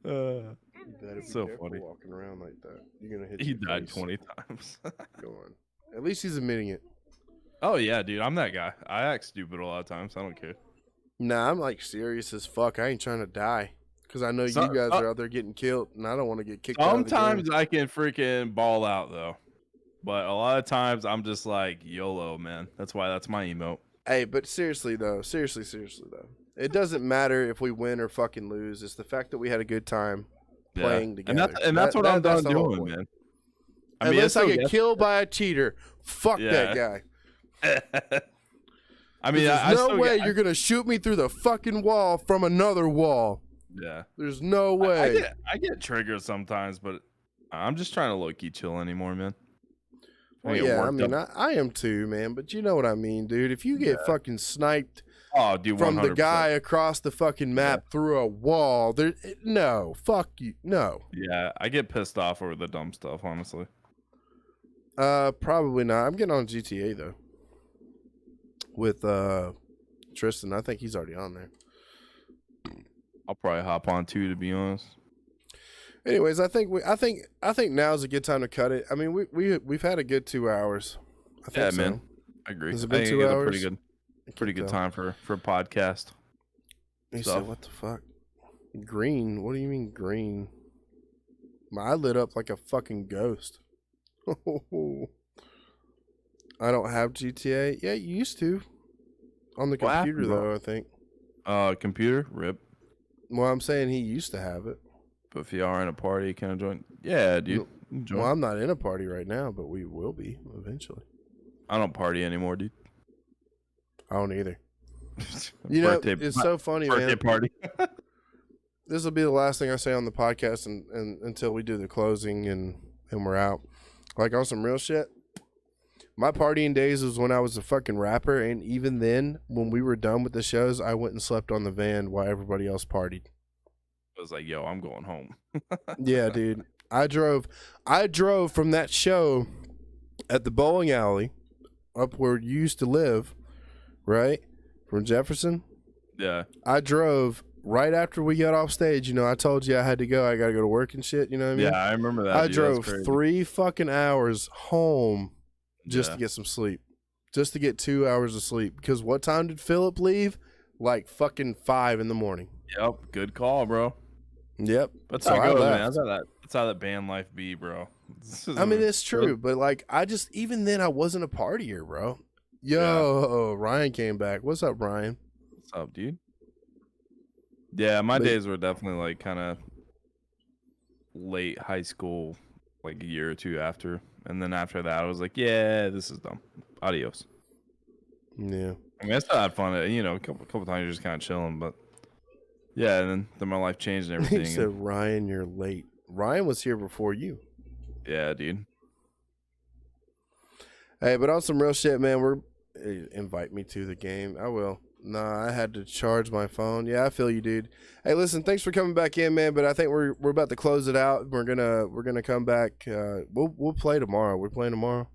It's so funny. Walking around like that, you're gonna hit. He died 20 times. Go on. At least he's admitting it. Oh yeah, dude, I'm that guy. I act stupid a lot of times. I don't care. Nah, I'm like serious as fuck. I ain't trying to die because I know So, you guys are out there getting killed, and I don't want to get kicked out of the game. sometimes I can freaking ball out though, but a lot of times I'm just like YOLO, man. That's why that's my emote. Hey, but seriously though, it doesn't matter if we win or fucking lose. It's the fact that we had a good time playing together. And that's what I'm done the whole doing, point. man. I mean, Unless I get killed by a cheater, fuck that guy. I mean, there's no way you're gonna shoot me through the fucking wall from another wall. Yeah, there's no way. I get triggered sometimes, but I'm just trying to low-key chill anymore, man. Well, yeah, I mean, I am too, man. But you know what I mean, dude. If you get fucking sniped from the guy across the fucking map through a wall, no, fuck you, no. Yeah, I get pissed off over the dumb stuff, honestly. Probably not. I'm getting on GTA though. With Tristan, I think he's already on there. I'll probably hop on too, to be honest. Anyways, I think now's a good time to cut it. I mean, we've had a good 2 hours. I think so. Man, I agree. Has it been 2 hours? Pretty good time for a podcast. He said, "What the fuck? Green? What do you mean green? I lit up like a fucking ghost." I don't have GTA. Yeah, you used to. On the computer, though, I think. Computer? RIP. Well, I'm saying he used to have it. But if you are in a party, can I join? Yeah, dude. Well, I'm not in a party right now, but we will be eventually. I don't party anymore, dude. I don't either. You know, it's so funny, man. Birthday party. This will be the last thing I say on the podcast and until we do the closing and we're out. Like, on some real shit. My partying days was when I was a fucking rapper, and even then, when we were done with the shows, I went and slept on the van while everybody else partied. I was like, yo, I'm going home. Yeah, dude. I drove from that show at the bowling alley up where you used to live, right? From Jefferson. Yeah. I drove right after we got off stage. You know, I told you I had to go. I got to go to work and shit. You know what I mean? Yeah, I remember that. I drove 3 fucking hours home just to get some sleep. Just to get 2 hours of sleep. Because what time did Philip leave? Like fucking 5 in the morning. Yep. Good call, bro. Yep. That's how it goes, man. That's how that band life be, bro. I mean, it's true. But like, even then, I wasn't a partier, bro. Yo, Ryan came back. What's up, Ryan? What's up, dude? Yeah, my days were definitely like kind of late high school, like a year or two after. And then after that, I was like, yeah, this is dumb. Adios. Yeah. I mean, I still had fun. You know, a couple times you're just kind of chilling. But yeah, and then my life changed and everything. He said, Ryan, you're late. Ryan was here before you. Yeah, dude. Hey, but on some real shit, man, invite me to the game. I will. Nah, I had to charge my phone. Yeah, I feel you, dude. Hey, listen, thanks for coming back in, man. But I think we're about to close it out. We're gonna come back. We'll play tomorrow. We're playing tomorrow.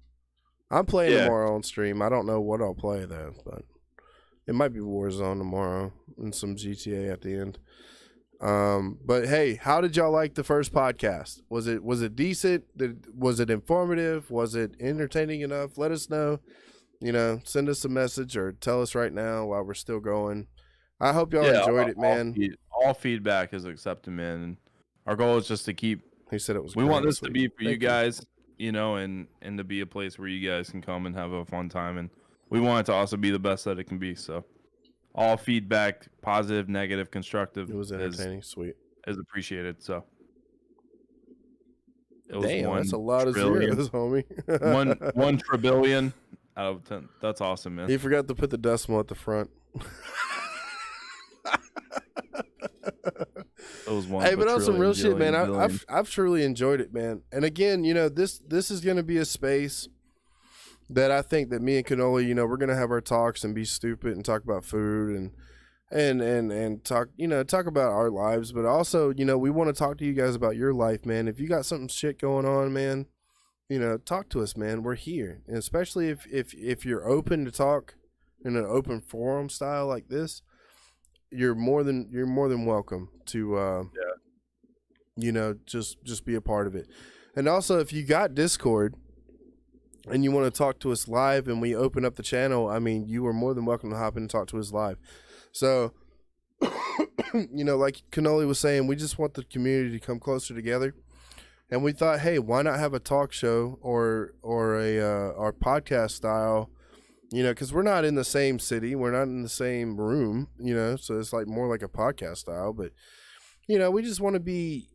I'm playing tomorrow on stream. I don't know what I'll play though, but it might be Warzone tomorrow and some GTA at the end. But hey, how did y'all like the first podcast? Was it decent? Was it informative? Was it entertaining enough? Let us know. You know, send us a message or tell us right now while we're still going. I hope y'all enjoyed it, man. All feedback is accepted, man. And our goal is just to keep. He said it was. We want this to be for you guys, you know, and to be a place where you guys can come and have a fun time. And we want it to also be the best that it can be. So, all feedback, positive, negative, constructive. It was entertaining, sweet. Is appreciated. So. Damn, that's a lot of zeros, homie. one trillion out of 10. That's awesome, man. He forgot to put the decimal at the front. Hey, but on some real shit, man, I've truly enjoyed it, man. And again, you know, this is going to be a space that I think that me and Cannoli, you know, we're going to have our talks and be stupid and talk about food and talk, you know, talk about our lives. But also, you know, we want to talk to you guys about your life, man. If you got some shit going on, man, you know, talk to us, man. We're here. And especially if you're open to talk in an open forum style like this, you're more than welcome to you know, just be a part of it. And also, if you got Discord, and you want to talk to us live and we open up the channel, I mean, you are more than welcome to hop in and talk to us live. So, like Cannoli was saying, we just want the community to come closer together. And we thought, hey, why not have a talk show or our podcast style, because we're not in the same city. We're not in the same room, so it's like more like a podcast style. But, we just want to be,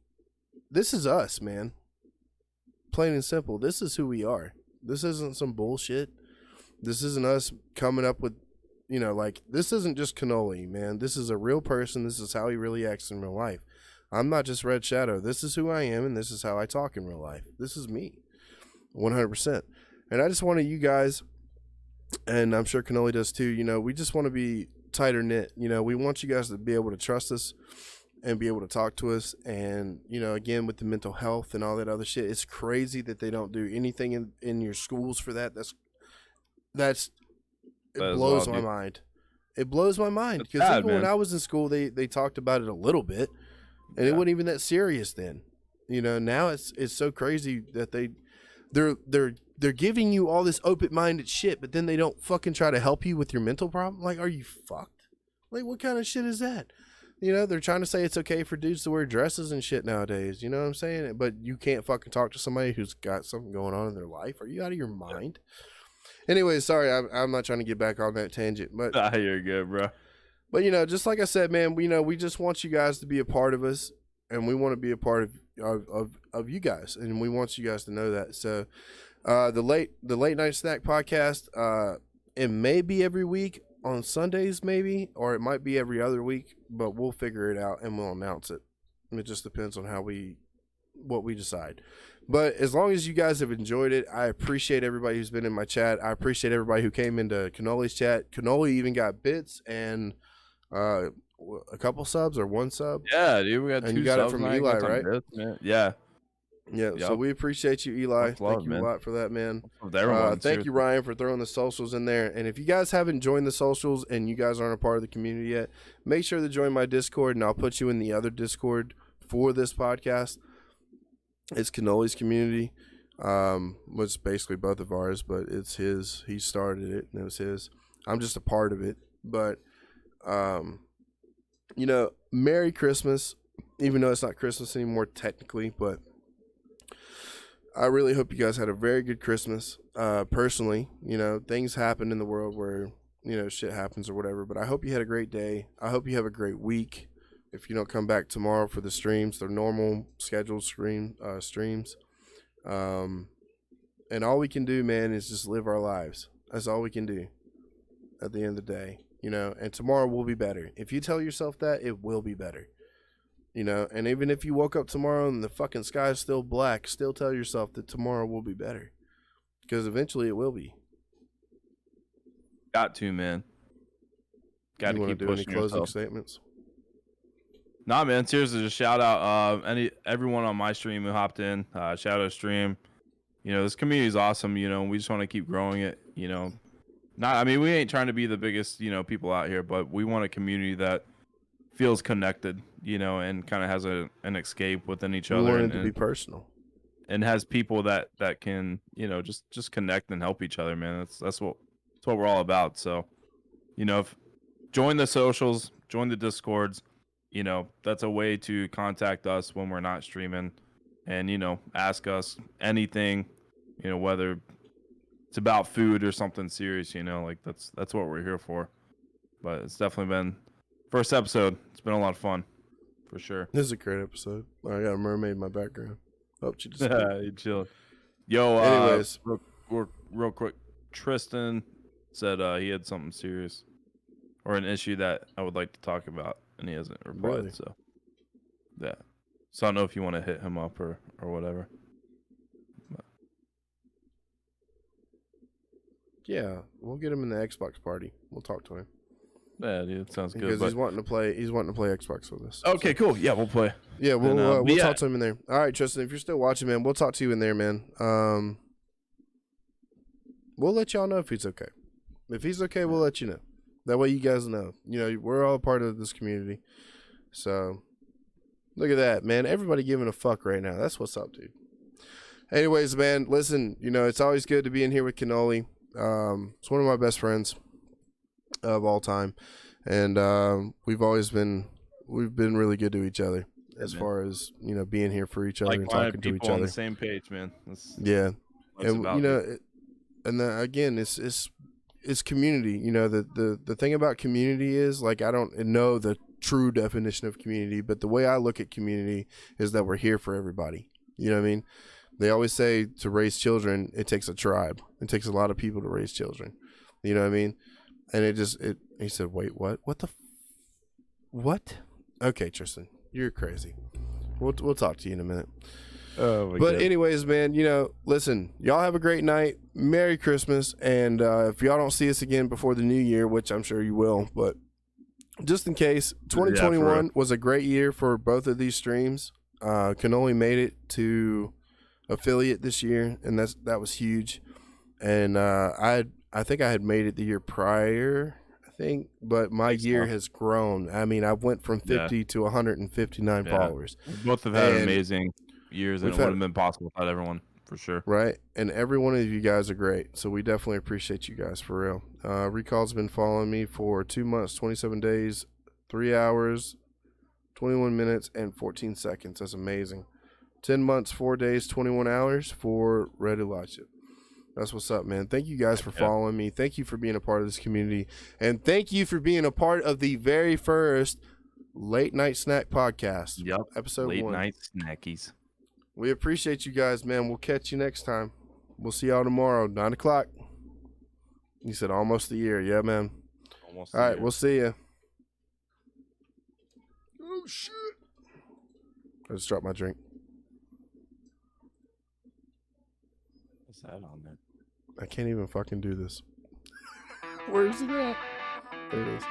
this is us, man. Plain and simple. This is who we are. This isn't some bullshit. This isn't us coming up with, this isn't just Cannoli, man. This is a real person. This is how he really acts in real life. I'm not just Red Shadow. This is who I am, and this is how I talk in real life. This is me, 100%. And I just wanted you guys, and I'm sure Cannoli does too, we just want to be tighter knit. We want you guys to be able to trust us and be able to talk to us. And, again, with the mental health and all that other shit, it's crazy that they don't do anything in your schools for that. It blows my mind. It blows my mind. Because even when I was in school, they talked about it a little bit. And it wasn't even that serious then. Now it's so crazy that they're giving you all this open-minded shit, but then they don't fucking try to help you with your mental problem. Like, are you fucked? Like, what kind of shit is that? They're trying to say it's okay for dudes to wear dresses and shit nowadays. You know what I'm saying? But you can't fucking talk to somebody who's got something going on in their life. Are you out of your mind? Anyway, sorry, I'm not trying to get back on that tangent, but you're good, bro. But, just like I said, man, we just want you guys to be a part of us, and we want to be a part of you guys, and we want you guys to know that. So the late night snack podcast, it may be every week on Sundays, maybe, or it might be every other week, but we'll figure it out and we'll announce it. It just depends on what we decide. But as long as you guys have enjoyed it, I appreciate everybody who's been in my chat. I appreciate everybody who came into Cannoli's chat. Cannoli even got bits and a couple subs or one sub. Yeah, dude, we got and two you got subs, it from man. Eli, right? Yeah. Yeah. Yep. So we appreciate you, Eli. Love, Thank you man. a lot for that, man. Everyone, thank you, Ryan, for throwing the socials in there. And if you guys haven't joined the socials and you guys aren't a part of the community yet, make sure to join my Discord, and I'll put you in the other Discord for this podcast. It's Cannoli's community. Was basically both of ours, but it's his. He started it, and it was his. I'm just a part of it. But Merry Christmas, even though it's not Christmas anymore technically, but I really hope you guys had a very good Christmas. Personally, things happen in the world where, shit happens or whatever, but I hope you had a great day. I hope you have a great week. If you don't come back tomorrow for the streams, they're normal scheduled streams. And all we can do, man, is just live our lives. That's all we can do at the end of the day. And tomorrow will be better. If you tell yourself that, it will be better. And even if you woke up tomorrow and the fucking sky is still black, still tell yourself that tomorrow will be better. Because eventually it will be. Got to, man. Got to keep pushing yourself. Any closing statements? Nah, man, seriously, just shout out everyone on my stream who hopped in. Shadow stream. This community is awesome, we just want to keep growing it, we ain't trying to be the biggest, people out here, but we want a community that feels connected, and kind of has an escape within each other. We want it to be personal. And has people that can, just connect and help each other, man. That's what we're all about. So, join the socials, join the Discords, that's a way to contact us when we're not streaming and, ask us anything, whether it's about food or something serious, that's what we're here for. But it's definitely been first episode. It's been a lot of fun, for sure. This is a great episode. I got a mermaid in my background. Hope you just you chill. Yo, anyways, real quick, Tristan said he had something serious or an issue that I would like to talk about, and he hasn't replied. Really? So, yeah. So I don't know if you want to hit him up or whatever. But. Yeah, we'll get him in the Xbox party. We'll talk to him. Yeah, dude, sounds good. Because he's wanting to play Xbox with us. Okay, cool. Yeah, we'll play. Yeah, we'll talk to him in there. All right, Tristan, if you're still watching, man, we'll talk to you in there, man. We'll let y'all know if he's okay. If he's okay, we'll let you know. That way you guys know. We're all part of this community. So, look at that, man. Everybody giving a fuck right now. That's what's up, dude. Anyways, man, listen, it's always good to be in here with Cannoli. It's one of my best friends of all time, and we've been really good to each other as far as being here for each other and talking to each other. On the same page, man. Yeah, and again, it's community. The thing about community is, like, I don't know the true definition of community, but the way I look at community is that we're here for everybody. You know what I mean? They always say to raise children, it takes a tribe. It takes a lot of people to raise children. You know what I mean? And he said, wait, what? What? Okay, Tristan, you're crazy. We'll talk to you in a minute. Oh my but God. Anyways, man, listen, y'all have a great night. Merry Christmas. And if y'all don't see us again before the new year, which I'm sure you will, but just in case, 2021 was a great year for both of these streams. Cannoli made it to affiliate this year, and that was huge. And I think I had made it the year prior, but my year has grown. I mean, I went from 50 to 159 followers. We both have had amazing years, and it wouldn't have been possible without everyone, for sure. Right, and every one of you guys are great, so we definitely appreciate you guys, for real. Recall's been following me for 2 months, 27 days, 3 hours, 21 minutes, and 14 seconds. That's amazing. 10 months, 4 days, 21 hours for Red Elijah. That's what's up, man. Thank you guys for following me. Thank you for being a part of this community. And thank you for being a part of the very first Late Night Snack Podcast. Yep. Episode 1. Late Night Snackies. We appreciate you guys, man. We'll catch you next time. We'll see y'all tomorrow, 9 o'clock. You said almost a year. Yeah, man. Almost All right, we'll see you. Oh, shit. I just dropped my drink. What's that on there? I can't even fucking do this. Where's it at? There it is.